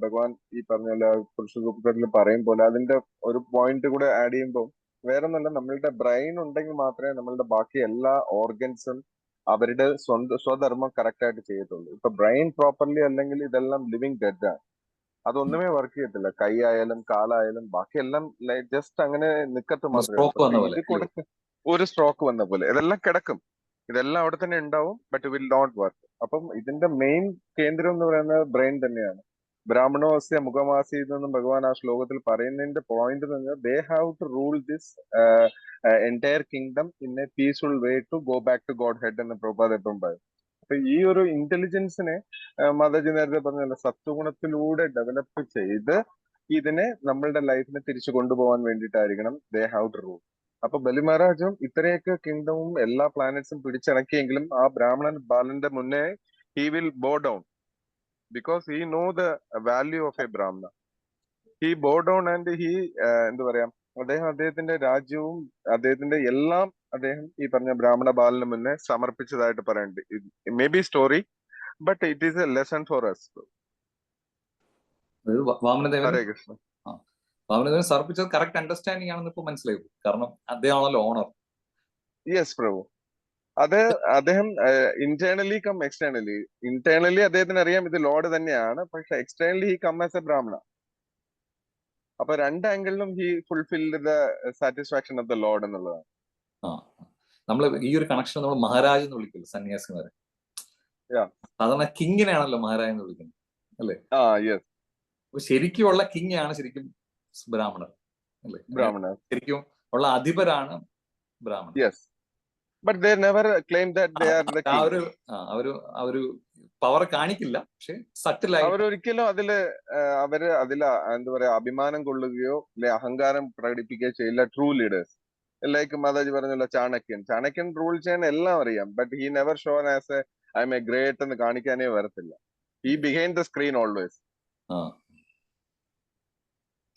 ഭഗവാൻ ഈ പറഞ്ഞ പോലെ പുരുഷ സൂക്തത്തിൽ പറയും പോലെ അതിന്റെ ഒരു പോയിന്റ് കൂടെ ആഡ് ചെയ്യുമ്പോൾ വേറൊന്നല്ല, നമ്മളുടെ ബ്രെയിൻ ഉണ്ടെങ്കിൽ മാത്രമേ നമ്മളുടെ ബാക്കി എല്ലാ ഓർഗൻസും അവരുടെ സ്വധർമ്മം കറക്റ്റ് ആയിട്ട് ചെയ്യത്തുള്ളൂ. ഇപ്പൊ ബ്രെയിൻ പ്രോപ്പർലി അല്ലെങ്കിൽ ഇതെല്ലാം ലിവിങ് ഡെഡ് ആണ്. അതൊന്നുമേ വർക്ക് ചെയ്യത്തില്ല. കൈ ആയാലും കാലായാലും ബാക്കിയെല്ലാം ജസ്റ്റ് അങ്ങനെ നിക്കത്ത് മാത്രമേ. ഇത് കൊടുക്ക ഒരു സ്ട്രോക്ക് വന്ന പോലെ ഇതെല്ലാം കിടക്കും, ഇതെല്ലാം അവിടെ തന്നെ ഉണ്ടാവും, ബട്ട് വിൽ നോട്ട് വർക്ക്. അപ്പം ഇതിന്റെ മെയിൻ കേന്ദ്രം എന്ന് പറയുന്നത് ബ്രെയിൻ തന്നെയാണ്. ബ്രാഹ്മണോസ്യ മുഖമാസി എന്നും ഭഗവാൻ ആ ശ്ലോകത്തിൽ പറയുന്നതിന്റെ പോയിന്റ് എന്ന് പറഞ്ഞാൽ they have to rule this entire kingdom in a peaceful way to go back to god head എന്ന് പ്രഭുപാദ എപ്പോഴും പറയും. അപ്പൊ ഈ ഒരു ഇന്റലിജൻസിനെ മാതാജി നേരത്തെ പറഞ്ഞ സത്വഗുണത്തിലൂടെ ഡെവലപ്പ് ചെയ്ത് ഇതിനെ നമ്മളുടെ ലൈഫിനെ തിരിച്ചു കൊണ്ടുപോകാൻ വേണ്ടിയിട്ടായിരിക്കണം ദേ ഹാവ് ടു റൂൾ. അപ്പൊ ബലി മഹാരാജും ഇത്രയൊക്കെ കിങ്ഡവും എല്ലാ പ്ലാനറ്റ്സും പിടിച്ചടക്കിയെങ്കിലും ആ ബ്രാഹ്മണൻ ബാലന്റെ മുന്നേ ഹി വിൽ ബോ down because he know the value of A ബ്രാഹ്മണ. ഹി ബോ ഡൗൺ ആൻഡ് ഹി എന്താ പറയാ, അദ്ദേഹത്തിന്റെ രാജ്യവും അദ്ദേഹത്തിന്റെ എല്ലാം അദ്ദേഹം ഈ പറഞ്ഞ ബ്രാഹ്മണ ബാലന് മുന്നേ സമർപ്പിച്ചതായിട്ട് പറയുന്നുണ്ട്. May be story, but it is a lesson for us. Hare Krishna. Vamanadevan സമർപ്പിച്ചത് കറക്റ്റ് അണ്ടർസ്റ്റാൻഡിംഗ് ആണെന്ന് ഇപ്പൊ മനസ്സിലായി. കാരണം അദ്ദേഹമാണല്ലോ ഓണർ. യെസ് പ്രഭു. അത് അദ്ദേഹം ഇന്റേണലി കം എക്സ്റ്റേണലി. ഇന്റേണലി അദ്ദേഹത്തിന് അറിയാം ഇത് ലോഡ് തന്നെയാണ്, പക്ഷെ externally he come as a brahmana. അപ്പൊ രണ്ട് ആംഗിളിലും he fulfilled the satisfaction of the lord എന്നുള്ളതാണ്. നമ്മൾ ഈ ഒരു കണക്ഷൻ നമ്മൾ മഹാരാജ് എന്ന് വിളിക്കില്ല സന്യാസിമാരെ. സാധാരണ കിങ്ങിനെയാണല്ലോ മഹാരാജ് എന്ന് വിളിക്കുന്നത്, അല്ലേ? ശരിക്കുമുള്ള കിങ് ആണ് ശരിക്കും ബ്രാഹ്മണർ, അല്ലേ? ബ്രാഹ്മണർ ശരിക്കും ഉള്ള അധിപരാണ് ബ്രാഹ്മണർ. But they never claim that they are the king. അവര് പവർ കാണിക്കില്ല, പക്ഷെ സട്ടിലായി അവരൊരിക്കലും അതില് എന്താ പറയാ അഭിമാനം കൊള്ളുകയോ അല്ലെ അഹങ്കാരം പ്രകടിപ്പിക്കുകയോ ചെയ്യില്ല. ട്രൂ ലീഡേഴ്സ് ലൈക്ക് മാതാജി പറഞ്ഞല്ലോ ചാണക്യൻ റൂൾ ചെയ്യാൻ എല്ലാം അറിയാം, but he never shown as a I am a great എന്ന് കാണിക്കാനേ വരത്തില്ല. He behind the screen always.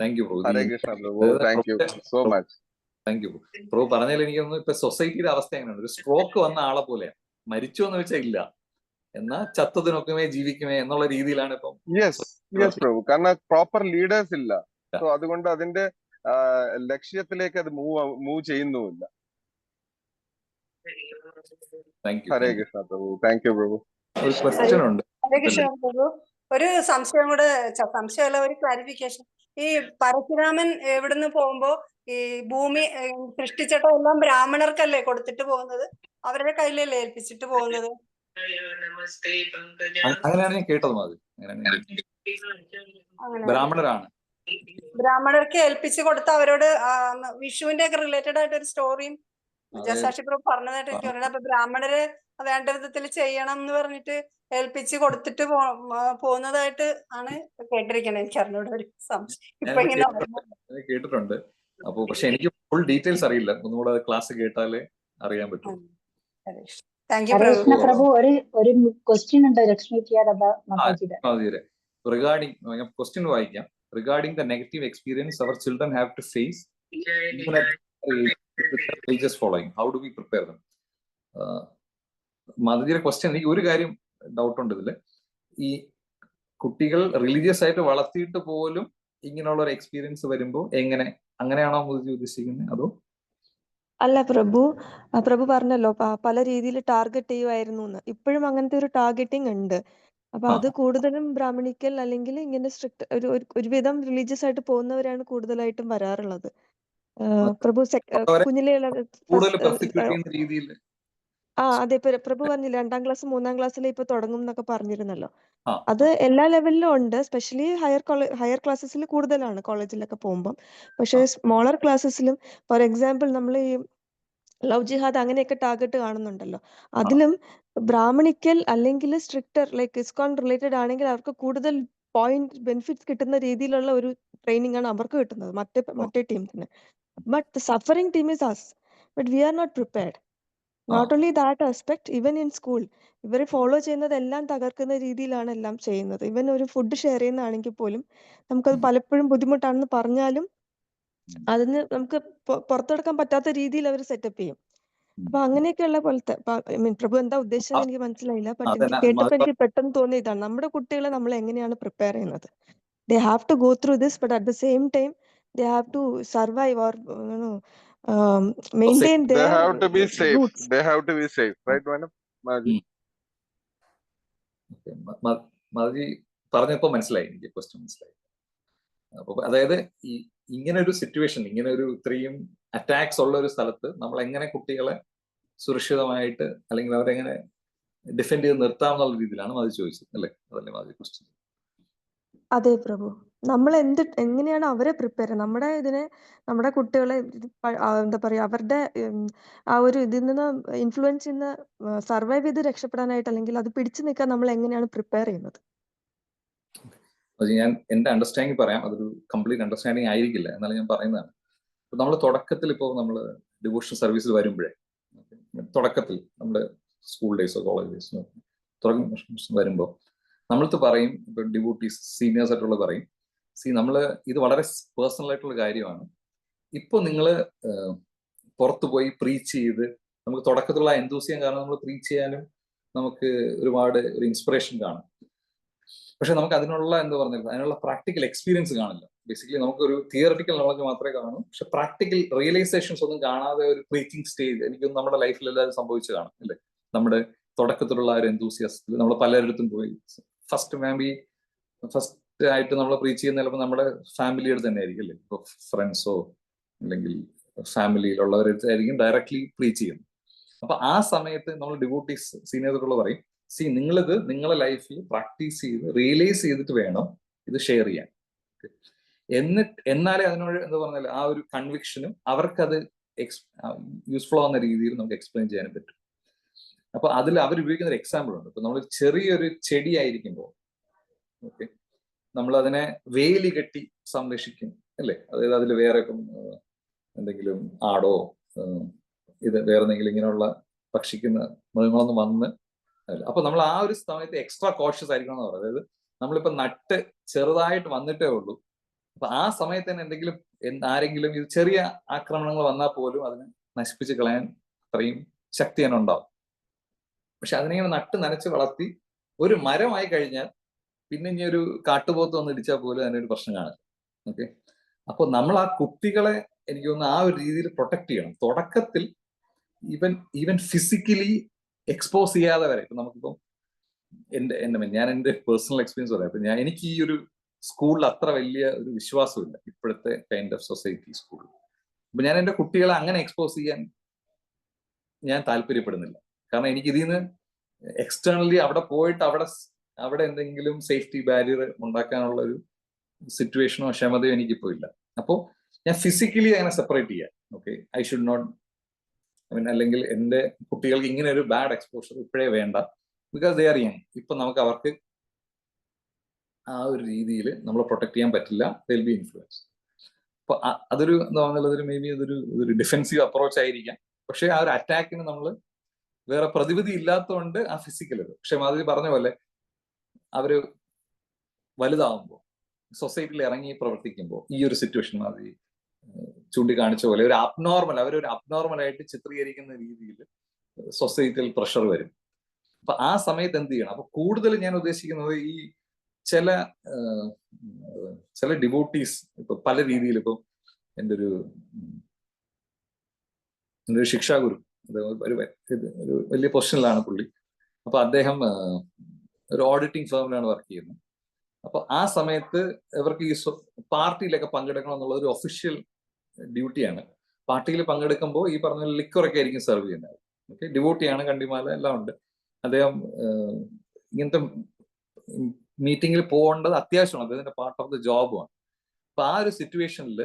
Thank you. Hare Krishna പ്രഭു. Thank you so much. Thank you പ്രഭു. പറഞ്ഞാൽ എനിക്കൊന്ന് ഇപ്പൊ സൊസൈറ്റിയുടെ അവസ്ഥ എങ്ങനെയാണ്? ഒരു സ്ട്രോക്ക് വന്ന ആളെ പോലെയാണ്. മരിച്ചു എന്ന് വെച്ചാൽ ഇല്ല, എന്നാ ചത്തതിനൊക്കെ ജീവിക്കുമേ എന്നുള്ള രീതിയിലാണ് ഇപ്പം. യെസ് പ്രഭു. കാരണം പ്രോപ്പർ ലീഡേഴ്സ് ഇല്ല, സോ അതുകൊണ്ട് അതിന്റെ ലക്ഷ്യത്തിലേക്ക് അത് മൂവ് ചെയ്യുന്നുമില്ല. ഹരേ കൃഷ്ണ പ്രഭു. താങ്ക് യു പ്രഭു. ഒരു ക്വസ്റ്റ്യൻ ഉണ്ട്. ഹരേ കൃഷ്ണ പ്രഭു. ഒരു സംശയം കൂടെ, സംശയമല്ല, ഒരു ക്ലാരിഫിക്കേഷൻ. ഈ പരശുരാമൻ എവിടുന്ന് പോകുമ്പോ ഈ ഭൂമി സൃഷ്ടിച്ചിട്ടെല്ലാം ബ്രാഹ്മണർക്കല്ലേ കൊടുത്തിട്ട് പോകുന്നത്, അവരുടെ കയ്യിലല്ലേ ഏൽപ്പിച്ചിട്ട് പോകുന്നത്. അങ്ങനെയാണ് ഞാൻ കേട്ടത് മാതിരി. അങ്ങനെയാണ് അങ്ങനെ ബ്രാഹ്മണരാണ്. ബ്രാഹ്മണർക്ക് ഏൽപ്പിച്ച് കൊടുത്ത് അവരോട് വിഷുവിന്റെ ഒക്കെ റിലേറ്റഡ് ആയിട്ട് ഒരു സ്റ്റോറിയും ജസാക്ഷി പ്രഭു പറഞ്ഞതായിട്ട് എനിക്ക് പറയുന്നത്. അപ്പൊ ബ്രാഹ്മണര് വേണ്ട വിധത്തിൽ ചെയ്യണം എന്ന് പറഞ്ഞിട്ട് ഏൽപ്പിച്ച് കൊടുത്തിട്ട് പോകുന്നതായിട്ട് ആണ് കേട്ടിരിക്കുന്നത്. എനിക്ക് അറിഞ്ഞൂടെ ഒരു സംശയം ഇപ്പൊ ഇങ്ങനെ കേട്ടിട്ടുണ്ട്. അപ്പൊ പക്ഷെ എനിക്ക് ഫുൾ ഡീറ്റെയിൽസ് അറിയില്ല. ഒന്നുകൂടെ ക്ലാസ് കേട്ടാലേ അറിയാൻ പറ്റും. താങ്ക് യു കൃഷ്ണ പ്രഭു. ഒരു ക്വസ്റ്റ്യൻ ഉണ്ട് ലക്ഷ്മി മാതാജിയുടെ. റിഗാർഡിംഗ്, ഞാൻ ക്വസ്റ്റ്യൻ വായിക്കാം. Regarding the negative experience our children have to face religious following, how do we prepare them? മാതാജിയുടെ ക്വസ്റ്റ്യൻ, എനിക്ക് ഒരു കാര്യം ഡൗട്ട് ഉണ്ട് ഇതില്. ഈ കുട്ടികൾ റിലീജിയസ് ആയിട്ട് വളർത്തിയിട്ട് പോലും ഇങ്ങനെയുള്ള ഒരു എക്സ്പീരിയൻസ് വരുമ്പോൾ എങ്ങനെ, അങ്ങനെയാണോ മാതാജി ഉദ്ദേശിക്കുന്നത്? അതോ അല്ല പ്രഭു പറഞ്ഞല്ലോ പല രീതിയിൽ ടാർഗറ്റ് ചെയ്യുമായിരുന്നു എന്ന്. ഇപ്പോഴും അങ്ങനത്തെ ഒരു ടാർഗറ്റിംഗ് ഉണ്ട്. അപ്പൊ അത് കൂടുതലും ബ്രാഹ്മണിക്കൽ അല്ലെങ്കിൽ ഇങ്ങനെ സ്ട്രിക്ട് ഒരുവിധം റിലീജിയസ് ആയിട്ട് പോകുന്നവരാണ് കൂടുതലായിട്ടും വരാറുള്ളത്. പ്രഭു കുഞ്ഞിലെ അതെ, പ്രഭു പറഞ്ഞില്ല 2ാം ക്ലാസ് 3ാം ക്ലാസ്സിൽ ഇപ്പൊ തുടങ്ങും എന്നൊക്കെ പറഞ്ഞിരുന്നല്ലോ. അത് എല്ലാ ലെവലിലും ഉണ്ട്. സ്പെഷ്യലി ഹയർ ക്ലാസ്സസിൽ കൂടുതലാണ് കോളേജിലൊക്കെ പോകുമ്പോൾ. പക്ഷെ സ്മോളർ ക്ലാസ്സസിലും, ഫോർ എക്സാമ്പിൾ നമ്മൾ ഈ ലവ് ജിഹാദ് അങ്ങനെയൊക്കെ ടാർഗറ്റ് കാണുന്നുണ്ടല്ലോ, അതിലും ബ്രാഹ്മണിക്കൽ അല്ലെങ്കിൽ സ്ട്രിക്റ്റർ ലൈക്ക് ഇസ്കോൺ റിലേറ്റഡ് ആണെങ്കിൽ അവർക്ക് കൂടുതൽ പോയിന്റ് ബെനിഫിറ്റ്സ് കിട്ടുന്ന രീതിയിലുള്ള ഒരു ട്രെയിനിങ് ആണ് അവർക്ക് കിട്ടുന്നത് മറ്റേ ടീംസിന്. But the suffering team is us, but we are not prepared. Not only that aspect, even in school ഇവർ ഫോളോ ചെയ്യുന്നത് എല്ലാം തകർക്കുന്ന രീതിയിലാണ് എല്ലാം ചെയ്യുന്നത്. ഈവൻ ഒരു ഫുഡ് ഷെയർ ചെയ്യുന്നതാണെങ്കിൽ പോലും നമുക്കത് പലപ്പോഴും ബുദ്ധിമുട്ടാണെന്ന് പറഞ്ഞാലും അതിന് നമുക്ക് പുറത്തെടുക്കാൻ പറ്റാത്ത രീതിയിൽ അവർ സെറ്റപ്പ് ചെയ്യും. അപ്പൊ അങ്ങനെയൊക്കെയുള്ള പോലത്തെ പ്രഭു എന്താ ഉദ്ദേശിച്ചത് എനിക്ക് മനസ്സിലായില്ല. ബട്ട് എനിക്ക് കേട്ടപ്പോ എനിക്ക് പെട്ടെന്ന് തോന്നിയ ഇതാണ്, നമ്മുടെ കുട്ടികളെ നമ്മൾ എങ്ങനെയാണ് പ്രിപ്പയർ ചെയ്യുന്നത്. They have to go through this, but at the same time they have to survive or maintain their they have to be safe roots. They have to be safe, right madam? Mataji പറഞ്ഞപ്പോ മനസ്സിലായി, എനിക്ക് question മനസ്സിലായി. അപ്പൊ അതായത് ഈ ഇങ്ങനെ ഒരു situation, ഇങ്ങനെ ഒരു ഇത്രയും അറ്റാക്സ് ഉള്ള ഒരു സ്ഥലത്ത് നമ്മൾ എങ്ങനെ കുട്ടികളെ സുരക്ഷിതമായിട്ട് അല്ലെങ്കിൽ അവരെങ്ങനെ ഡിഫെൻഡ് ചെയ്ത് നിർത്താമെന്നുള്ള രീതിയിലാണ് മാതാജി ചോദിച്ചത് അല്ലേ? അതല്ലേ മാതാജി ക്വസ്റ്റ്യൻ? അതെ പ്രഭു, നമ്മൾ എങ്ങനെയാണ് അവരെ പ്രിപ്പയർ ചെയ്യുന്നത്, നമ്മുടെ കുട്ടികളെ എന്താ പറയാ അവരുടെ ആ ഒരു ഇതിൽ നിന്ന് ഇൻഫ്ലുവൻസ് നിന്ന് സർവൈവ് ചെയ്ത് രക്ഷപ്പെടാനായിട്ട് അല്ലെങ്കിൽ അത് പിടിച്ചു നിൽക്കാൻ നമ്മൾ എങ്ങനെയാണ് പ്രിപ്പയർ ചെയ്യുന്നത്? ഞാൻ എന്റെ അണ്ടർസ്റ്റാൻഡിങ് പറയാം. അതൊരു കംപ്ലീറ്റ് അണ്ടർസ്റ്റാൻഡിങ് ആയിരിക്കില്ല, എന്നാലും ഞാൻ പറയുന്നതാണ്. ഇപ്പൊ നമ്മൾ തുടക്കത്തിൽ ഇപ്പോൾ നമ്മൾ ഡിവോഷണൽ സർവീസിൽ വരുമ്പോഴേ, തുടക്കത്തിൽ നമ്മുടെ സ്കൂൾ ഡേയ്സോ കോളേജ് ഡേയ്സോ വരുമ്പോൾ നമ്മളടുത്ത് പറയും, ഇപ്പൊ ഡിവോട്ടീസ് സീനിയേഴ്സ് ആയിട്ടുള്ള പറയും, നമ്മൾ ഇത് വളരെ പേഴ്സണൽ ആയിട്ടുള്ള കാര്യമാണ്. ഇപ്പൊ നിങ്ങൾ പുറത്തു പോയി പ്രീച്ച് ചെയ്ത്, നമുക്ക് തുടക്കത്തിലുള്ള എന്തൂസിയം കാരണം നമ്മൾ പ്രീച്ച് ചെയ്യാനും നമുക്ക് ഒരുപാട് ഒരു ഇൻസ്പിറേഷൻ കാണും. പക്ഷെ നമുക്ക് അതിനുള്ള എന്താ പറഞ്ഞത്, അതിനുള്ള പ്രാക്ടിക്കൽ എക്സ്പീരിയൻസ് കാണില്ല. ബേസിക്കലി നമുക്കൊരു തിയററ്റിക്കൽ നോളജ് മാത്രമേ കാണൂ, പക്ഷെ പ്രാക്ടിക്കൽ റിയലൈസേഷൻസ് ഒന്നും കാണാതെ ഒരു പ്രീച്ചിങ് സ്റ്റേജ് എനിക്കൊന്നും നമ്മുടെ ലൈഫിൽ എല്ലാവരും സംഭവിച്ചു കാണും അല്ലേ? നമ്മുടെ തുടക്കത്തിലുള്ള ഒരു എന്തൂസിയാസത്തിൽ നമ്മൾ പലരിടത്തും പോയി ഫസ്റ്റ് ആയിട്ട് നമ്മൾ പ്രീച്ച് ചെയ്യുന്ന ചിലപ്പോൾ നമ്മുടെ ഫാമിലിയുടെ തന്നെ ആയിരിക്കും അല്ലേ? ഇപ്പോൾ ഫ്രണ്ട്സോ അല്ലെങ്കിൽ ഫാമിലിയിലുള്ളവരായിരിക്കും ഡയറക്ട്ലി പ്രീച്ച് ചെയ്യുന്നത്. അപ്പൊ ആ സമയത്ത് നമ്മൾ ഡിവോട്ടീസ് സീനിയേഴ്സുള്ള പറയും, നിങ്ങളിത് നിങ്ങളെ ലൈഫിൽ പ്രാക്ടീസ് ചെയ്ത് റിയലൈസ് ചെയ്തിട്ട് വേണം ഇത് ഷെയർ ചെയ്യാൻ. എന്നാലേ അതിനോട് എന്താ പറഞ്ഞാൽ ആ ഒരു കൺവിക്ഷനും അവർക്കത് യൂസ്ഫുൾ ആവുന്ന രീതിയിൽ നമുക്ക് എക്സ്പ്ലെയിൻ ചെയ്യാനും പറ്റും. അപ്പൊ അതിൽ അവർ ഉപയോഗിക്കുന്ന ഒരു എക്സാമ്പിൾ ഉണ്ട്. ഇപ്പൊ നമ്മൾ ചെറിയൊരു ചെടി ആയിരിക്കുമ്പോൾ നമ്മൾ അതിനെ വേലി കെട്ടി സംരക്ഷിക്കും അല്ലേ? അതായത് അതിൽ വേറെ ഇപ്പം എന്തെങ്കിലും ആടോ ഇത് വേറെ എന്തെങ്കിലും ഇങ്ങനെയുള്ള ഭക്ഷിക്കുന്ന മൃഗങ്ങളൊന്നും വന്ന് അപ്പൊ നമ്മൾ ആ ഒരു സമയത്ത് എക്സ്ട്രാ കോഷ്യസ് ആയിരിക്കണം എന്ന് പറയുന്നത്. അതായത് നമ്മളിപ്പോ നട്ട് ചെറുതായിട്ട് വന്നിട്ടേ ഉള്ളൂ. അപ്പൊ ആ സമയത്ത് തന്നെ എന്തെങ്കിലും ആരെങ്കിലും ഇത് ചെറിയ ആക്രമണങ്ങൾ വന്നാൽ പോലും അതിനെ നശിപ്പിച്ച് കളയാൻ അത്രയും ശക്തി തന്നെ ഉണ്ടാവും. പക്ഷെ അതിനെ നട്ട് നനച്ച് വളർത്തി ഒരു മരമായി കഴിഞ്ഞാൽ പിന്നെ ഇനി ഒരു കാട്ടുപോത്ത് വന്ന് ഇടിച്ചാൽ പോലും അതിനൊരു പ്രശ്നം കാണില്ല. ഓക്കെ, അപ്പൊ നമ്മൾ ആ കുട്ടികളെ എനിക്ക് തോന്നുന്നു ആ ഒരു രീതിയിൽ പ്രൊട്ടക്ട് ചെയ്യണം. തുടക്കത്തിൽ ഈവൻ ഫിസിക്കലി എക്സ്പോസ് ചെയ്യാതെ വരെ. ഇപ്പൊ നമുക്കിപ്പം ഞാൻ എന്റെ പേഴ്സണൽ എക്സ്പീരിയൻസ് പറയാം. ഇപ്പൊ എനിക്ക് ഈ ഒരു സ്കൂളിൽ അത്ര വലിയ ഒരു വിശ്വാസമില്ല ഇപ്പോഴത്തെ കൈൻഡ് ഓഫ് സൊസൈറ്റി സ്കൂളിൽ. അപ്പൊ ഞാൻ എൻ്റെ കുട്ടികളെ അങ്ങനെ എക്സ്പോസ് ചെയ്യാൻ ഞാൻ താല്പര്യപ്പെടുന്നില്ല. കാരണം എനിക്ക് ഇതിൽ നിന്ന് എക്സ്റ്റേണലി അവിടെ പോയിട്ട് അവിടെ എന്തെങ്കിലും സേഫ്റ്റി ബാരിയർ ഉണ്ടാക്കാനുള്ള ഒരു സിറ്റുവേഷനോ ക്ഷമതയോ എനിക്കിപ്പോ ഇല്ല. അപ്പോൾ ഞാൻ ഫിസിക്കലി അങ്ങനെ സെപ്പറേറ്റ് ചെയ്യാം. ഓക്കെ, ഐ ഷുഡ് നോട്ട്, അല്ലെങ്കിൽ എൻ്റെ കുട്ടികൾക്ക് ഇങ്ങനെ ഒരു ബാഡ് എക്സ്പോഷർ ഇപ്പോഴേ വേണ്ട. Because they are young. ഇപ്പൊ നമുക്ക് അവർക്ക് ആ ഒരു രീതിയിൽ നമ്മളെ പ്രൊട്ടക്ട് ചെയ്യാൻ പറ്റില്ല. ദിൽ ബി ഇൻഫ്ലുവൻസ്. അപ്പൊ അതൊരു എന്താ പറഞ്ഞാൽ മേ ബി അതൊരു ഡിഫെൻസീവ് അപ്രോച്ച് ആയിരിക്കാം. പക്ഷെ ആ ഒരു അറ്റാക്കിന് നമ്മൾ വേറെ പ്രതിവിധി ഇല്ലാത്തതുകൊണ്ട് ആ ഫിസിക്കൽ ഇത്. പക്ഷെ മാധവി പറഞ്ഞ പോലെ അവര് വലുതാവുമ്പോൾ സൊസൈറ്റിയിൽ ഇറങ്ങി പ്രവർത്തിക്കുമ്പോൾ ഈ ഒരു സിറ്റുവേഷൻ മാധവി ചൂണ്ടിക്കാണിച്ച പോലെ അവരൊരു അബ്നോർമൽ ആയിട്ട് ചിത്രീകരിക്കുന്ന രീതിയിൽ സൊസൈറ്റിയിൽ പ്രഷർ വരും. അപ്പൊ ആ സമയത്ത് എന്ത് ചെയ്യണം? അപ്പൊ കൂടുതൽ ഞാൻ ഉദ്ദേശിക്കുന്നത് ഈ ചില ഡിവോട്ടീസ് ഇപ്പൊ പല രീതിയിൽ, ഇപ്പൊ എൻ്റെ ഒരു ശിക്ഷാഗുരു, ഒരു വലിയ പൊസിഷനിലാണ് പുള്ളി. അപ്പൊ അദ്ദേഹം ഒരു ഓഡിറ്റിംഗ് ഫേമിലാണ് വർക്ക് ചെയ്യുന്നത്. അപ്പൊ ആ സമയത്ത് ഇവർക്ക് ഈ പാർട്ടിയിലൊക്കെ പങ്കെടുക്കണം എന്നുള്ള ഒരു ഒഫീഷ്യൽ ഡ്യൂട്ടിയാണ്. പാർട്ടിയിൽ പങ്കെടുക്കുമ്പോൾ ഈ പറഞ്ഞ ലിക്കറൊക്കെ ആയിരിക്കും സെർവ് ചെയ്യുന്നത്. ഓക്കെ, ഡിവോട്ടിയാണ്, കണ്ടിമാല എല്ലാം ഉണ്ട്. അദ്ദേഹം ഇങ്ങനത്തെ മീറ്റിങ്ങിൽ പോകേണ്ടത് അത്യാവശ്യമാണ്, അദ്ദേഹത്തിന്റെ പാർട്ട് ഓഫ് ദ ജോബുമാണ്. അപ്പൊ ആ ഒരു സിറ്റുവേഷനിൽ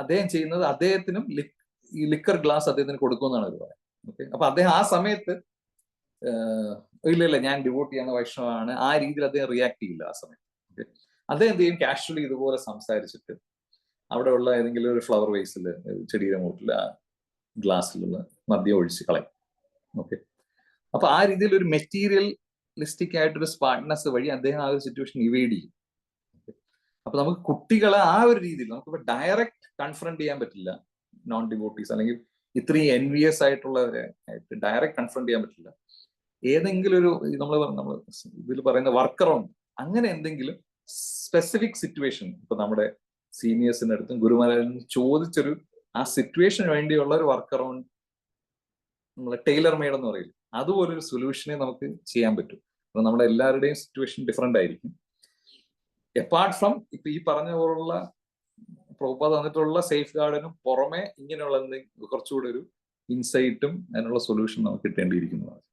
അദ്ദേഹം ചെയ്യുന്നത് അദ്ദേഹത്തിനും ഈ ലിക്കർ ഗ്ലാസ് അദ്ദേഹത്തിന് കൊടുക്കുമെന്നാണ് അവർ പറയുന്നത്. ഓക്കെ, അപ്പൊ അദ്ദേഹം ആ സമയത്ത് ഇല്ല ഞാൻ ഡിവോട്ട് ചെയ്യുന്ന വൈഷ്ണവാണ്, ആ രീതിയിൽ അദ്ദേഹം റിയാക്ട് ചെയ്യില്ല ആ സമയത്ത്. ഓക്കെ, അദ്ദേഹം എന്ത് ചെയ്യും? കാഷ്വലി ഇതുപോലെ സംസാരിച്ചിട്ട് അവിടെയുള്ള ഏതെങ്കിലും ഒരു ഫ്ലവർ വേസിൽ, ചെടിയുടെ മൂട്ടിൽ ആ ഗ്ലാസ്സിലുള്ള മദ്യം ഒഴിച്ച് കളയും. ഓക്കെ, അപ്പൊ ആ രീതിയിൽ ഒരു മെറ്റീരിയലിസ്റ്റിക് ആയിട്ടൊരു സ്മാർട്ട്നെസ് വഴി അദ്ദേഹം ആ ഒരു സിറ്റുവേഷൻ ഇവേഡ് ചെയ്യും. അപ്പൊ നമുക്ക് കുട്ടികളെ ആ ഒരു രീതിയിൽ നമുക്കിപ്പോ ഡയറക്റ്റ് കൺഫ്രണ്ട് ചെയ്യാൻ പറ്റില്ല. നോൺ ഡിവോട്ടീസ് അല്ലെങ്കിൽ ഇത്രയും എൻവിയസ് ആയിട്ടുള്ളവരെ ആയിട്ട് ഡയറക്റ്റ് കൺഫ്രണ്ട് ചെയ്യാൻ പറ്റില്ല. ഏതെങ്കിലും ഒരു നമ്മൾ ഇതിൽ പറയുന്ന വർക്ക് അറൗണ്ട്, അങ്ങനെ എന്തെങ്കിലും സ്പെസിഫിക് സിറ്റുവേഷൻ, ഇപ്പൊ നമ്മുടെ സീനിയേഴ്സിന്റെ അടുത്തും ഗുരുമാരിൽ ചോദിച്ചൊരു ആ സിറ്റുവേഷന് വേണ്ടിയുള്ള ഒരു വർക്ക് അറൗണ്ട്, നമ്മളെ ടൈലർ മെയ്ഡ് എന്ന് പറയില്ല, അതുപോലൊരു സൊല്യൂഷനെ നമുക്ക് ചെയ്യാൻ പറ്റും. അപ്പൊ നമ്മുടെ എല്ലാവരുടെയും സിറ്റുവേഷൻ ഡിഫറെന്റ് ആയിരിക്കും. അപ്പാർട്ട് ഫ്രം ഇപ്പൊ ഈ പറഞ്ഞ പോലുള്ള പ്രഭുപാദ തന്നിട്ടുള്ള സേഫ് ഗാർഡിനും പുറമെ ഇങ്ങനെയുള്ള കുറച്ചുകൂടെ ഒരു ഇൻസൈറ്റും അതിനുള്ള സൊല്യൂഷൻ നമുക്ക് കിട്ടേണ്ടിയിരിക്കുന്നതാണ്.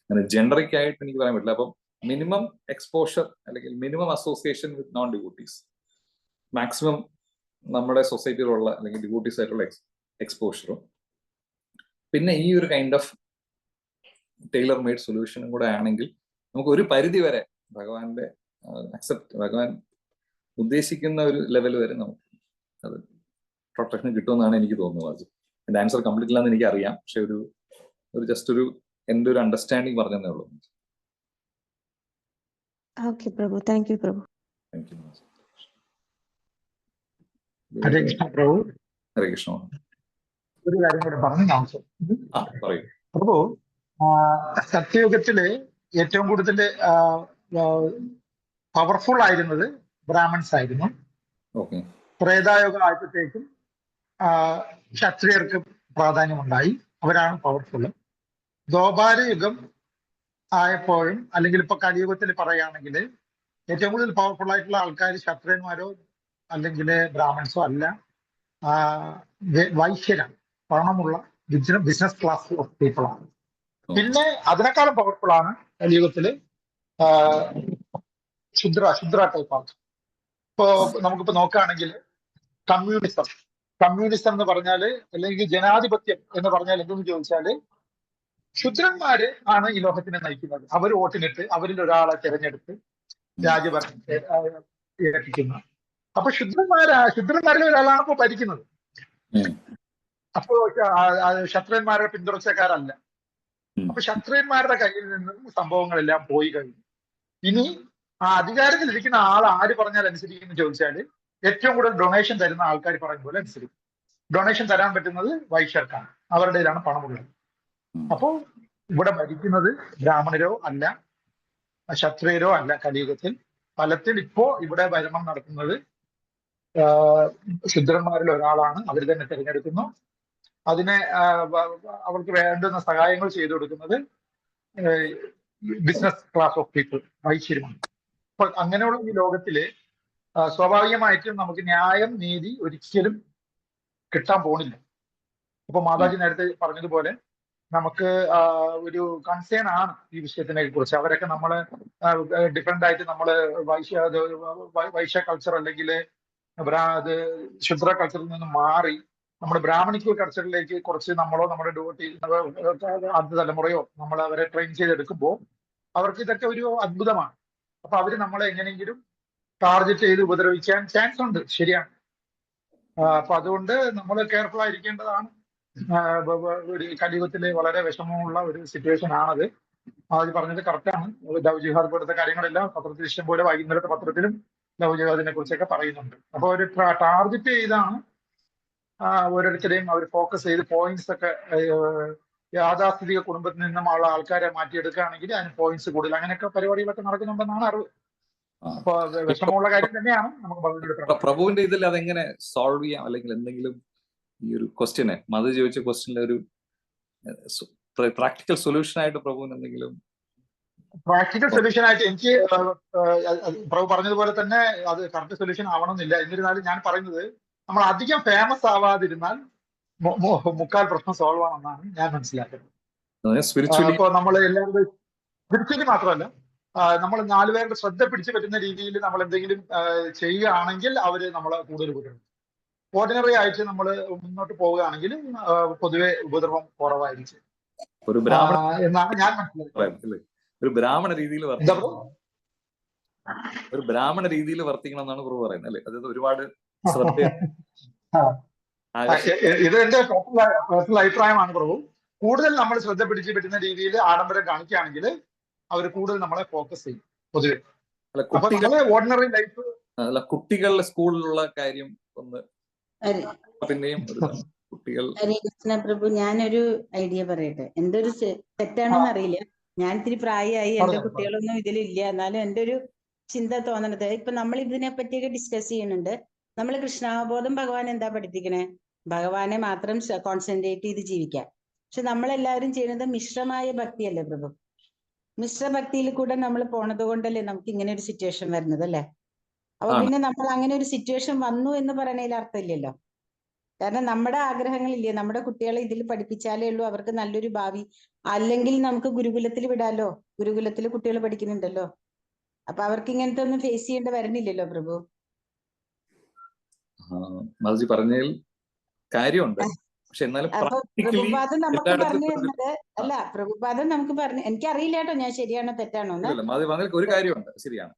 അങ്ങനെ ജെൻഡറിക് ആയിട്ട് എനിക്ക് പറയാൻ പറ്റില്ല. അപ്പം മിനിമം എക്സ്പോഷർ അല്ലെങ്കിൽ minimum association with non devotees, maximum നമ്മുടെ സൊസൈറ്റിയിലുള്ള അല്ലെങ്കിൽ ഡിവോട്ടീസ് ആയിട്ടുള്ള എക്സ്പോഷറും, പിന്നെ ഈ ഒരു കൈൻഡ് ഓഫ് ടൈലർ മെയ്ഡ് സൊല്യൂഷനും കൂടെ ആണെങ്കിൽ നമുക്ക് ഒരു പരിധി വരെ ഭഗവാൻ ഉദ്ദേശിക്കുന്ന ഒരു ലെവൽ വരെ നമുക്ക് അത് പ്രൊട്ടക്ഷൻ കിട്ടുമെന്നാണ് എനിക്ക് തോന്നുന്നത്. എന്റെ ആൻസർ കംപ്ലീറ്റ് ഇല്ലാന്ന് എനിക്ക് അറിയാം, പക്ഷെ ഒരു ജസ്റ്റ് എന്റെ ഒരു അണ്ടർസ്റ്റാൻഡിങ് പറഞ്ഞതേ ഉള്ളൂ. ഓക്കെ പ്രഭു, താങ്ക് യു പ്രഭു. Thank you. ഹരേ കൃഷ്ണ പ്രഭു. ഹരേ കൃഷ്ണ. ഒരു കാര്യം കൂടെ പറഞ്ഞു ഞാൻ പറയൂ പ്രഭു. സത്യയുഗത്തില് ഏറ്റവും കൂടുതൽ പവർഫുൾ ആയിരുന്നത് ബ്രാഹ്മൺസ് ആയിരുന്നു. ത്രേതായുഗം ആയപ്പോഴത്തേക്കും ക്ഷത്രിയർക്ക് പ്രാധാന്യമുണ്ടായി, അവരാണ് പവർഫുൾ. ദ്വാപര യുഗം ആയപ്പോഴും അല്ലെങ്കിൽ ഇപ്പൊ കലിയുഗത്തിൽ പറയുകയാണെങ്കിൽ ഏറ്റവും കൂടുതൽ പവർഫുൾ ആയിട്ടുള്ള ആൾക്കാർ ക്ഷത്രിയന്മാരോ അല്ലെങ്കിൽ ബ്രാഹ്മൺസോ അല്ല, വൈശ്യരാണ്, പണമുള്ള ബിസിനസ് ക്ലാസ് ഓഫ് പീപ്പിൾ ആണ്. പിന്നെ അതിനേക്കാളും പവർഫുൾ ആണ് കലിയുഗത്തില് ശുദ്ര ടൈപ്പ് ആണ്. ഇപ്പോ നമുക്കിപ്പോ നോക്കുകയാണെങ്കിൽ കമ്മ്യൂണിസം എന്ന് പറഞ്ഞാല് അല്ലെങ്കിൽ ജനാധിപത്യം എന്ന് പറഞ്ഞാൽ എന്തെന്ന് ചോദിച്ചാല് ശുദ്രന്മാര് ആണ് ഈ ലോകത്തിനെ നയിക്കുന്നത്. അവർ വോട്ടിനിട്ട് അവരിൽ ഒരാളെ തിരഞ്ഞെടുത്ത് രാജ്യഭരണത്തെ ഏൽപ്പിക്കുന്ന. അപ്പൊ ശുദ്രന്മാരിൽ ഒരാളാണ് ഇപ്പോ ഭരിക്കുന്നത്. അപ്പോ ക്ഷത്രിയന്മാരുടെ പിന്തുടർച്ചക്കാരല്ല. അപ്പൊ ക്ഷത്രിയന്മാരുടെ കയ്യിൽ നിന്നും സംഭവങ്ങളെല്ലാം പോയി കഴിഞ്ഞു. ഇനി ആ അധികാരത്തിലിരിക്കുന്ന ആൾ ആര് പറഞ്ഞാൽ അനുസരിക്കുമെന്ന് ചോദിച്ചാല് ഏറ്റവും കൂടുതൽ ഡൊണേഷൻ തരുന്ന ആൾക്കാർ പറയും പോലെ അനുസരിക്കും. ഡൊണേഷൻ തരാൻ പറ്റുന്നത് വൈശ്യർക്കാണ്, അവരുടേതാണ് പണമുള്ളത്. അപ്പോ ഇവിടെ ഭരിക്കുന്നത് ബ്രാഹ്മണരോ അല്ല, ക്ഷത്രിയരോ അല്ല. കലിയുഗത്തിൽ ഫലത്തിൽ ഇപ്പോ ഇവിടെ ഭരണം നടത്തുന്നത് ശുദ്രന്മാരിൽ ഒരാളാണ്. അവർ തന്നെ തിരഞ്ഞെടുക്കുന്നു. അതിനെ അവർക്ക് വേണ്ടുന്ന സഹായങ്ങൾ ചെയ്തു കൊടുക്കുന്നത് ബിസിനസ് ക്ലാസ് ഓഫ് പീപ്പിൾ, വൈശ്യരുമാണ്. അപ്പൊ അങ്ങനെയുള്ള ഈ ലോകത്തില് സ്വാഭാവികമായിട്ടും നമുക്ക് ന്യായം നീതി ഒരിക്കലും കിട്ടാൻ പോണില്ല. അപ്പൊ മാതാജി നേരത്തെ പറഞ്ഞതുപോലെ നമുക്ക് ഒരു കൺസേൺ ആണ് ഈ വിഷയത്തിനെ കുറിച്ച്. അവരൊക്കെ നമ്മള് ഡിഫറെന്റ് ആയിട്ട് നമ്മള് വൈശ്യ കൾച്ചർ അല്ലെങ്കിൽ അത് ശുദ്ര കൾച്ചറിൽ നിന്ന് മാറി നമ്മുടെ ബ്രാഹ്മണിക്കൽ കൾച്ചറിലേക്ക് കുറച്ച് നമ്മളോ നമ്മുടെ അടുത്ത തലമുറയോ നമ്മൾ അവരെ ട്രെയിൻ ചെയ്തെടുക്കുമ്പോൾ അവർക്ക് ഇതൊക്കെ ഒരു അത്ഭുതമാണ്. അപ്പൊ അവര് നമ്മളെ എങ്ങനെയെങ്കിലും ടാർഗറ്റ് ചെയ്ത് ഉപദ്രവിക്കാൻ ചാൻസ് ഉണ്ട്. ശരിയാണ്. അപ്പൊ അതുകൊണ്ട് നമ്മൾ കെയർഫുൾ ആയിരിക്കേണ്ടതാണ്. ഒരു കലിയുഗത്തിലെ വളരെ വിഷമമുള്ള ഒരു സിറ്റുവേഷൻ ആണത്. അത് പറഞ്ഞത് കറക്റ്റാണ്. ലവ് ജിഹാദ് പോലത്തെ കാര്യങ്ങളെല്ലാം പത്രത്തിൽ ഇഷ്ടം പോലെ വൈകുന്നേരത്തെ പത്രത്തിലും ലവ് ജിഹാദിനെ കുറിച്ചൊക്കെ പറയുന്നുണ്ട്. അപ്പൊ ഒരു ടാർഗറ്റ് ചെയ്താണ് ഓരോരുത്തരെയും അവർ ഫോക്കസ് ചെയ്ത് പോയിന്റ്സ് ഒക്കെ യാഥാസ്ഥിതിക കുടുംബത്തിൽ നിന്നുമുള്ള ആൾക്കാരെ മാറ്റിയെടുക്കുകയാണെങ്കിൽ അതിന് പോയിന്റ്സ് കൂടുതൽ. അങ്ങനെയൊക്കെ പരിപാടികളൊക്കെ നടക്കുന്നുണ്ടെന്നാണ് അറിവ്. അപ്പൊ വിഷമമുള്ള കാര്യം തന്നെയാണ് നമുക്ക് പറഞ്ഞെടുക്കുന്നത്. പ്രഭുവിന്റെ ഇതിൽ അതെങ്ങനെ സോൾവ് ചെയ്യാം, അല്ലെങ്കിൽ എന്തെങ്കിലും ഈ ഒരു ക്വസ്റ്റ്യനെ മധു ചോദിച്ച ക്വസ്റ്റ്യനിലെ ഒരു പ്രാക്ടിക്കൽ സൊല്യൂഷൻ ആയിട്ട് പ്രഭുവിന് എന്തെങ്കിലും? പ്രാക്ടിക്കൽ സൊല്യൂഷൻ ആയിട്ട് എനിക്ക് പ്രഭു പറഞ്ഞതുപോലെ തന്നെ അത് കറക്റ്റ് സൊല്യൂഷൻ ആവണമെന്നില്ല. എന്നിരുന്നാലും ഞാൻ പറയുന്നത് നമ്മൾ അധികം ഫേമസ് ആവാതിരുന്നാൽ മുക്കാൽ പ്രശ്നം സോൾവ് ആണെന്നാണ് ഞാൻ മനസ്സിലാക്കുന്നത്. അപ്പൊ നമ്മൾ എല്ലാവരും സ്പിരിച്വലി മാത്രമല്ല, നമ്മൾ 4 പേരുടെ ശ്രദ്ധ പിടിച്ചു പറ്റുന്ന രീതിയിൽ നമ്മൾ എന്തെങ്കിലും ചെയ്യുകയാണെങ്കിൽ അവര് നമ്മളെ കൂടുതൽ ഉപദ്രവിക്കും. ഓർഡിനറി ആയിട്ട് നമ്മൾ മുന്നോട്ട് പോവുകയാണെങ്കിൽ പൊതുവെ ഉപദ്രവം കുറവായിരിക്കും എന്നാണ് ഞാൻ മനസ്സിലാക്കുന്നത്. ഒരു ബ്രാഹ്മണ രീതിയിൽ വർത്തിക്കണം എന്നാണ് പ്രഭു പറയുന്നത് അല്ലേ? അതായത് ഒരുപാട് ഇത് എന്റെ പേഴ്സണൽ അഭിപ്രായമാണ് പ്രഭു. കൂടുതൽ നമ്മൾ ശ്രദ്ധ പിടിച്ചു പറ്റുന്ന രീതിയിൽ ആഡംബരം കാണിക്കുകയാണെങ്കിൽ അവർ കൂടുതൽ നമ്മളെ ഫോക്കസ് ചെയ്യും പൊതുവെ. ഓർഡിനറി ലൈഫ് അല്ല, കുട്ടികളുടെ സ്കൂളിലുള്ള കാര്യം ഒന്ന് പിന്നെയും കുട്ടികൾ. ഹരേ കൃഷ്ണ പ്രഭു, ഞാനൊരു ഐഡിയ പറയട്ടെ. എന്തൊരു തെറ്റാണെന്ന് അറിയില്ല. ഞാൻ ഇത്തിരി പ്രായമായി, എന്റെ കുട്ടികളൊന്നും ഇതിലില്ല. എന്നാലും എന്റെ ഒരു ചിന്ത തോന്നണത്, ഇപ്പൊ നമ്മൾ ഇതിനെ പറ്റിയൊക്കെ ഡിസ്കസ് ചെയ്യുന്നുണ്ട്. നമ്മൾ കൃഷ്ണാവബോധം ഭഗവാൻ എന്താ പഠിപ്പിക്കണേ? ഭഗവാനെ മാത്രം കോൺസെൻട്രേറ്റ് ചെയ്ത് ജീവിക്കാൻ. പക്ഷെ നമ്മളെല്ലാവരും ചെയ്യുന്നത് മിശ്രമായ ഭക്തിയല്ലേ പ്രഭു? മിശ്ര ഭക്തിയിൽ കൂടെ നമ്മൾ പോണത് കൊണ്ടല്ലേ നമുക്ക് ഇങ്ങനെ ഒരു സിറ്റുവേഷൻ വരുന്നത് അല്ലേ? അപ്പൊ പിന്നെ നമ്മൾ അങ്ങനെ ഒരു സിറ്റുവേഷൻ വന്നു എന്ന് പറയണതിൽ അർത്ഥമില്ലല്ലോ. കാരണം നമ്മുടെ ആഗ്രഹങ്ങളില്ലേ, നമ്മുടെ കുട്ടികളെ ഇതിൽ പഠിപ്പിച്ചാലേ ഉള്ളൂ അവർക്ക് നല്ലൊരു ഭാവി. അല്ലെങ്കിൽ നമുക്ക് ഗുരുകുലത്തിൽ വിടാലോ. ഗുരുകുലത്തിൽ കുട്ടികൾ പഠിക്കുന്നുണ്ടല്ലോ. അപ്പൊ അവർക്ക് ഇങ്ങനത്തെ ഒന്നും ഫേസ് ചെയ്യേണ്ടി വരണില്ലല്ലോ പ്രഭു. മധുജി പറഞ്ഞതിൽ കാര്യമുണ്ട്. പക്ഷെ എന്നാലും പ്രഭുപാദം നമുക്ക് പറഞ്ഞു തന്നത് അല്ല, പ്രഭുപാദം നമുക്ക് പറഞ്ഞു, എനിക്കറിയില്ല കേട്ടോ ഞാൻ ശരിയാണോ തെറ്റാണോ എന്ന്. ഒരു കാര്യമുണ്ട്, ശരിയാണ്.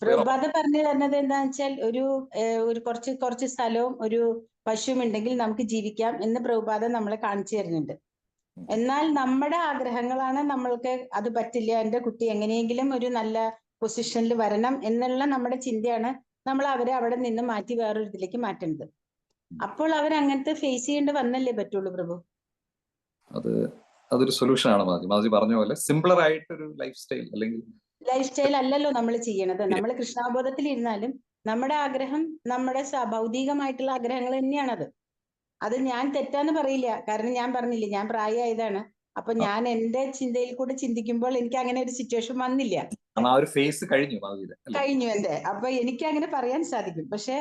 പ്രഭുപാദം പറഞ്ഞു തരുന്നത് എന്താന്ന് വെച്ചാൽ ഒരു കുറച്ച് സ്ഥലവും ഒരു പശുവും ഉണ്ടെങ്കിൽ നമുക്ക് ജീവിക്കാം എന്ന് പ്രഭുപാദം നമ്മളെ കാണിച്ചു തരുന്നുണ്ട്. എന്നാൽ നമ്മുടെ ആഗ്രഹങ്ങളാണ് നമ്മൾക്ക് അത് പറ്റില്ല, എന്റെ കുട്ടി എങ്ങനെയെങ്കിലും ഒരു നല്ല പൊസിഷനിൽ വരണം എന്നുള്ള നമ്മുടെ ചിന്തയാണ് നമ്മൾ അവരെ അവിടെ നിന്ന് മാറ്റി വേറൊരു ഇതിലേക്ക് മാറ്റുന്നത്. അപ്പോൾ അവർ അങ്ങനത്തെ ഫേസ് ചെയ്യേണ്ടി വന്നല്ലേ പറ്റുള്ളൂ പ്രഭു. അതൊരു സൊല്യൂഷൻ ആണ് മാധി പറഞ്ഞ പോലെ. സിംപിളർ ആയിട്ടൊരു ലൈഫ് സ്റ്റൈൽ, അല്ലെങ്കിൽ ലൈഫ് സ്റ്റൈൽ അല്ലല്ലോ നമ്മൾ ചെയ്യണത്. നമ്മൾ കൃഷ്ണാബോധത്തിൽ ഇരുന്നാലും നമ്മുടെ ആഗ്രഹം നമ്മുടെ ഭൗതികമായിട്ടുള്ള ആഗ്രഹങ്ങൾ തന്നെയാണത്. അത് ഞാൻ തെറ്റാന്ന് പറയില്ല. കാരണം ഞാൻ പറഞ്ഞില്ലേ, ഞാൻ പ്രായമായതാണ്. അപ്പൊ ഞാൻ എന്റെ ചിന്തയിൽ കൂടെ ചിന്തിക്കുമ്പോൾ എനിക്ക് അങ്ങനെ ഒരു സിറ്റുവേഷൻ വന്നില്ല. കഴിഞ്ഞു എന്റെ. അപ്പൊ എനിക്ക് അങ്ങനെ പറയാൻ സാധിക്കും. പക്ഷെ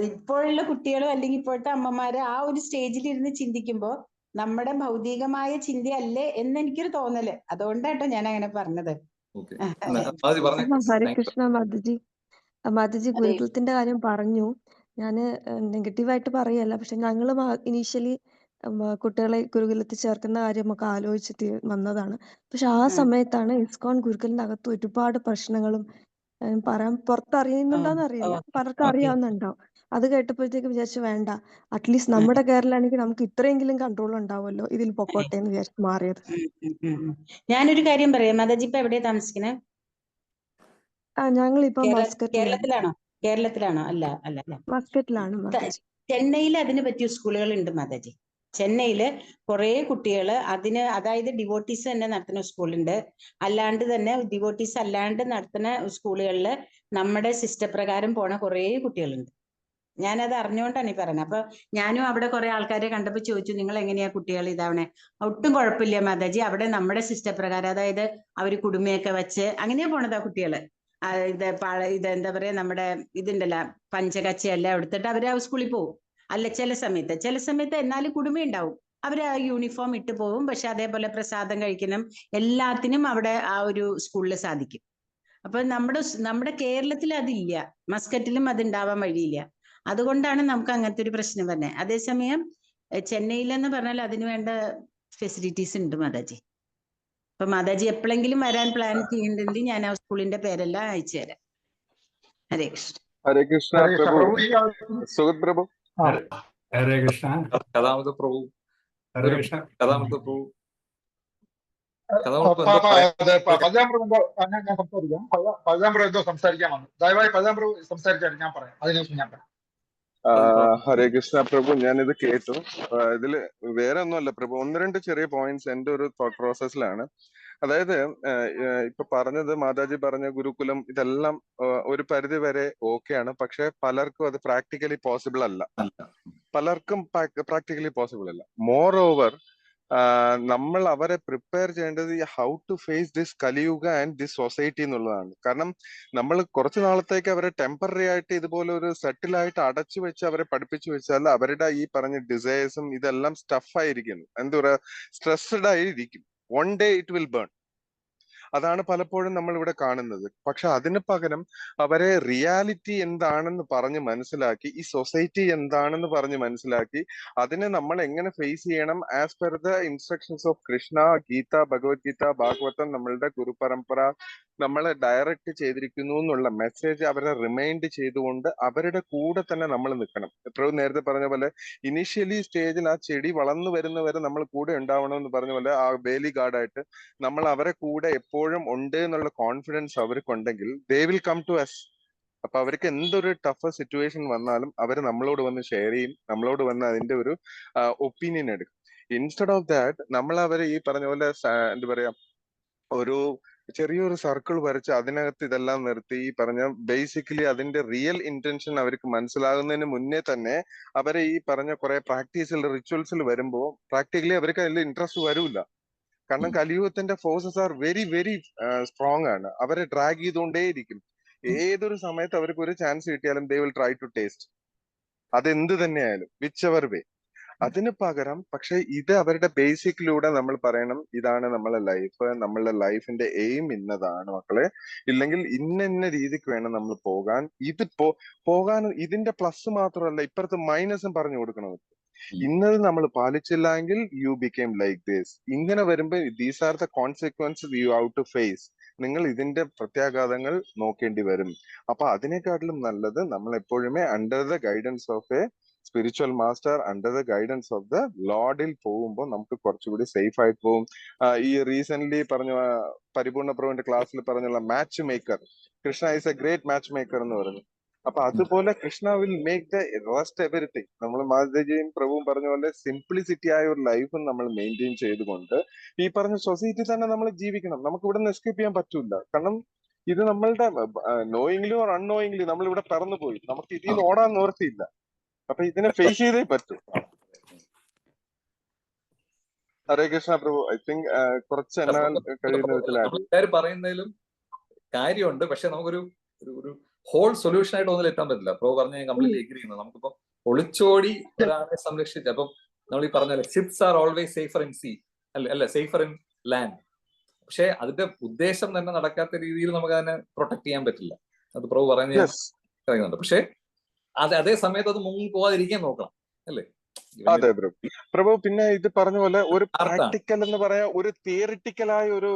ഇപ്പോഴുള്ള കുട്ടികളും അല്ലെങ്കിൽ ഇപ്പോഴത്തെ അമ്മമാര് ആ ഒരു സ്റ്റേജിൽ ഇരുന്ന് ചിന്തിക്കുമ്പോ നമ്മുടെ ഭൗതികമായ ചിന്തയല്ലേ എന്ന് എനിക്കൊരു തോന്നല്. അതുകൊണ്ടാട്ടോ ഞാൻ അങ്ങനെ പറഞ്ഞത്. ഹരേ കൃഷ്ണ. മാധുജി ഗുരുകുലത്തിന്റെ കാര്യം പറഞ്ഞു. ഞാന് നെഗറ്റീവായിട്ട് പറയല്ല. പക്ഷെ ഞങ്ങള് ഇനീഷ്യലി കുട്ടികളെ ഗുരുകുലത്തിൽ ചേർക്കുന്ന കാര്യമൊക്കെ ആലോചിച്ചിട്ട് വന്നതാണ്. പക്ഷെ ആ സമയത്താണ് ഇസ്കോൺ ഗുരുകുലിന്റെ അകത്ത് ഒരുപാട് പ്രശ്നങ്ങളും പറയാൻ പുറത്തറിയുന്നുണ്ടോന്ന് അറിയില്ല, പലർക്കും അറിയാവുന്നുണ്ടാവും. അത് കേട്ടപ്പോഴത്തേക്ക് വിചാരിച്ചു വേണ്ട, അറ്റ്ലീസ്റ്റ് നമ്മുടെ കേരളാണെങ്കിൽ നമുക്ക് ഇത്രയെങ്കിലും കൺട്രോൾ ഉണ്ടാവുമല്ലോ, ഇതിൽ പൊക്കോട്ടെ എന്ന് വിചാരിച്ചു മാറിയത്. ഞാനൊരു കാര്യം പറയാം. മാതാജി ഇപ്പൊ എവിടെയാ താമസിക്കണേ? ഞങ്ങളിപ്പോ കേരളത്തിലാണോ? കേരളത്തിലാണോ? അല്ല അല്ല അല്ല, മസ്കറ്റിലാണ്. ചെന്നൈയിൽ അതിന് പറ്റിയ സ്കൂളുകൾ ഉണ്ട് മാതാജി. ചെന്നൈയില് കുറെ കുട്ടികള് അതായത് ഡിവോട്ടീസ് തന്നെ നടത്തുന്ന സ്കൂളുണ്ട്. അല്ലാണ്ട് തന്നെ ഡിവോട്ടീസ് അല്ലാണ്ട് നടത്തുന്ന സ്കൂളുകളില് നമ്മുടെ സിസ്റ്റർ പ്രകാരം പോണ കുറെ കുട്ടികളുണ്ട്. ഞാനത് അറിഞ്ഞുകൊണ്ടാണ് ഈ പറയുന്നത്. അപ്പൊ ഞാനും അവിടെ കുറെ ആൾക്കാരെ കണ്ടപ്പോ ചോദിച്ചു, നിങ്ങൾ എങ്ങനെയാ കുട്ടികൾ ഇതാവണേ? ഒട്ടും കുഴപ്പമില്ല മാതാജി, അവിടെ നമ്മുടെ സിസ്റ്റർ പ്രകാരം, അതായത് അവര് കുടുംബയൊക്കെ വെച്ച് അങ്ങനെയാ പോണതാ കുട്ടികള്. ഇത് എന്താ പറയാ, നമ്മുടെ ഇതുണ്ടല്ലോ പഞ്ചകച്ചയെല്ലാം എടുത്തിട്ട് അവര് ആ സ്കൂളിൽ പോകും. അല്ല ചില സമയത്ത് എന്നാലും കുടുംബം ഉണ്ടാവും. അവർ ആ യൂണിഫോം ഇട്ട് പോകും. പക്ഷെ അതേപോലെ പ്രസാദം കഴിക്കണം, എല്ലാത്തിനും അവിടെ ആ ഒരു സ്കൂളിൽ സാധിക്കും. അപ്പൊ നമ്മുടെ കേരളത്തിൽ അതില്ല, മസ്കറ്റിലും അത് ഉണ്ടാവാൻ വഴിയില്ല. അതുകൊണ്ടാണ് നമുക്ക് അങ്ങനത്തെ ഒരു പ്രശ്നം വരുന്നത്. അതേസമയം ചെന്നൈയിലെന്ന് പറഞ്ഞാൽ അതിന് വേണ്ട ഫെസിലിറ്റീസ് ഉണ്ട് മാതാജി. അപ്പൊ മാതാജി എപ്പോഴെങ്കിലും വരാൻ പ്ലാൻ ചെയ്യുന്നുണ്ടെങ്കിൽ ഞാൻ ആ സ്കൂളിന്റെ പേരെല്ലാം അയച്ചു തരാം. ഹരേ കൃഷ്ണ. ഹരേ കൃഷ്ണ ഹരേ കൃഷ്ണ പ്രഭു. പ്രഭു. ഈ സുഗത് പ്രഭു. ഹരേ കൃഷ്ണ. കഥാമൃത പ്രഭു. ഹരേ കൃഷ്ണ. കഥാമൃത പ്രഭു. പജാമ്പ്രഭു ഞാൻ സംസാരിക്കാം. പജാമ്പ്രഭു എന്തോ സംസാരിക്കാൻ വന്നു. ദയവായി പജാമ്പ്രഭു സംസാരിച്ചാൽ ഞാൻ പറയാം, അതിനുശേഷം ഞാൻ പറയാം. ഹരേ കൃഷ്ണ പ്രഭു, ഞാനിത് കേട്ടു. ഇതില് വേറെ ഒന്നുമല്ല പ്രഭു, 1-2 ചെറിയ പോയിന്റ്സ് എന്റെ ഒരു തോട്ട് പ്രോസസ്സിലാണ്. അതായത് ഇപ്പൊ പറഞ്ഞത് മാതാജി പറഞ്ഞ ഗുരുകുലം ഇതെല്ലാം ഒരു പരിധി വരെ ഓക്കെയാണ്. പക്ഷെ പലർക്കും അത് പ്രാക്ടിക്കലി പോസിബിൾ അല്ല. പലർക്കും പ്രാക്ടിക്കലി പോസിബിൾ അല്ല. മോർ ഓവർ നമ്മൾ അവരെ പ്രിപ്പയർ ചെയ്യേണ്ടത് ഹൗ ടു ഫേസ് ദിസ് കലിയുഗ ആൻഡ് ദിസ് സൊസൈറ്റി എന്നുള്ളതാണ്. കാരണം നമ്മൾ കുറച്ചു നാളത്തേക്ക് അവരെ ടെമ്പററി ആയിട്ട് ഇതുപോലെ ഒരു സെറ്റിലായിട്ട് അടച്ചു വെച്ച് അവരെ പഠിപ്പിച്ചു വെച്ചാൽ അവരുടെ ഈ പറഞ്ഞ ഡിസയേഴ്സും ഇതെല്ലാം സ്റ്റഫായിരിക്കുന്നു, എന്താ പറയുക, സ്ട്രെസ്ഡ് ആയിരിക്കും. One day it will burn. അതാണ് പലപ്പോഴും നമ്മൾ ഇവിടെ കാണുന്നത്. പക്ഷെ അതിന് പകരം അവരെ റിയാലിറ്റി എന്താണെന്ന് പറഞ്ഞ് മനസ്സിലാക്കി, ഈ സൊസൈറ്റി എന്താണെന്ന് പറഞ്ഞ് മനസ്സിലാക്കി, അതിനെ നമ്മൾ എങ്ങനെ ഫേസ് ചെയ്യണം as per the instructions of Krishna, Gita, Bhagavad Gita, Bhagavatam, നമ്മളുടെ ഗുരുപരമ്പര നമ്മളെ ഡയറക്റ്റ് ചെയ്തിരിക്കുന്നു എന്നുള്ള മെസ്സേജ് അവരെ റിമൈൻഡ് ചെയ്തുകൊണ്ട് അവരുടെ കൂടെ തന്നെ നമ്മൾ നിൽക്കണം. എപ്പോഴും നേരത്തെ പറഞ്ഞ പോലെ ഇനീഷ്യലി സ്റ്റേജിൽ ആ ചെടി വളർന്നു വരുന്നവരെ നമ്മൾ കൂടെ ഉണ്ടാവണം എന്ന് പറഞ്ഞ പോലെ ആ വേലി ഗാർഡായിട്ട് നമ്മൾ അവരെ കൂടെ എപ്പോഴും ഉണ്ട് എന്നുള്ള കോൺഫിഡൻസ് അവർക്കുണ്ടെങ്കിൽ they will come to us. അപ്പൊ അവർക്ക് എന്തൊരു ടഫ് സിറ്റുവേഷൻ വന്നാലും അവർ നമ്മളോട് വന്ന് ഷെയർ ചെയ്യും, നമ്മളോട് വന്ന് അതിന്റെ ഒരു ഒപ്പീനിയൻ എടുക്കും. ഇൻസ്റ്റെഡ് ഓഫ് ദാറ്റ് നമ്മൾ അവരെ ഈ പറഞ്ഞ പോലെ എന്താ പറയാ ഒരു ചെറിയൊരു സർക്കിൾ വരച്ച് അതിനകത്ത് ഇതെല്ലാം നിർത്തി ഈ പറഞ്ഞ ബേസിക്കലി അതിന്റെ റിയൽ ഇന്റൻഷൻ അവർക്ക് മനസ്സിലാകുന്നതിന് മുന്നേ തന്നെ അവരെ ഈ പറഞ്ഞ കുറെ പ്രാക്ടീസിൽ റിച്വൽസിൽ വരുമ്പോ പ്രാക്ടിക്കലി അവർക്ക് അതിൽ ഇൻട്രസ്റ്റ് വരൂല. കാരണം കലിയുഗത്തിന്റെ forces are very very strong ആണ്. അവരെ ഡ്രാഗ് ചെയ്തുകൊണ്ടേയിരിക്കും. ഏതൊരു സമയത്ത് അവർക്ക് ഒരു ചാൻസ് കിട്ടിയാലും they will try to taste, അതെന്ത് തന്നെയായാലും, വിച്ച് എവർ വേ. അതിന് പകരം പക്ഷെ ഇത് അവരുടെ ബേസിക്കിലൂടെ നമ്മൾ പറയണം, ഇതാണ് നമ്മളെ ലൈഫ്, നമ്മളുടെ ലൈഫിന്റെ എയിം ഇന്നതാണ് മക്കളെ, ഇല്ലെങ്കിൽ ഇന്ന രീതിക്ക് വേണം നമ്മൾ പോകാൻ. ഇത് പോകാൻ ഇതിന്റെ പ്ലസ് മാത്രമല്ല ഇപ്പുറത്ത് മൈനസും പറഞ്ഞു കൊടുക്കണം. ഇന്നത് നമ്മൾ പാലിച്ചില്ലെങ്കിൽ യു ബിക്കേം ലൈക്ക് ദിസ്. ഇങ്ങനെ വരുമ്പോ these are the consequences you how to face. നിങ്ങൾ ഇതിന്റെ പ്രത്യാഘാതങ്ങൾ നോക്കേണ്ടി വരും. അപ്പൊ അതിനെക്കാട്ടിലും നല്ലത് നമ്മൾ എപ്പോഴുമേ under the guidance of a spiritual master, under the guidance of the ലോർഡിൽ പോകുമ്പോൾ നമുക്ക് കുറച്ചുകൂടി സേഫ് ആയിട്ട് പോകും. ഈ റീസെന്റ് പറഞ്ഞ പരിപൂർണ പ്രഭുവിന്റെ ക്ലാസ്സിൽ പറഞ്ഞുള്ള match maker, Krishna is A great match maker എന്ന് പറഞ്ഞു. അപ്പൊ അതുപോലെ Krishna will make the rest everything. നമ്മൾ മാതാജിയും പ്രഭുവും പറഞ്ഞ പോലെ സിംപ്ലിസിറ്റി ആയ ഒരു ലൈഫ് നമ്മൾ മെയിൻറ്റെയിൻ ചെയ്തുകൊണ്ട് ഈ പറഞ്ഞ സൊസൈറ്റി തന്നെ നമ്മൾ ജീവിക്കണം. നമുക്ക് ഇവിടെ നിന്ന് എസ്കേപ്പ് ചെയ്യാൻ പറ്റൂല. കാരണം ഇത് നമ്മളുടെ നോയിങ്ലി ഓർ അൺനോയിങ്ലി നമ്മൾ ഇവിടെ പറന്നുപോയി, നമുക്ക് ഇതിൽ നിന്ന് ഓടാൻ നിവർത്തിയില്ല. അപ്പൊ ഇതിനെ ഫേസ് ചെയ്തേ പറ്റൂ. ഹരേ കൃഷ്ണ പ്രഭു. ഐ തിങ്ക് കുറച്ച് എന്നാൽ കഴിയുന്ന വിധത്തിലാക്കി പറയുന്നതിലും കാര്യമുണ്ട്. പക്ഷെ നമുക്കൊരു ഒരു ഹോൾ സൊല്യൂഷൻ ആയിട്ട് ഒന്നും എത്താൻ പറ്റില്ല. പ്രോ പറഞ്ഞ ഞാൻ കംപ്ലീറ്റ്ലി എഗ്രി ചെയ്യുന്നു. നമുക്കിപ്പോ ഒളിച്ചോടി ഒരാളെ സംരക്ഷിച്ച, അപ്പം നമ്മൾ ഈ പറഞ്ഞ ships are always safer in sea, അല്ല സേഫർ ഇൻ ലാൻഡ്. പക്ഷെ അതിന്റെ ഉദ്ദേശം തന്നെ നടക്കാത്ത രീതിയിൽ നമുക്ക് അതിനെ പ്രൊട്ടക്ട് ചെയ്യാൻ പറ്റില്ല. അത് പ്രോ പറയുന്നുണ്ട്. പക്ഷെ അതേ സമയത്ത് അത് മുങ്ങി പോവാതിരിക്കാൻ നോക്കണം, അല്ലേ? അതെ പ്രഭു. പിന്നെ ഇത് പറഞ്ഞ പോലെ ഒരു പ്രാക്ടിക്കൽ എന്ന് പറയാ ഒരു തിയറിറ്റിക്കലായ ഒരു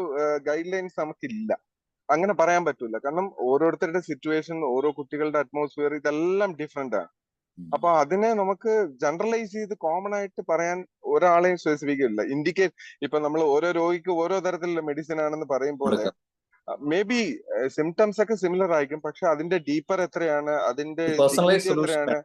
ഗൈഡ് ലൈൻസ് നമുക്കില്ല, അങ്ങനെ പറയാൻ പറ്റൂല. കാരണം ഓരോരുത്തരുടെ സിറ്റുവേഷൻ, ഓരോ കുട്ടികളുടെ അറ്റ്മോസ്ഫിയർ ഇതെല്ലാം ഡിഫറെന്റ് ആണ്. അപ്പൊ അതിനെ നമുക്ക് ജനറലൈസ് ചെയ്ത് കോമൺ ആയിട്ട് പറയാൻ ഒരാളെയും സ്പെസിഫിക് ഇല്ല. ഇൻഡിക്കേറ്റ് ഇപ്പൊ നമ്മൾ ഓരോ രോഗിക്ക് ഓരോ തരത്തിലുള്ള മെഡിസിൻ ആണെന്ന് പറയും പോലെ മേ ബി സിംറ്റംസ് ഒക്കെ സിമിലർ ആയിരിക്കും, പക്ഷെ അതിന്റെ ഡീപ്പർ എത്രയാണ്, അതിന്റെ എത്രയാണ്,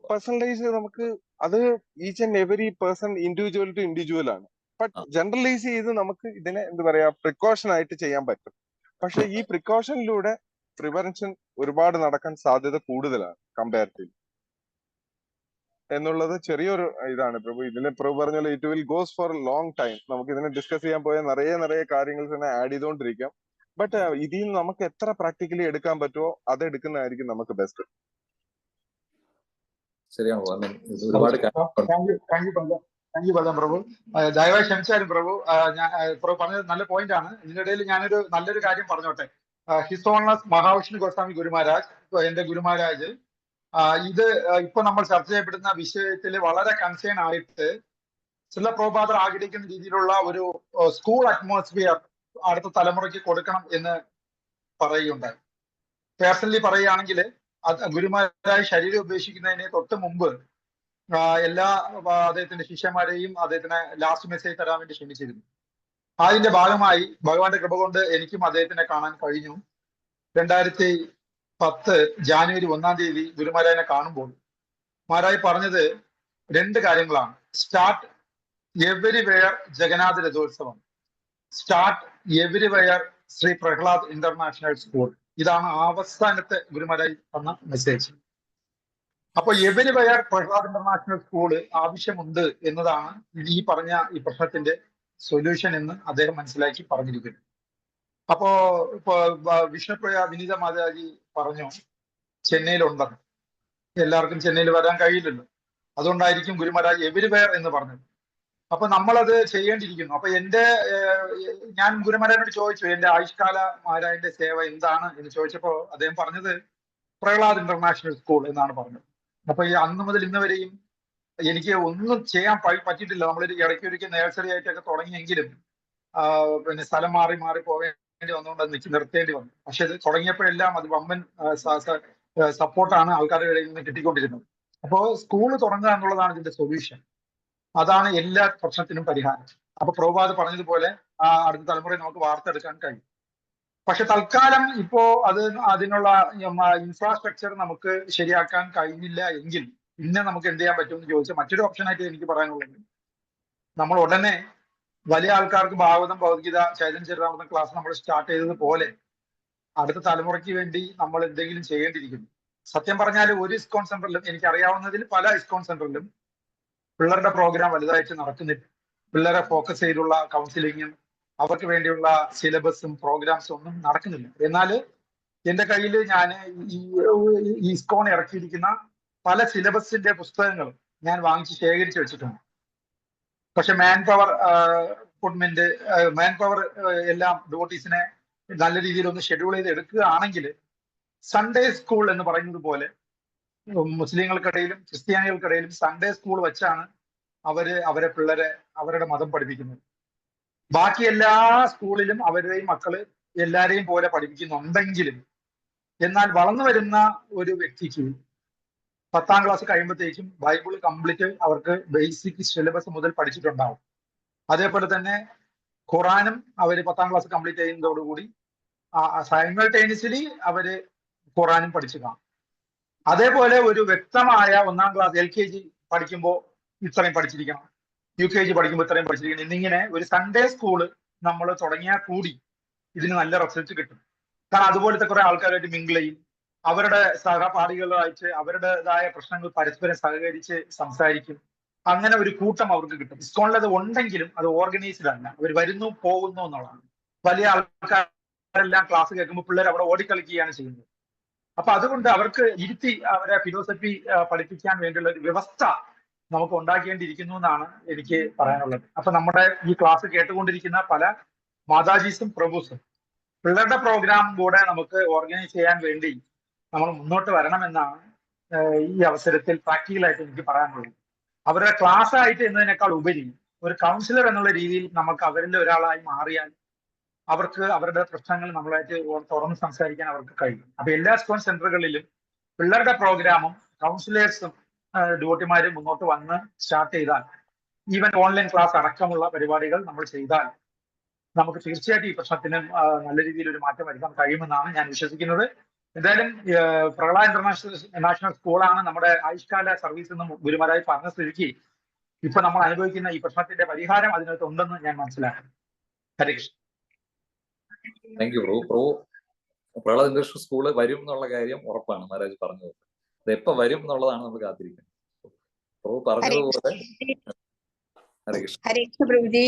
പേഴ്സണലൈസ് നമുക്ക് അത് each and every person individual to individual ആണ്. ബട്ട് ജനറലൈസ് ചെയ്ത് നമുക്ക് ഇതിനെ എന്താ പറയാ പ്രിക്കോഷൻ ആയിട്ട് ചെയ്യാൻ പറ്റും. പക്ഷെ ഈ പ്രിക്കോഷനിലൂടെ പ്രിവെൻഷൻ ഒരുപാട് നടക്കാൻ സാധ്യത കൂടുതലാണ് കമ്പാരിറ്റീവ് എന്നുള്ളത് ചെറിയൊരു ഇതാണ് പ്രഭു. ഇതിനെ പ്രഭു പറഞ്ഞാൽ it will goes for long time. നമുക്ക് ഇതിനെ ഡിസ്കസ് ചെയ്യാൻ പോയാൽ നിറയെ കാര്യങ്ങൾ തന്നെ ആഡ് ചെയ്തുകൊണ്ടിരിക്കാം. ബട്ട് ഇതിൽ നിന്ന് നമുക്ക് എത്ര പ്രാക്ടിക്കലി എടുക്കാൻ പറ്റുമോ അത് എടുക്കുന്നതായിരിക്കും നമുക്ക് ബെസ്റ്റ്. ശരിയാണോ? ഒരുപാട് താങ്ക് യു ബലം പ്രഭു. ദയവായി ക്ഷമിച്ചാലും പ്രഭു, ഞാൻ പ്രഭു പറഞ്ഞത് നല്ല പോയിന്റ് ആണ്. ഇതിനിടയിൽ ഞാനൊരു നല്ലൊരു കാര്യം പറഞ്ഞോട്ടെ. ഹിസ് ഓണേഴ്സ് മഹാവിഷ്ണു ഗോസ്വാമി ഗുരുമഹാരാജ്, എന്റെ ഗുരുമഹാരാജ്, ഇത് ഇപ്പൊ നമ്മൾ ചർച്ച ചെയ്യപ്പെടുന്ന വിഷയത്തിൽ വളരെ കൺസേൺ ആയിട്ട് ചില പ്രഭുപാദർ ആഗ്രഹിക്കുന്ന രീതിയിലുള്ള ഒരു സ്കൂൾ അറ്റ്മോസ്ഫിയർ അടുത്ത തലമുറയ്ക്ക് കൊടുക്കണം എന്ന് പറയുകയുണ്ടായി. പേഴ്സണലി പറയുകയാണെങ്കിൽ ഗുരുമഹാരാജ് ശരീരം ഉപേക്ഷിക്കുന്നതിന് തൊട്ട് മുമ്പ് എല്ലാ അദ്ദേഹത്തിന്റെ ശിഷ്യന്മാരെയും അദ്ദേഹത്തിന് ലാസ്റ്റ് മെസ്സേജ് തരാൻ വേണ്ടി ക്ഷണിച്ചിരുന്നു. അതിന്റെ ഭാഗമായി ഭഗവാന്റെ കൃപ കൊണ്ട് എനിക്കും അദ്ദേഹത്തിനെ കാണാൻ കഴിഞ്ഞു. 2010 ജാനുവരി 1-ാം തീയതി ഗുരുമഹാരാജിനെ കാണുമ്പോൾ മഹാരാജ് പറഞ്ഞത് 2 കാര്യങ്ങളാണ്. Start everywhere Jagannath Rathotsavam, start everywhere Shri Prahlad international school. ഇതാണ് അവസാനത്തെ ഗുരുമഹാരാജ് തന്ന മെസ്സേജ്. അപ്പൊ എവരിവെയർ പ്രഹ്ലാദ് ഇന്റർനാഷണൽ സ്കൂള് ആവശ്യമുണ്ട് എന്നതാണ് ഈ പറഞ്ഞ ഈ പ്രശ്നത്തിന്റെ സൊല്യൂഷൻ എന്ന് അദ്ദേഹം മനസ്സിലാക്കി പറഞ്ഞിരിക്കുന്നു. അപ്പോ ഇപ്പൊ വിഷ്ണുപ്രിയ വിനീത മാതാജി പറഞ്ഞു ചെന്നൈയിലുണ്ടെന്ന്. എല്ലാവർക്കും ചെന്നൈയിൽ വരാൻ കഴിയില്ലല്ലോ, അതുകൊണ്ടായിരിക്കും ഗുരുമഹാരാജ് എവരിവെയർ എന്ന് പറഞ്ഞത്. അപ്പൊ നമ്മളത് ചെയ്യേണ്ടിയിരിക്കുന്നു. അപ്പൊ ഞാൻ ഗുരുമഹാരാജിനോട് ചോദിച്ചു എന്റെ ആയുഷ്കാല മഹാരാജിന്റെ സേവ എന്താണ് എന്ന് ചോദിച്ചപ്പോ അദ്ദേഹം പറഞ്ഞത് പ്രഹ്ലാദ് ഇന്റർനാഷണൽ സ്കൂൾ എന്നാണ് പറഞ്ഞത്. അപ്പൊ ഈ അന്ന് മുതൽ ഇന്ന് വരെയും എനിക്ക് ഒന്നും ചെയ്യാൻ പറ്റിയിട്ടില്ല. നമ്മളൊരു ഇടയ്ക്ക് ഒരിക്കൽ നേഴ്സറി ആയിട്ടൊക്കെ തുടങ്ങിയെങ്കിലും പിന്നെ സ്ഥലം മാറി മാറി പോകേണ്ടി വന്നുകൊണ്ട് നിർത്തേണ്ടി വന്നു. പക്ഷെ ഇത് തുടങ്ങിയപ്പോഴെല്ലാം അത് വമ്പൻ സപ്പോർട്ടാണ് ആൾക്കാരുടെ ഇടയിൽ നിന്ന് കിട്ടിക്കൊണ്ടിരുന്നത്. അപ്പോ സ്കൂൾ തുടങ്ങുക എന്നുള്ളതാണ് ഇതിന്റെ സൊല്യൂഷൻ. അതാണ് എല്ലാ പ്രശ്നത്തിനും പരിഹാരം. അപ്പൊ പ്രഭുപാദ് പറഞ്ഞതുപോലെ അടുത്ത തലമുറയെ നമുക്ക് വാർത്തെടുക്കാൻ കഴിയും. പക്ഷെ തൽക്കാലം ഇപ്പോ അതിനുള്ള ഇൻഫ്രാസ്ട്രക്ചർ നമുക്ക് ശരിയാക്കാൻ കഴിഞ്ഞില്ല എങ്കിൽ പിന്നെ നമുക്ക് എന്ത് ചെയ്യാൻ പറ്റുമെന്ന് ചോദിച്ചാൽ മറ്റൊരു ഓപ്ഷനായിട്ട് എനിക്ക് പറയാനുള്ളത്, നമ്മൾ ഉടനെ വലിയ ആൾക്കാർക്ക് ഭാഗവതം, ഭഗവത്ഗീത, ചൈതന്യ ചരിതാമൃതം ക്ലാസ് നമ്മൾ സ്റ്റാർട്ട് ചെയ്തതുപോലെ അടുത്ത തലമുറയ്ക്ക് വേണ്ടി നമ്മൾ എന്തെങ്കിലും ചെയ്യേണ്ടിയിരിക്കുന്നു. സത്യം പറഞ്ഞാൽ ഒരു ഇസ്കോൺ സെന്ററിലും, എനിക്കറിയാവുന്നതിൽ പല ഇസ്കോൺ സെന്ററിലും പിള്ളേരുടെ പ്രോഗ്രാം വലുതായിട്ട് നടക്കുന്നില്ല. പിള്ളേരെ ഫോക്കസ് ചെയ്തുള്ള കൗൺസിലിങ്ങും അവർക്ക് വേണ്ടിയുള്ള സിലബസും പ്രോഗ്രാംസും ഒന്നും നടക്കുന്നില്ല. എന്നാൽ എന്റെ കയ്യിൽ ഞാൻ ഈ ഇസ്കോൺ ഇറക്കിയിരിക്കുന്ന പല സിലബസിന്റെ പുസ്തകങ്ങളും ഞാൻ വാങ്ങിച്ച് ശേഖരിച്ച് വെച്ചിട്ടുണ്ട്. പക്ഷെ മാൻ പവർ എല്ലാം ഡോട്ടീസിനെ നല്ല രീതിയിൽ ഒന്ന് ഷെഡ്യൂൾ ചെയ്ത് എടുക്കുകയാണെങ്കിൽ സൺഡേ സ്കൂൾ എന്ന് പറയുന്നത് പോലെ മുസ്ലിങ്ങൾക്കിടയിലും ക്രിസ്ത്യാനികൾക്കിടയിലും സൺഡേ സ്കൂൾ വെച്ചാണ് അവരെ പിള്ളേരെ അവരുടെ മതം പഠിപ്പിക്കുന്നത്. ബാക്കി എല്ലാ സ്കൂളിലും അവരുടെയും മക്കള് എല്ലാരെയും പോലെ പഠിപ്പിക്കുന്നുണ്ടെങ്കിലും എന്നാൽ വളർന്നു വരുന്ന ഒരു വ്യക്തിക്ക് 10ാം ക്ലാസ് കഴിയുമ്പോഴത്തേക്കും ബൈബിൾ കംപ്ലീറ്റ് അവർക്ക് ബേസിക് സിലബസ് മുതൽ പഠിച്ചിട്ടുണ്ടാവും. അതേപോലെ തന്നെ ഖുറാനും അവര് 10ാം ക്ലാസ് കംപ്ലീറ്റ് ചെയ്യുന്നതോടുകൂടി സൈമൾട്ടേനിയസ്ലി അവര് ഖുറാനും പഠിച്ചു കാണും. അതേപോലെ ഒരു വ്യക്തമായ 1ാം ക്ലാസ് LKG പഠിക്കുമ്പോൾ ഇത്രയും പഠിച്ചിരിക്കണം, UKG പഠിക്കുമ്പോൾ ഇത്രയും പഠിച്ചിരിക്കണം എന്നിങ്ങനെ ഒരു സൺഡേ സ്കൂള് നമ്മൾ തുടങ്ങിയാൽ കൂടി ഇതിന് നല്ല റിസൾട്ട് കിട്ടും. കാരണം അതുപോലത്തെ കുറെ ആൾക്കാരായിട്ട് മിങ്കിൾ ചെയ്യും, അവരുടെ സഹപാഠികളുമായിട്ട് അവരുടേതായ പ്രശ്നങ്ങൾ പരസ്പരം സഹകരിച്ച് സംസാരിക്കും. അങ്ങനെ ഒരു കൂട്ടം അവർക്ക് കിട്ടും. ഇസ്കോണിൽ അത് ഉണ്ടെങ്കിലും അത് ഓർഗനൈസ്ഡ് അല്ല, അവർ വരുന്നു പോകുന്നു എന്നുള്ളതാണ്. വലിയ ആൾക്കാരെല്ലാം ക്ലാസ് കേൾക്കുമ്പോൾ പിള്ളേർ അവിടെ ഓടിക്കളിക്കുകയാണ് ചെയ്യുന്നത്. അപ്പൊ അതുകൊണ്ട് അവർക്ക് ഇരുത്തി അവരെ ഫിലോസഫി പഠിപ്പിക്കാൻ വേണ്ടിയുള്ള ഒരു വ്യവസ്ഥ നമുക്ക് ഉണ്ടാക്കേണ്ടിയിരിക്കുന്നു എന്നാണ് എനിക്ക് പറയാനുള്ളത്. അപ്പൊ നമ്മുടെ ഈ ക്ലാസ് കേട്ടുകൊണ്ടിരിക്കുന്ന പല മാതാജീസും പ്രഭുസും പിള്ളേരുടെ പ്രോഗ്രാം കൂടെ നമുക്ക് ഓർഗനൈസ് ചെയ്യാൻ വേണ്ടി നമ്മൾ മുന്നോട്ട് വരണമെന്നാണ് ഈ അവസരത്തിൽ പ്രാക്ടിക്കലായിട്ട് എനിക്ക് പറയാനുള്ളത്. അവരുടെ ക്ലാസ് ആയിട്ട് എന്നതിനേക്കാൾ ഉപരി ഒരു കൗൺസിലർ എന്നുള്ള രീതിയിൽ നമുക്ക് അവരിൽ ഒരാളായി മാറിയാൽ അവർക്ക് അവരുടെ പ്രശ്നങ്ങൾ നമ്മളായിട്ട് തുറന്ന് സംസാരിക്കാൻ അവർക്ക് കഴിയും. അപ്പൊ എല്ലാ ഇസ്കോൺ സെന്ററുകളിലും പിള്ളേരുടെ പ്രോഗ്രാമും കൗൺസിലേഴ്സും ഡ്യൂട്ടിമാരും മുന്നോട്ട് വന്ന് സ്റ്റാർട്ട് ചെയ്താൽ, ഈവൻ ഓൺലൈൻ ക്ലാസ് അടക്കമുള്ള പരിപാടികൾ നമ്മൾ ചെയ്താൽ നമുക്ക് തീർച്ചയായിട്ടും ഈ പ്രശ്നത്തിന് നല്ല രീതിയിൽ ഒരു മാറ്റം വരുത്താൻ കഴിയുമെന്നാണ് ഞാൻ വിശ്വസിക്കുന്നത്. എന്തായാലും പ്രഹ്ലാദ് ഇന്റർനാഷണൽ സ്കൂളാണ് നമ്മുടെ ആയുഷ്കാല സർവീസ് എന്ന് ഗുരുമഹാരാജ് പറഞ്ഞ സ്ഥിതിക്ക് ഇപ്പൊ നമ്മൾ അനുഭവിക്കുന്ന ഈ പ്രശ്നത്തിന്റെ പരിഹാരം അതിനകത്ത് ഉണ്ടെന്ന് ഞാൻ മനസ്സിലാക്കുന്നു. ഹരേ കൃഷ്ണ. താങ്ക് യു പ്രഭു. പ്രഹ്ലാദ് ഇന്റർനാഷണൽ സ്കൂള് വരും എന്നുള്ള കാര്യം ഉറപ്പാണ് മഹാരാജ് പറഞ്ഞത്. അത് എപ്പോ വരും എന്നുള്ളതാണ് നമ്മൾ കാത്തിരിക്കുന്നത്. പ്രഭു പറഞ്ഞതുപോലെ ഹരേ കൃഷ്ണ പ്രഭുജി.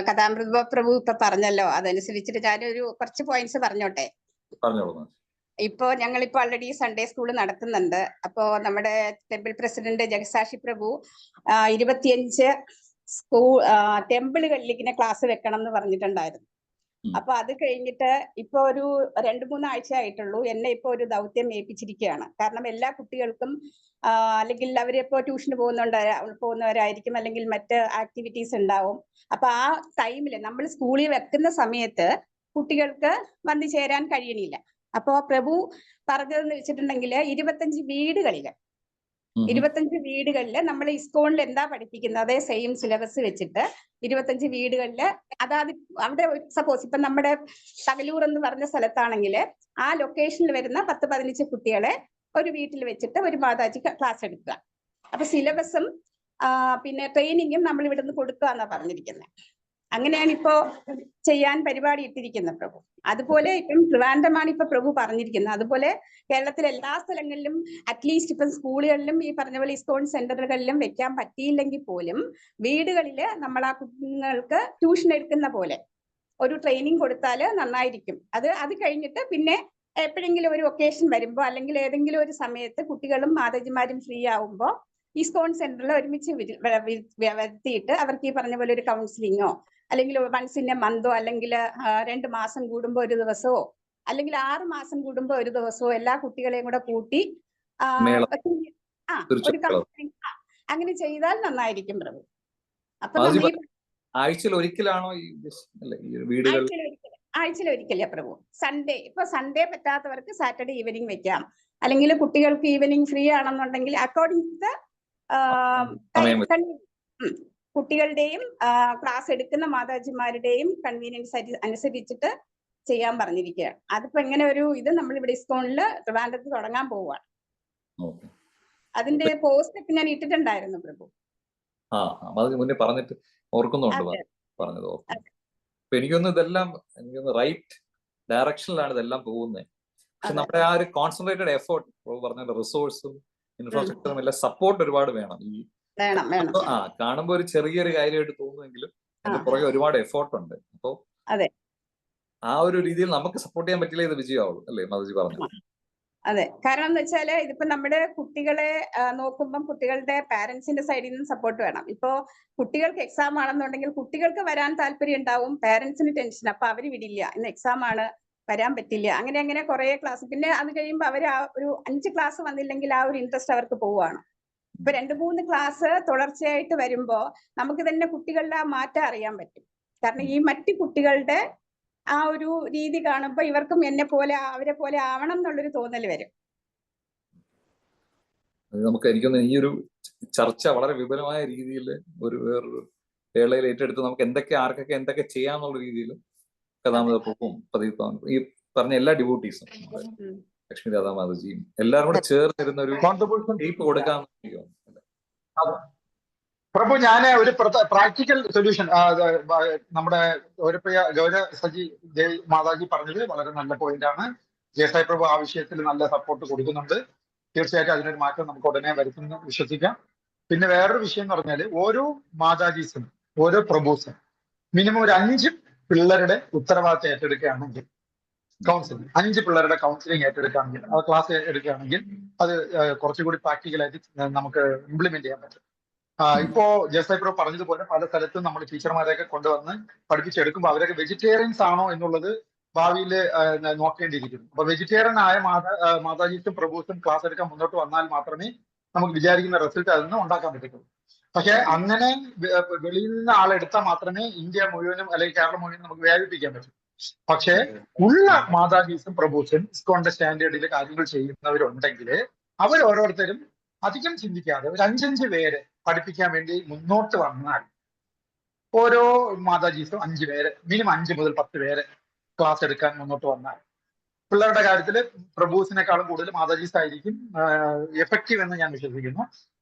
കഥാമൃത പ്രഭു ഇപ്പൊ പറഞ്ഞല്ലോ, അതനുസരിച്ചിട്ട് ഞാനൊരു കുറച്ച് പോയിന്റ്സ് പറഞ്ഞോട്ടെ. പറഞ്ഞോളൂ. ഇപ്പോ ഞങ്ങളിപ്പോ ഓൾറെഡി സൺഡേ സ്കൂൾ നടത്തുന്നുണ്ട്. അപ്പോ നമ്മുടെ ടെമ്പിൾ പ്രസിഡന്റ് ജഗസാക്ഷി പ്രഭു 25 ടെമ്പിളുകളിൽ ഇങ്ങനെ ക്ലാസ് വെക്കണം എന്ന് പറഞ്ഞിട്ടുണ്ടായിരുന്നു. അപ്പൊ അത് കഴിഞ്ഞിട്ട് ഇപ്പൊ ഒരു 2-3 ആഴ്ച ആയിട്ടുള്ളൂ. എന്നെ ഇപ്പൊ ഒരു ദൗത്യം ഏൽപ്പിച്ചിരിക്കുകയാണ്. കാരണം എല്ലാ കുട്ടികൾക്കും അല്ലെങ്കിൽ അവരിപ്പോ ട്യൂഷന് പോകുന്നവരായിരിക്കും, അല്ലെങ്കിൽ മറ്റ് ആക്ടിവിറ്റീസ് ഉണ്ടാവും. അപ്പൊ ആ ടൈമിൽ നമ്മൾ സ്കൂളിൽ വെക്കുന്ന സമയത്ത് കുട്ടികൾക്ക് വന്നു ചേരാൻ കഴിയണില്ല. അപ്പോ പ്രഭു പറഞ്ഞതെന്ന് വെച്ചിട്ടുണ്ടെങ്കിൽ 25 വീടുകളിൽ നമ്മൾ ഇസ്കോണിൽ എന്താ പഠിപ്പിക്കുന്നത് അതേ സെയിം സിലബസ് വെച്ചിട്ട് 25 വീടുകളിൽ അതാത് അവിടെ സപ്പോസ് ഇപ്പൊ നമ്മുടെ തകലൂർ എന്ന് പറഞ്ഞ സ്ഥലത്താണെങ്കിൽ ആ ലൊക്കേഷനിൽ വരുന്ന 10-15 കുട്ടികളെ ഒരു വീട്ടിൽ വെച്ചിട്ട് ഒരു മാതാജി ക്ലാസ് എടുക്കുക. അപ്പൊ സിലബസും പിന്നെ ട്രെയിനിങ്ങും നമ്മൾ ഇവിടുന്ന് കൊടുക്കുക എന്നാ പറഞ്ഞിരിക്കുന്നത്. അങ്ങനെയാണ് ഇപ്പോ ചെയ്യാൻ പരിപാടി ഇട്ടിരിക്കുന്നത് പ്രഭു. അതുപോലെ ഇപ്പം ട്രിവാൻഡ്രമാണ് ഇപ്പൊ പ്രഭു പറഞ്ഞിരിക്കുന്നത്. അതുപോലെ കേരളത്തിലെ എല്ലാ സ്ഥലങ്ങളിലും അറ്റ്ലീസ്റ്റ് ഇപ്പം സ്കൂളുകളിലും ഈ പറഞ്ഞ പോലെ ഇസ്കോൺ സെന്ററുകളിലും വെക്കാൻ പറ്റിയില്ലെങ്കിൽ പോലും വീടുകളിൽ നമ്മൾ ആ കുഞ്ഞുങ്ങൾക്ക് ട്യൂഷൻ എടുക്കുന്ന പോലെ ഒരു ട്രെയിനിങ് കൊടുത്താൽ നന്നായിരിക്കും. അത് കഴിഞ്ഞിട്ട് പിന്നെ എപ്പോഴെങ്കിലും ഒരു ഒക്കേഷൻ വരുമ്പോൾ അല്ലെങ്കിൽ ഏതെങ്കിലും ഒരു സമയത്ത് കുട്ടികളും മാതാജിമാരും ഫ്രീ ആവുമ്പോൾ ഇസ്കോൺ സെന്ററിൽ ഒരുമിച്ച് വരുത്തിയിട്ട് അവർക്ക് ഈ പറഞ്ഞ പോലെ ഒരു കൗൺസിലിങ്ങോ അല്ലെങ്കിൽ വൺസ് ഇൻ എ മന്തോ അല്ലെങ്കിൽ 2 മാസം കൂടുമ്പോൾ ഒരു ദിവസമോ അല്ലെങ്കിൽ 6 മാസം കൂടുമ്പോൾ ഒരു ദിവസമോ എല്ലാ കുട്ടികളെയും കൂടെ കൂട്ടി ഒരു കൗൺസിലിംഗ് അങ്ങനെ ചെയ്താൽ നന്നായിരിക്കും പ്രഭു. അപ്പൊ ആഴ്ചയിൽ ഒരിക്കലാണോ ആഴ്ചയിൽ ഒരിക്കലേ പ്രഭു. ഇപ്പൊ സൺഡേ പറ്റാത്തവർക്ക് സാറ്റർഡേ ഈവനിങ് വെക്കാം. അല്ലെങ്കിൽ കുട്ടികൾക്ക് ഈവനിങ് ഫ്രീ ആണെന്നുണ്ടെങ്കിൽ അക്കോർഡിംഗ് ടു കുട്ടികളുടെയും ക്ലാസ് എടുക്കുന്ന മാതാജിമാരുടെയും കൺവീനിയൻസ് അനുസരിച്ചിട്ട് ചെയ്യാൻ പറഞ്ഞിരിക്കുകയാണ്. അതിപ്പോ എങ്ങനെ ഒരു ഇത് നമ്മളിവിടെ ഇസ്കോണില് ട്രിവാൻഡ്രത്ത് തുടങ്ങാൻ പോവുകയാണ്. അതിന്റെ പോസ്റ്റ് ഒക്കെ ഞാൻ ഇട്ടിട്ടുണ്ടായിരുന്നു പ്രഭു. മുന്നേ പറഞ്ഞിട്ട് ഓർക്കുന്നുണ്ട് പറഞ്ഞത്. അപ്പൊ എനിക്കൊന്ന് ഇതെല്ലാം റൈറ്റ് ഡയറക്ഷനിലാണ് ഇതെല്ലാം പോകുന്നത്. പക്ഷെ നമ്മുടെ ആ ഒരു കോൺസെൻട്രേറ്റഡ് എഫേർട്ട് പറഞ്ഞ റിസോഴ്സും ഇൻഫ്രാസ്ട്രക്ചറും എല്ലാം സപ്പോർട്ട് ഒരുപാട് വേണം. ഈ കാണുമ്പോ ഒരു ചെറിയൊരു കാര്യമായിട്ട് തോന്നുമെങ്കിലും അതിന്റെ പുറകെ ഒരുപാട് എഫേർട്ട് ഉണ്ട്. അപ്പോ ആ ഒരു രീതിയിൽ നമുക്ക് സപ്പോർട്ട് ചെയ്യാൻ പറ്റില്ല ഇത് വിജയമാവുള്ളൂ അല്ലേ മാതാജി പറഞ്ഞു? അതെ, കാരണം എന്ന് വെച്ചാല് ഇതിപ്പോ നമ്മുടെ കുട്ടികളെ നോക്കുമ്പം കുട്ടികളുടെ പാരന്റ്സിന്റെ സൈഡിൽ നിന്ന് സപ്പോർട്ട് വേണം. ഇപ്പോ കുട്ടികൾക്ക് എക്സാം ആണെന്നുണ്ടെങ്കിൽ കുട്ടികൾക്ക് വരാൻ താല്പര്യം ഉണ്ടാവും, പാരന്റ്സിന് ടെൻഷൻ. അപ്പൊ അവര് വിടില്ല, ഇന്ന് എക്സാം ആണ് വരാൻ പറ്റില്ല, അങ്ങനെ കുറെ ക്ലാസ്. പിന്നെ അത് കഴിയുമ്പോൾ അവർ ഒരു 5 ക്ലാസ് വന്നില്ലെങ്കിൽ ആ ഒരു ഇൻട്രസ്റ്റ് അവർക്ക് പോവുകയാണ്. ഇപ്പൊ 2-3 ക്ലാസ് തുടർച്ചയായിട്ട് വരുമ്പോ നമുക്ക് തന്നെ കുട്ടികളുടെ ആ മാറ്റം അറിയാൻ പറ്റും. കാരണം ഈ മറ്റു കുട്ടികളുടെ ആ ഒരു രീതി കാണുമ്പോ ഇവർക്കും അവരെ പോലെ ആവണം എന്നുള്ളൊരു തോന്നൽ വരും. എനിക്കൊന്ന് ഈ ഒരു ചർച്ച വളരെ വിപുലമായ രീതിയിൽ വേറൊരു വേളയിൽ ഏറ്റെടുത്ത് നമുക്ക് ആർക്കൊക്കെ എന്തൊക്കെ ചെയ്യാന്നുള്ള രീതിയിൽ കഥാമൃതപ്പും ഈ പറഞ്ഞ എല്ലാ ഡിവോട്ടീസും ലക്ഷ്മി രാധാ മാതാജിയും എല്ലാവരും കൂടെ ചേർന്നിരുന്ന ഒരു ടേപ്പ് കൊടുക്കാൻ പ്രഭു, ഞാൻ ഒരു പ്രാക്ടിക്കൽ സൊല്യൂഷൻ നമ്മുടെ ഗൗര സജി ദേവ് മാതാജി പറഞ്ഞത് വളരെ നല്ല പോയിന്റ് ആണ്. ജയസായി പ്രഭു ആ വിഷയത്തിൽ നല്ല സപ്പോർട്ട് കൊടുക്കുന്നുണ്ട്. തീർച്ചയായിട്ടും അതിനൊരു മാറ്റം നമുക്ക് ഉടനെ വരുത്തുമെന്ന് വിശ്വസിക്കാം. പിന്നെ വേറൊരു വിഷയം എന്ന് പറഞ്ഞാൽ ഓരോ മാതാജീസും ഓരോ പ്രഭുസും മിനിമം ഒരു 5 പിള്ളേരുടെ ഉത്തരവാദിത്തം ഏറ്റെടുക്കുകയാണെങ്കിൽ, കൗൺസിലിംഗ് 5 പിള്ളേരുടെ കൗൺസിലിംഗ് ഏറ്റെടുക്കുകയാണെങ്കിൽ, അത് ക്ലാസ് എടുക്കുകയാണെങ്കിൽ അത് കുറച്ചുകൂടി പ്രാക്ടിക്കലായിട്ട് നമുക്ക് ഇംപ്ലിമെന്റ് ചെയ്യാൻ പറ്റും. ഇപ്പോ ജയസായി പ്രഭു പറഞ്ഞതുപോലെ പല സ്ഥലത്തും നമ്മൾ ടീച്ചർമാരെയൊക്കെ കൊണ്ടുവന്ന് പഠിപ്പിച്ചെടുക്കുമ്പോൾ അവരൊക്കെ വെജിറ്റേറിയൻസ് ആണോ എന്നുള്ളത് ഭാവിയിൽ നോക്കേണ്ടിയിരിക്കുന്നു. അപ്പൊ വെജിറ്റേറിയൻ ആയ മാതാജീസും പ്രഭുസും ക്ലാസ് എടുക്കാൻ മുന്നോട്ട് വന്നാൽ മാത്രമേ നമുക്ക് വിചാരിക്കുന്ന റിസൾട്ട് അതിൽ നിന്ന് ഉണ്ടാക്കാൻ പറ്റത്തുള്ളൂ. പക്ഷെ അങ്ങനെ വെളിയിൽ നിന്ന് ആളെടുത്താൽ മാത്രമേ ഇന്ത്യ മുഴുവനും അല്ലെങ്കിൽ കേരളം മുഴുവനും നമുക്ക് വ്യാപിപ്പിക്കാൻ പറ്റൂ. പക്ഷെ ഉള്ള മാതാജീസും പ്രഭുസും ഇസ്കോണിന്റെ സ്റ്റാൻഡേർഡിൽ കാര്യങ്ങൾ ചെയ്യുന്നവരുണ്ടെങ്കിൽ അവർ ഓരോരുത്തരും അധികം ചിന്തിക്കാതെ ഒരു 5-5 പേരെ പഠിപ്പിക്കാൻ വേണ്ടി മുന്നോട്ട് വന്നാൽ, ഓരോ മാതാജീസും 5 പേര്, മിനിമം 5 മുതൽ 10 പേര് ക്ലാസ് എടുക്കാൻ മുന്നോട്ട് വന്നാൽ പിള്ളേരുടെ കാര്യത്തിൽ പ്രഭുസിനേക്കാളും കൂടുതൽ മാതാജീസ് ആയിരിക്കും എഫക്റ്റീവ് എന്ന് ഞാൻ വിശ്വസിക്കുന്നു.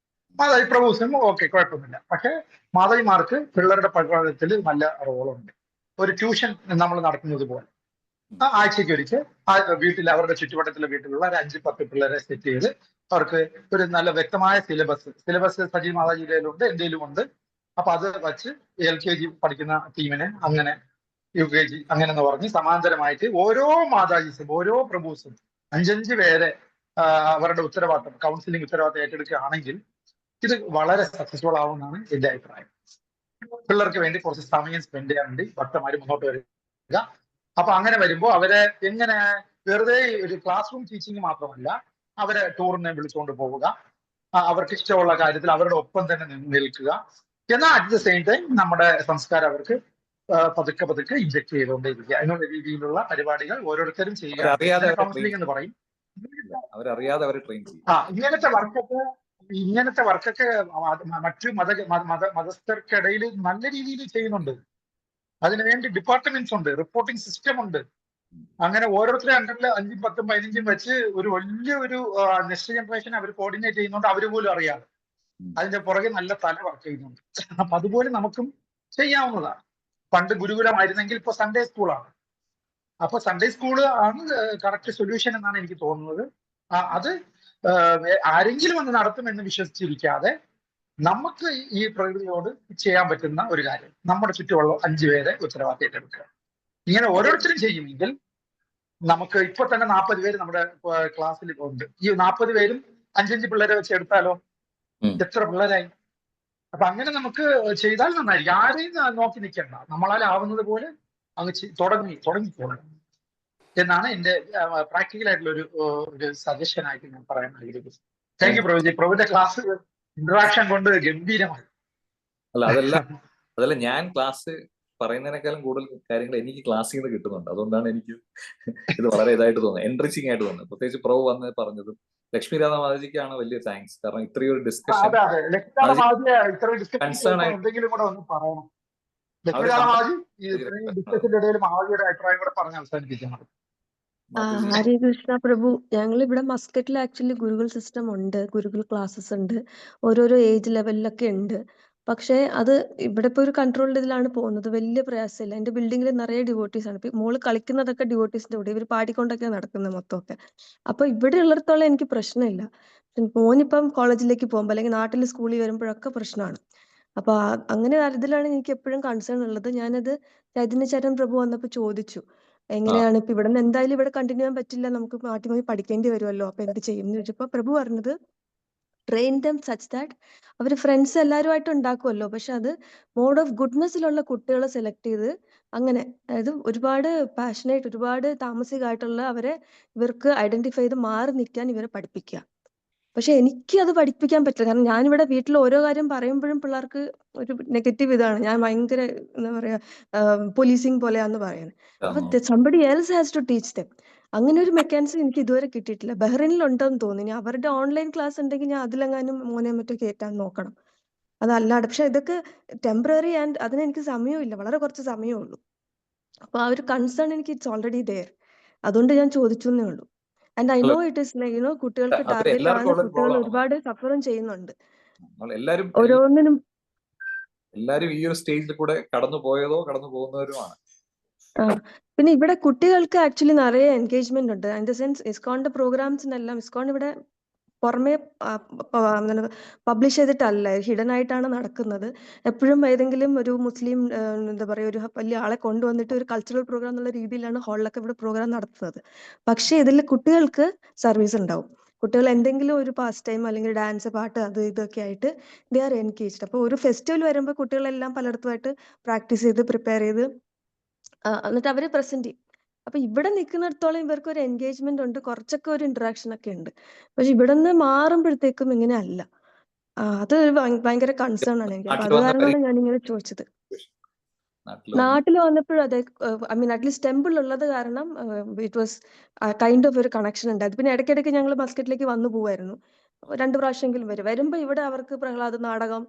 മാതാജി പ്രഭുസും ഓക്കെ, കുഴപ്പമൊന്നുമില്ല. പക്ഷെ മാതാജിമാർക്ക് പിള്ളേരുടെ പഠനത്തിൽ നല്ല റോളുണ്ട്. ഒരു ട്യൂഷൻ നമ്മൾ നടത്തുന്നത് പോലെ ആഴ്ചയ്ക്ക് ഒരിക്കൽ വീട്ടിൽ അവരുടെ ചുറ്റുവട്ടത്തിലെ വീട്ടിലുള്ള ഒരു 5-10 പിള്ളേരെ സെറ്റ് ചെയ്ത് അവർക്ക് ഒരു നല്ല വ്യക്തമായ സിലബസ് സജി മാതാജിയിലുണ്ട്, എന്റെയിലും ഉണ്ട്. അപ്പൊ അത് വച്ച് LKG പഠിക്കുന്ന ടീമിന് അങ്ങനെ, UKG അങ്ങനെ എന്ന് പറഞ്ഞ് സമാന്തരമായിട്ട് ഓരോ മാതാജീസും ഓരോ പ്രഭുസും 5-5 പേരെ അവരുടെ ഉത്തരവാദിത്തം, കൗൺസിലിംഗ് ഉത്തരവാദിത്തം ഏറ്റെടുക്കുകയാണെങ്കിൽ ഇത് വളരെ സക്സസ്ഫുൾ ആവുമെന്നാണ് എന്റെ അഭിപ്രായം. പിള്ളേർക്ക് വേണ്ടി കുറച്ച് സമയം സ്പെൻഡ് ചെയ്യാൻ വേണ്ടി ഭക്തന്മാർ മുന്നോട്ട് വരിക. അപ്പൊ അങ്ങനെ വരുമ്പോൾ അവരെ എങ്ങനെ വെറുതെ ഒരു ക്ലാസ് റൂം ടീച്ചിങ് മാത്രമല്ല, അവരെ ടൂറിനെ വിളിച്ചുകൊണ്ട് പോവുക, അവർക്ക് ഇഷ്ടമുള്ള കാര്യത്തിൽ അവരുടെ ഒപ്പം തന്നെ നിൽക്കുക. എന്നാൽ അറ്റ് ദ സെയിം ടൈം നമ്മുടെ സംസ്കാരം അവർക്ക് പതുക്കെ പതുക്കെ ഇൻജക്ട് ചെയ്തുകൊണ്ടേയിരിക്കുക എന്നുള്ള രീതിയിലുള്ള പരിപാടികൾ ഓരോരുത്തരും ചെയ്യുക. കൗൺസിലിംഗ് എന്ന് പറയും. അവരറിയാതെ അവരെ ട്രെയിൻ ചെയ്യും. ഇങ്ങനത്തെ വർക്കൊക്കെ മറ്റു മതസ്ഥർക്കിടയിൽ നല്ല രീതിയിൽ ചെയ്യുന്നുണ്ട്. അതിനുവേണ്ടി ഡിപ്പാർട്ട്മെന്റ്സ് ഉണ്ട്, റിപ്പോർട്ടിംഗ് സിസ്റ്റം ഉണ്ട്. അങ്ങനെ ഓരോരുത്തരുടെ അണ്ടറിൽ 5, 10, 15 വെച്ച് ഒരു വലിയൊരു നെക്സ്റ്റ് ജനറേഷൻ അവർ കോർഡിനേറ്റ് ചെയ്യുന്നുണ്ട്. അവർ പോലും അറിയാതെ അതിന്റെ പുറകെ നല്ല തല വർക്ക് ചെയ്യുന്നുണ്ട്. അപ്പൊ അതുപോലെ നമുക്കും ചെയ്യാവുന്നതാണ്. പണ്ട് ഗുരുകുലമായിരുന്നെങ്കിൽ ഇപ്പൊ സൺഡേ സ്കൂളാണ്. അപ്പൊ സൺഡേ സ്കൂള് ആണ് കറക്റ്റ് സൊല്യൂഷൻ എന്നാണ് എനിക്ക് തോന്നുന്നത്. അത് ആരെങ്കിലും ഒന്ന് നടത്തുമെന്ന് വിശ്വസിച്ചിരിക്കാതെ നമുക്ക് ഈ പ്രകൃതിയോട് ചെയ്യാൻ പറ്റുന്ന ഒരു കാര്യം നമ്മുടെ ചുറ്റുമുള്ള 5 പേരെ ഉത്തരവാദിത്തം എടുക്കുക. ഇങ്ങനെ ഓരോരുത്തരും ചെയ്യുമെങ്കിൽ നമുക്ക് ഇപ്പൊ തന്നെ 40 പേര് നമ്മുടെ ക്ലാസ്സിൽ ഉണ്ട്. ഈ 40 പേരും 5 പിള്ളേരെ വെച്ച് എടുത്താലോ എത്ര പിള്ളേരായി? അപ്പൊ അങ്ങനെ നമുക്ക് ചെയ്താൽ നന്നായിരിക്കും. ആരെയും നോക്കി നിൽക്കണ്ട, നമ്മളാലാവുന്നത് പോലെ അങ്ങ് തുടങ്ങിക്കോളണം എന്നാണ് എന്റെ പ്രാക്ടിക്കൽ ആയിട്ടുള്ള ഒരു സജഷൻ ആയിട്ട് ഞാൻ പറയാൻ ആഗ്രഹിക്കുന്നത്. താങ്ക് യു പ്രഭുജി. പ്രഭുവിന്റെ ക്ലാസ് ഇന്ററാക്ഷൻ കൊണ്ട് ഗംഭീരമായി. അതല്ല ഞാൻ ക്ലാസ് പറയുന്നതിനേക്കാളും കൂടുതൽ കാര്യങ്ങൾ എനിക്ക് ക്ലാസ്സിൽ നിന്ന് കിട്ടുന്നുണ്ട്. അതുകൊണ്ടാണ് എനിക്ക് ഇത് വളരെ ഇതായിട്ട് തോന്നുന്നത്, എൻറിച്ചിങ് ആയിട്ട് തോന്നുന്നത്. പ്രത്യേകിച്ച് പ്രഭു വന്ന് പറഞ്ഞതും ലക്ഷ്മി രാധ മാതാജിക്കാണ് വലിയ താങ്ക്സ്. കാരണം ഇത്രയും ഒരു ഡിസ്കഷൻ എന്തെങ്കിലും കൂടെ ഒന്ന് പറയണം. ലക്ഷ്മി രാധ മാതാജി ഇത്രയും ഡിസ്കഷന്റെ ഇടയിൽ മാതാജിയുടെ അഭിപ്രായം കൂടെ പറഞ്ഞ് അവസാനിപ്പിക്കണം. ഹരേ കൃഷ്ണ പ്രഭു. ഞങ്ങൾ ഇവിടെ മസ്കറ്റിൽ ആക്ച്വലി ഗുരുകുൽ സിസ്റ്റം ഉണ്ട്, ഗുരുകുൽ ക്ലാസ്സസ് ഉണ്ട്, ഓരോരോ ഏജ് ലെവലിലൊക്കെ ഉണ്ട്. പക്ഷേ അത് ഇവിടെ ഇപ്പൊ ഒരു കൺട്രോൾഡ് ഇതിലാണ് പോകുന്നത്, വലിയ പ്രയാസമില്ല. എന്റെ ബിൽഡിങ്ങിൽ നിറയെ ഡിവോട്ടീസ് ആണ്. ഇപ്പൊ മോള് കളിക്കുന്നതൊക്കെ ഡിവോട്ടീസിന്റെ കൂടെ, ഇവർ പാടിക്കൊണ്ടൊക്കെയാണ് നടക്കുന്നത് മൊത്തമൊക്കെ. അപ്പൊ ഇവിടെ ഉള്ളിടത്തോളം എനിക്ക് പ്രശ്നമില്ല. മോനിപ്പം കോളേജിലേക്ക് പോകുമ്പോൾ അല്ലെങ്കിൽ നാട്ടിൽ സ്കൂളിൽ വരുമ്പോഴൊക്കെ പ്രശ്നമാണ്. അപ്പൊ അങ്ങനെ ഇതിലാണ് എനിക്ക് എപ്പോഴും കൺസേൺ ഉള്ളത്. ഞാനത് ചൈതന്യചരൺ പ്രഭു വന്നപ്പോ ചോദിച്ചു, എങ്ങനെയാണ് ഇപ്പൊ ഇവിടെ നിന്ന് എന്തായാലും ഇവിടെ കണ്ടിന്യൂ ചെയ്യാൻ പറ്റില്ല, നമുക്ക് നാട്ടിൽ പോയി പഠിക്കേണ്ടി വരുമല്ലോ, അപ്പൊ എന്ത് ചെയ്യും എന്ന് ചോദിച്ചപ്പോ പ്രഭു പറഞ്ഞത് ട്രെയിൻ ദം സച്ച് ദാറ്റ് അവർ ഫ്രണ്ട്സ് എല്ലാവരുമായിട്ട് ഉണ്ടാക്കുമല്ലോ, പക്ഷെ അത് മോഡ് ഓഫ് ഗുഡ്നെസ്സിലുള്ള കുട്ടികളെ സെലക്ട് ചെയ്ത് അങ്ങനെ, അതായത് ഒരുപാട് പാഷനേറ്റ് ഒരുപാട് താമസികമായിട്ടുള്ള അവരെ ഇവർക്ക് ഐഡന്റിഫൈ ചെയ്ത് മാറി നിൽക്കാൻ ഇവരെ പഠിപ്പിക്കുക. പക്ഷെ എനിക്ക് അത് പഠിപ്പിക്കാൻ പറ്റില്ല. കാരണം ഞാനിവിടെ വീട്ടിൽ ഓരോ കാര്യം പറയുമ്പോഴും പിള്ളേർക്ക് ഒരു നെഗറ്റീവ് ഇതാണ്, ഞാൻ ഭയങ്കര എന്താ പറയാ പോലീസിങ് പോലെയാന്ന് പറയാൻ. അപ്പൊ somebody else has to teach them. അങ്ങനെ ഒരു മെക്കാനിസം എനിക്ക് ഇതുവരെ കിട്ടിയിട്ടില്ല. ബഹ്റൈനിൽ ഉണ്ടെന്ന് തോന്നി. അവരുടെ ഓൺലൈൻ ക്ലാസ് ഉണ്ടെങ്കിൽ ഞാൻ അതിലെങ്ങാനും മോനെ മറ്റോ കയറ്റാൻ നോക്കണം. അതല്ലാതെ പക്ഷെ ഇതൊക്കെ ടെമ്പററി ആൻഡ് അതിന് എനിക്ക് സമയമില്ല, വളരെ കുറച്ച് സമയമേ ഉള്ളൂ. അപ്പൊ ആ ഒരു കൺസേൺ എനിക്ക് ഇറ്റ്സ് ഓൾറെഡി ദെയർ. അതുകൊണ്ട് ഞാൻ ചോദിച്ചു എന്നേ ഉള്ളൂ. And I know it is കുട്ടികൾക്ക് ടാർഗറ്റ് ആണ്, കുട്ടികൾ ഒരുപാട് സഫറും ചെയ്യുന്നുണ്ട്. ഓരോന്നിനും എല്ലാരും ഈ ഒരു സ്റ്റേജിൽ കൂടെ കടന്നു പോയതോ കടന്നു പോകുന്നവരുമാണ്. പിന്നെ ഇവിടെ കുട്ടികൾക്ക് ആക്ച്വലി നിറയെ എൻഗേജ്മെന്റ് ഉണ്ട്. ഇൻ ദ സെൻസ് ഇസ്കോണിന്റെ പ്രോഗ്രാംസിനെല്ലാം ഇസ്കോൺ ഇവിടെ പുറമെ പബ്ലിഷ് ചെയ്തിട്ടല്ല, ഹിഡൻ ആയിട്ടാണ് നടക്കുന്നത്. എപ്പോഴും ഏതെങ്കിലും ഒരു മുസ്ലിം എന്താ പറയുക ഒരു വലിയ ആളെ കൊണ്ടുവന്നിട്ട് ഒരു കൾച്ചറൽ പ്രോഗ്രാം എന്നുള്ള രീതിയിലാണ് ഹാളിലൊക്കെ ഇവിടെ പ്രോഗ്രാം നടത്തുന്നത്. പക്ഷെ ഇതിൽ കുട്ടികൾക്ക് സർവീസ് ഉണ്ടാവും. കുട്ടികൾ എന്തെങ്കിലും ഒരു പാസ് ടൈം അല്ലെങ്കിൽ ഡാൻസ്, പാട്ട്, അത് ഇതൊക്കെ ആയിട്ട് ദേ ആർ എൻഗേജ്ഡ്. അപ്പോൾ ഒരു ഫെസ്റ്റിവൽ വരുമ്പോൾ കുട്ടികളെല്ലാം പലയിടത്തുമായിട്ട് പ്രാക്ടീസ് ചെയ്ത് പ്രിപ്പയർ ചെയ്ത് എന്നിട്ട് അവര് പ്രസന്റ് ചെയ്യും. അപ്പൊ ഇവിടെ നിൽക്കുന്നിടത്തോളം ഇവർക്ക് ഒരു എൻഗേജ്മെന്റ് ഉണ്ട്, കുറച്ചൊക്കെ ഒരു ഇന്ററാക്ഷൻ ഒക്കെ ഉണ്ട്. പക്ഷെ ഇവിടെ നിന്ന് മാറുമ്പോഴത്തേക്കും ഇങ്ങനെ അല്ല. അത് ഭയങ്കര കൺസേൺ ആണ് എനിക്ക്. അപ്പൊ അത് കാരണമാണ് ഞാൻ ഇങ്ങനെ ചോദിച്ചത്. നാട്ടിൽ വന്നപ്പോഴും അതെ, ഐ മീൻ അറ്റ്ലീസ്റ്റ് ടെമ്പിൾ ഉള്ളത് കാരണം ഇറ്റ് വാസ് കൈൻഡ് ഓഫ് ഒരു കണക്ഷൻ ഉണ്ടായത്. പിന്നെ ഇടയ്ക്കിടയ്ക്ക് ഞങ്ങൾ മസ്കറ്റിലേക്ക് വന്നു പോവായിരുന്നു, 2 പ്രാവശ്യമെങ്കിലും വരും. വരുമ്പോ ഇവിടെ അവർക്ക് പ്രഹ്ലാദ് നാടകം,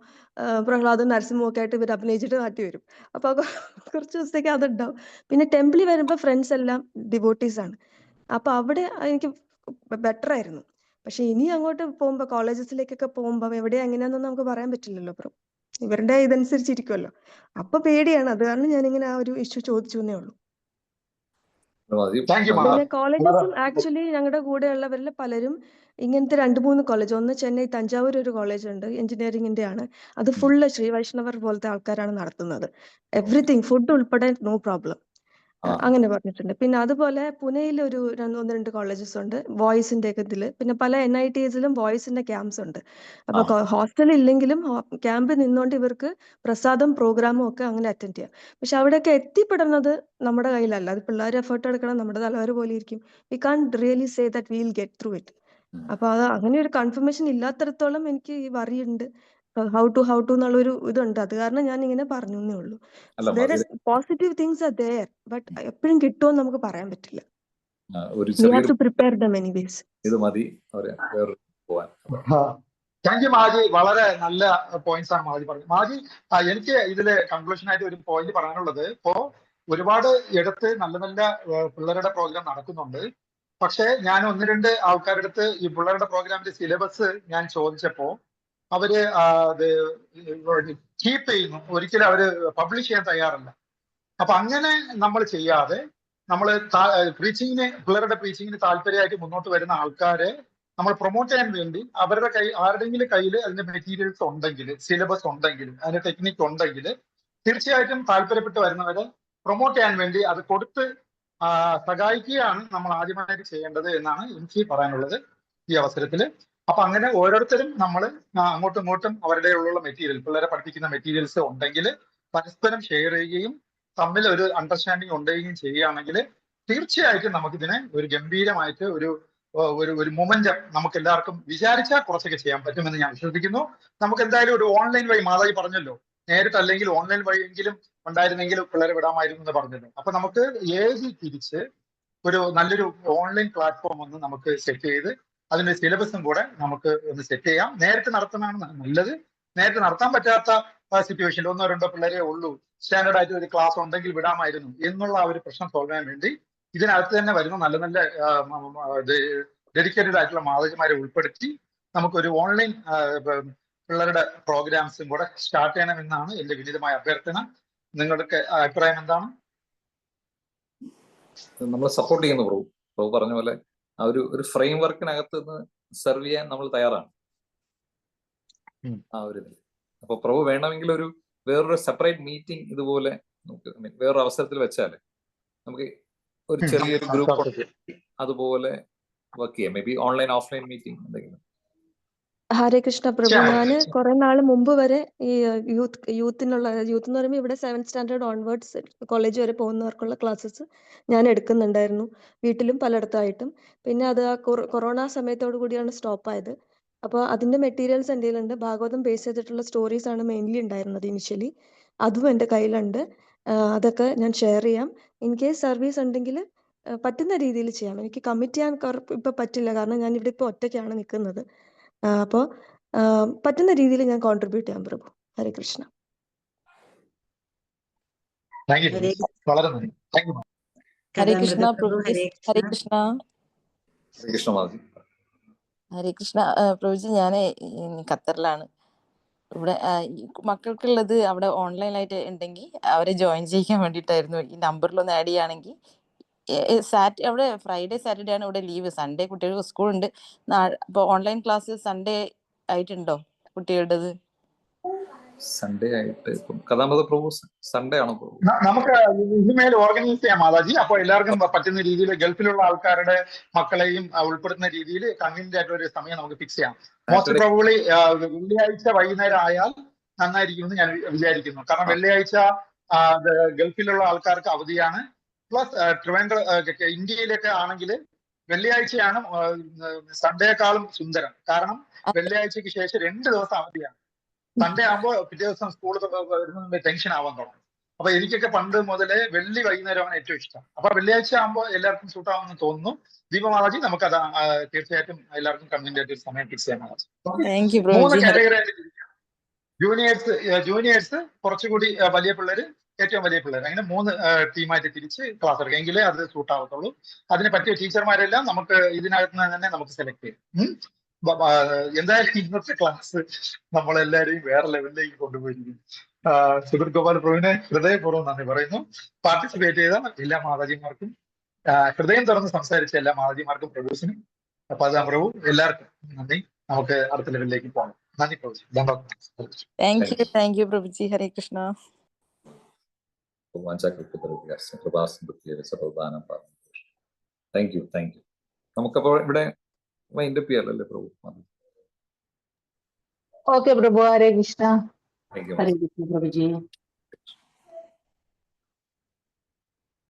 പ്രഹ്ലാദും നരസിംഹവും ഒക്കെ ആയിട്ട് ഇവർ അഭിനയിച്ചിട്ട് നാട്ടി വരും. അപ്പൊ കുറച്ച് ദിവസത്തേക്ക് അതുണ്ടാവും. പിന്നെ ടെമ്പിളിൽ വരുമ്പോ ഫ്രണ്ട്സ് എല്ലാം ഡിവോട്ടീസ് ആണ്. അപ്പൊ അവിടെ എനിക്ക് ബെറ്റർ ആയിരുന്നു. പക്ഷെ ഇനി അങ്ങോട്ട് പോകുമ്പോ കോളേജസിലേക്കൊക്കെ പോകുമ്പോ എവിടെയാ എങ്ങനെയാണെന്ന് നമുക്ക് പറയാൻ പറ്റില്ലല്ലോ. അപ്പുറം ഇവരുടെ ഇതനുസരിച്ചിരിക്കുമല്ലോ. അപ്പൊ പേടിയാണ്. അത് കാരണം ഞാനിങ്ങനെ ആ ഒരു ഇഷ്യൂ ചോദിച്ചു എന്നേ ഉള്ളൂ. പിന്നെ കോളേജസും ആക്ച്വലി ഞങ്ങളുടെ കൂടെ ഉള്ളവരിൽ പലരും ഇങ്ങനത്തെ 2-3 കോളേജ്, ഒന്ന് ചെന്നൈ തഞ്ചാവൂർ ഒരു കോളേജ് ഉണ്ട്, എഞ്ചിനീയറിംഗിന്റെ ആണ്. അത് ഫുള്ള് ശ്രീ വൈഷ്ണവർ പോലത്തെ ആൾക്കാരാണ് നടത്തുന്നത്. എവറിത്തിങ് ഫുഡ് ഉൾപ്പെടെ നോ പ്രോബ്ലം. അങ്ങനെ പറഞ്ഞിട്ടുണ്ട്. പിന്നെ അതുപോലെ പുനെയിൽ ഒരു 1-2 കോളേജസ് ഉണ്ട് വോയിസിന്റെ ഒക്കെ ഇതില്. പിന്നെ പല NITസിലും വോയിസിന്റെ ക്യാമ്പ്സ് ഉണ്ട്. അപ്പൊ ഹോസ്റ്റൽ ഇല്ലെങ്കിലും ക്യാമ്പിൽ നിന്നുകൊണ്ട് ഇവർക്ക് പ്രസാദം പ്രോഗ്രാമും ഒക്കെ അങ്ങനെ അറ്റൻഡ് ചെയ്യാം. പക്ഷെ അവിടെയൊക്കെ എത്തിപ്പെടുന്നത് നമ്മുടെ കയ്യിലല്ല. അത് പിള്ളേർ എഫേർട്ട് എടുക്കണം. നമ്മുടെ തലവര പോലെ ഇരിക്കും. We can really say that will get through it. അപ്പൊ അത് അങ്ങനെ ഒരു കൺഫർമേഷൻ ഇല്ലാത്തടത്തോളം എനിക്ക് ഈ വറിയുണ്ട്. ഹൗ ടു എന്നുള്ളൊരു ഇതുണ്ട്. അത് കാരണം ഞാൻ ഇങ്ങനെ പറഞ്ഞു എന്നേ ഉള്ളൂ. Positive things are there, but എപ്പോഴും കിട്ടുമോ നമുക്ക് പറയാൻ പറ്റില്ല. We have to prepare them anyways. ഇത് മതി പോവാൻ. താങ്ക് യു മാജി, വളരെ നല്ല പോയിന്റ്സ് ആണ് മാജി പറഞ്ഞത്. മാജി, എനിക്ക് ഇതില് കൺക്ലൂഷൻ ആയിട്ട് ഒരു പോയിന്റ് പറയാനുള്ളത്, ഇപ്പോ ഒരുപാട് ഇടത്ത് നല്ല നല്ല പിള്ളേരുടെ പ്രോഗ്രാം നടക്കുന്നുണ്ട്. പക്ഷെ ഞാൻ 1-2 ആൾക്കാരുടെ അടുത്ത് ഈ പിള്ളേരുടെ പ്രോഗ്രാമിന്റെ സിലബസ് ഞാൻ ചോദിച്ചപ്പോ അവര് കീപ്പ് ചെയ്യുന്നു, ഒരിക്കലും അവര് പബ്ലിഷ് ചെയ്യാൻ തയ്യാറല്ല. അപ്പൊ അങ്ങനെ നമ്മൾ ചെയ്യാതെ നമ്മൾ പിള്ളേരുടെ പ്രീച്ചിങ്ങിന് താല്പര്യമായിട്ട് മുന്നോട്ട് വരുന്ന ആൾക്കാരെ നമ്മൾ പ്രൊമോട്ട് ചെയ്യാൻ വേണ്ടി അവരുടെ ആരുടെങ്കിലും കയ്യിൽ അതിന്റെ മെറ്റീരിയൽസ് ഉണ്ടെങ്കിൽ, സിലബസ് ഉണ്ടെങ്കിൽ, അതിന്റെ ടെക്നിക്ക് ഉണ്ടെങ്കിൽ തീർച്ചയായിട്ടും താല്പര്യപ്പെട്ട് വരുന്നവരെ പ്രൊമോട്ട് ചെയ്യാൻ വേണ്ടി അത് കൊടുത്ത് സഹായിക്കുകയാണ് നമ്മൾ ആദ്യമായിട്ട് ചെയ്യേണ്ടത് എന്നാണ് എനിക്ക് പറയാനുള്ളത് ഈ അവസരത്തിൽ. അപ്പൊ അങ്ങനെ ഓരോരുത്തരും നമ്മൾ അങ്ങോട്ടും ഇങ്ങോട്ടും അവരുടെ ഉള്ള മെറ്റീരിയൽ, പിള്ളേരെ പഠിപ്പിക്കുന്ന മെറ്റീരിയൽസ് ഉണ്ടെങ്കിൽ പരസ്പരം ഷെയർ ചെയ്യുകയും തമ്മിൽ ഒരു അണ്ടർസ്റ്റാൻഡിങ് ഉണ്ടാവുകയും ചെയ്യുകയാണെങ്കിൽ തീർച്ചയായിട്ടും നമുക്കിതിനെ ഒരു ഗംഭീരമായിട്ട് ഒരു മൊമെന്റം നമുക്ക് എല്ലാവർക്കും വിചാരിച്ചാൽ കുറച്ചൊക്കെ ചെയ്യാൻ പറ്റുമെന്ന് ഞാൻ വിശ്വസിക്കുന്നു. നമുക്ക് എന്തായാലും ഒരു ഓൺലൈൻ വഴി, മാതാജി പറഞ്ഞല്ലോ, നേരിട്ടല്ലെങ്കിൽ ഓൺലൈൻ വഴിയെങ്കിലും ഉണ്ടായിരുന്നെങ്കിൽ പിള്ളേരെ വിടാമായിരുന്നു എന്ന് പറഞ്ഞല്ലോ. അപ്പൊ നമുക്ക് തിരിച്ച് ഒരു നല്ലൊരു ഓൺലൈൻ പ്ലാറ്റ്ഫോം ഒന്ന് നമുക്ക് സെറ്റ് ചെയ്ത് അതിന്റെ സിലബസും കൂടെ നമുക്ക് ഒന്ന് സെറ്റ് ചെയ്യാം. നേരിട്ട് നടത്തുന്നതാണ് നല്ലത്. നേരിട്ട് നടത്താൻ പറ്റാത്ത സിറ്റുവേഷനിൽ 1-2 പിള്ളേരെ ഉള്ളൂ, സ്റ്റാൻഡേർഡ് ആയിട്ട് ഒരു ക്ലാസ് ഉണ്ടെങ്കിൽ വിടാമായിരുന്നു എന്നുള്ള ആ ഒരു പ്രശ്നം സോൾവ് ചെയ്യാൻ വേണ്ടി ഇതിനകത്ത് തന്നെ വരുന്ന നല്ല നല്ല ഡെഡിക്കേറ്റഡ് ആയിട്ടുള്ള മാതാജിമാരെ ഉൾപ്പെടുത്തി നമുക്കൊരു ഓൺലൈൻ പിള്ളേരുടെ പ്രോഗ്രാംസും കൂടെ സ്റ്റാർട്ട് ചെയ്യണമെന്നാണ് എന്റെ വിനീതമായ അഭ്യർത്ഥന. നിങ്ങളുടെ അഭിപ്രായം എന്താണ്? നമ്മൾ സപ്പോർട്ട് ചെയ്യുന്നു പ്രഭു പറഞ്ഞ പോലെ ആ ഒരു ഫ്രെയിം വർക്കിനകത്ത് നിന്ന് സെർവ് ചെയ്യാൻ നമ്മൾ തയ്യാറാണ് ആ ഒരു ഇതിൽ. അപ്പൊ പ്രഭു വേണമെങ്കിൽ വേറൊരു സെപ്പറേറ്റ് മീറ്റിംഗ് ഇതുപോലെ നമുക്ക് വേറൊരു അവസരത്തിൽ വെച്ചാല് നമുക്ക് ഒരു ചെറിയൊരു ഗ്രൂപ്പ് അതുപോലെ വർക്ക് ചെയ്യാം. May be online offline meeting എന്തെങ്കിലും. ഹരേ കൃഷ്ണ പ്രഭു, ഞാന് കുറെ നാള് മുമ്പ് വരെ ഈ യൂത്ത് എന്ന് പറയുമ്പോൾ ഇവിടെ 7th സ്റ്റാൻഡേർഡ് ഓൺവേർഡ്സ് കോളേജ് വരെ പോകുന്നവർക്കുള്ള ക്ലാസ്സസ് ഞാൻ എടുക്കുന്നുണ്ടായിരുന്നു, വീട്ടിലും പലയിടത്തായിട്ടും. പിന്നെ അത് കൊറോണ സമയത്തോടു കൂടിയാണ് സ്റ്റോപ്പ് ആയത്. അപ്പോൾ അതിന്റെ മെറ്റീരിയൽസ് എൻ്റെ കയ്യിലുണ്ട്. ഭാഗവതം ബേസ് ചെയ്തിട്ടുള്ള സ്റ്റോറീസ് ആണ് മെയിൻലി ഉണ്ടായിരുന്നത് ഇനിഷ്യലി. അതും എൻ്റെ കയ്യിലുണ്ട്. അതൊക്കെ ഞാൻ ഷെയർ ചെയ്യാം. ഇൻ കേസ് സർവീസ് ഉണ്ടെങ്കിൽ പറ്റുന്ന രീതിയിൽ ചെയ്യാം. എനിക്ക് കമ്മിറ്റ് ചെയ്യാൻ ഇപ്പൊ പറ്റില്ല, കാരണം ഞാൻ ഇവിടെ ഇപ്പൊ ഒറ്റയ്ക്കാണ് നിൽക്കുന്നത്. അപ്പോൾ പറ്റുന്ന രീതിയിൽ ഞാൻ കോൺട്രിബ്യൂട്ട് ചെയ്യാം പ്രഭു. ഹരേ കൃഷ്ണ. ഹരേ കൃഷ്ണ പ്രഭു. ഹരേ കൃഷ്ണ. ഹരേ കൃഷ്ണ പ്രഭുജി, ഞാൻ ഖത്തറിലാണ്. ഇവിടെ മക്കൾക്കുള്ളത് അവിടെ ഓൺലൈനായിട്ട് ഉണ്ടെങ്കിൽ അവരെ ജോയിൻ ചെയ്യാൻ വേണ്ടിയിട്ടായിരുന്നു. ഈ നമ്പറിലൊന്ന് ആഡ് ചെയ്യുകയാണെങ്കിൽ. അവിടെ ഫ്രൈഡേ സാറ്റർഡേ ആണ് ഇവിടെ ലീവ്. സൺഡേ കുട്ടികൾക്ക് സ്കൂളുണ്ട്. അപ്പോൾ ഓൺലൈൻ ക്ലാസ് സൺഡേ ആയിട്ടുണ്ടോ കുട്ടികളുടേത്? സൺഡേ ആയിട്ട് കഥാമത പ്രഭു സൺഡേ ആണോ പ്രഭു? നമുക്ക് ഇനിമേൽ ഓർഗനൈസ് ചെയ്യാം മാതാജി. അപ്പോൾ എല്ലാവർക്കും പറ്റുന്ന രീതിയിൽ ഗൾഫിലുള്ള ആൾക്കാരുടെ മക്കളെയും ഉൾപ്പെടുത്തുന്ന രീതിയിൽ കൺവീനിയന്റ് ആയിട്ടുള്ള ഒരു സമയം നമുക്ക് ഫിക്സ് ചെയ്യാം. മോസ്റ്റ് പ്രോബബ്ലി വെള്ളിയാഴ്ച വൈകുന്നേരം ആയാൽ നന്നായിരിക്കുമെന്ന് ഞാൻ വിചാരിക്കുന്നു. കാരണം വെള്ളിയാഴ്ച ഗൾഫിലുള്ള ആൾക്കാർക്ക് അവധിയാണ്. പ്ലസ് ഇന്ത്യയിലൊക്കെ ആണെങ്കിൽ വെള്ളിയാഴ്ചയാണ് സൺഡേക്കാളും സുന്ദരം. കാരണം വെള്ളിയാഴ്ചക്ക് ശേഷം 2 ദിവസം അവധിയാണ്. സൺഡേ ആകുമ്പോൾ പിറ്റേ ദിവസം സ്കൂൾ വരുന്നതിന്റെ ടെൻഷൻ ആവാൻ തുടങ്ങും. അപ്പൊ എനിക്കൊക്കെ പണ്ട് മുതലേ വെള്ളി വൈകുന്നേരമാണ് ഏറ്റവും ഇഷ്ടം. അപ്പൊ വെള്ളിയാഴ്ച ആകുമ്പോൾ എല്ലാവർക്കും സൂട്ടാവുമെന്ന് തോന്നുന്നു. ദീപമാതാജി, നമുക്കത് തീർച്ചയായിട്ടും എല്ലാവർക്കും കൺവീനിയന്റ് ആയിട്ട് സമയം ഫിക്സ് ചെയ്യാൻ മാതാജി. 3 കാറ്റഗറി ആയിട്ട് ജൂനിയേഴ്സ്, കുറച്ചുകൂടി വലിയ പിള്ളേര്, ഏറ്റവും വലിയ പിള്ളേർ, അങ്ങനെ 3 ടീമായിട്ട് തിരിച്ച് ക്ലാസ് എടുക്കുക. എങ്കിലേ അത് സൂട്ട് ആവത്തുള്ളൂ. അതിന് പറ്റിയ ടീച്ചർമാരെല്ലാം നമുക്ക് ഇതിനകത്ത് നിന്ന് തന്നെ നമുക്ക് സെലക്ട് ചെയ്യാം. എന്തായാലും ഇന്നത്തെ ക്ലാസ് നമ്മളെല്ലാരെയും വേറെ ലെവലിലേക്ക് കൊണ്ടുപോയിരിക്കും. സുധീർ ഗോപാൽ പ്രഭുവിനെ ഹൃദയപൂർവ്വം നന്ദി പറയുന്നു. പാർട്ടിസിപ്പേറ്റ് ചെയ്ത എല്ലാ മാതാജിമാർക്കും, ഹൃദയം തുറന്ന് സംസാരിച്ച എല്ലാ മാതാജിമാർക്കും, പ്രഭുസിനും പ്രഭു എല്ലാവർക്കും നന്ദി. നമുക്ക് അടുത്ത ലെവലിലേക്ക് പോകണം. നന്ദി പ്രഭുജി. Thank you പ്രഭുജി. Hare Krishna. Thank you. നമുക്കപ്പോൾ ഇവിടെ വൈൻഡപ്പ് ചെയ്യാലല്ലേ പ്രഭു? ഓക്കെ പ്രഭു, ഹരേ കൃഷ്ണ. Thank you. ഹരേ കൃഷ്ണ പ്രഭുജി.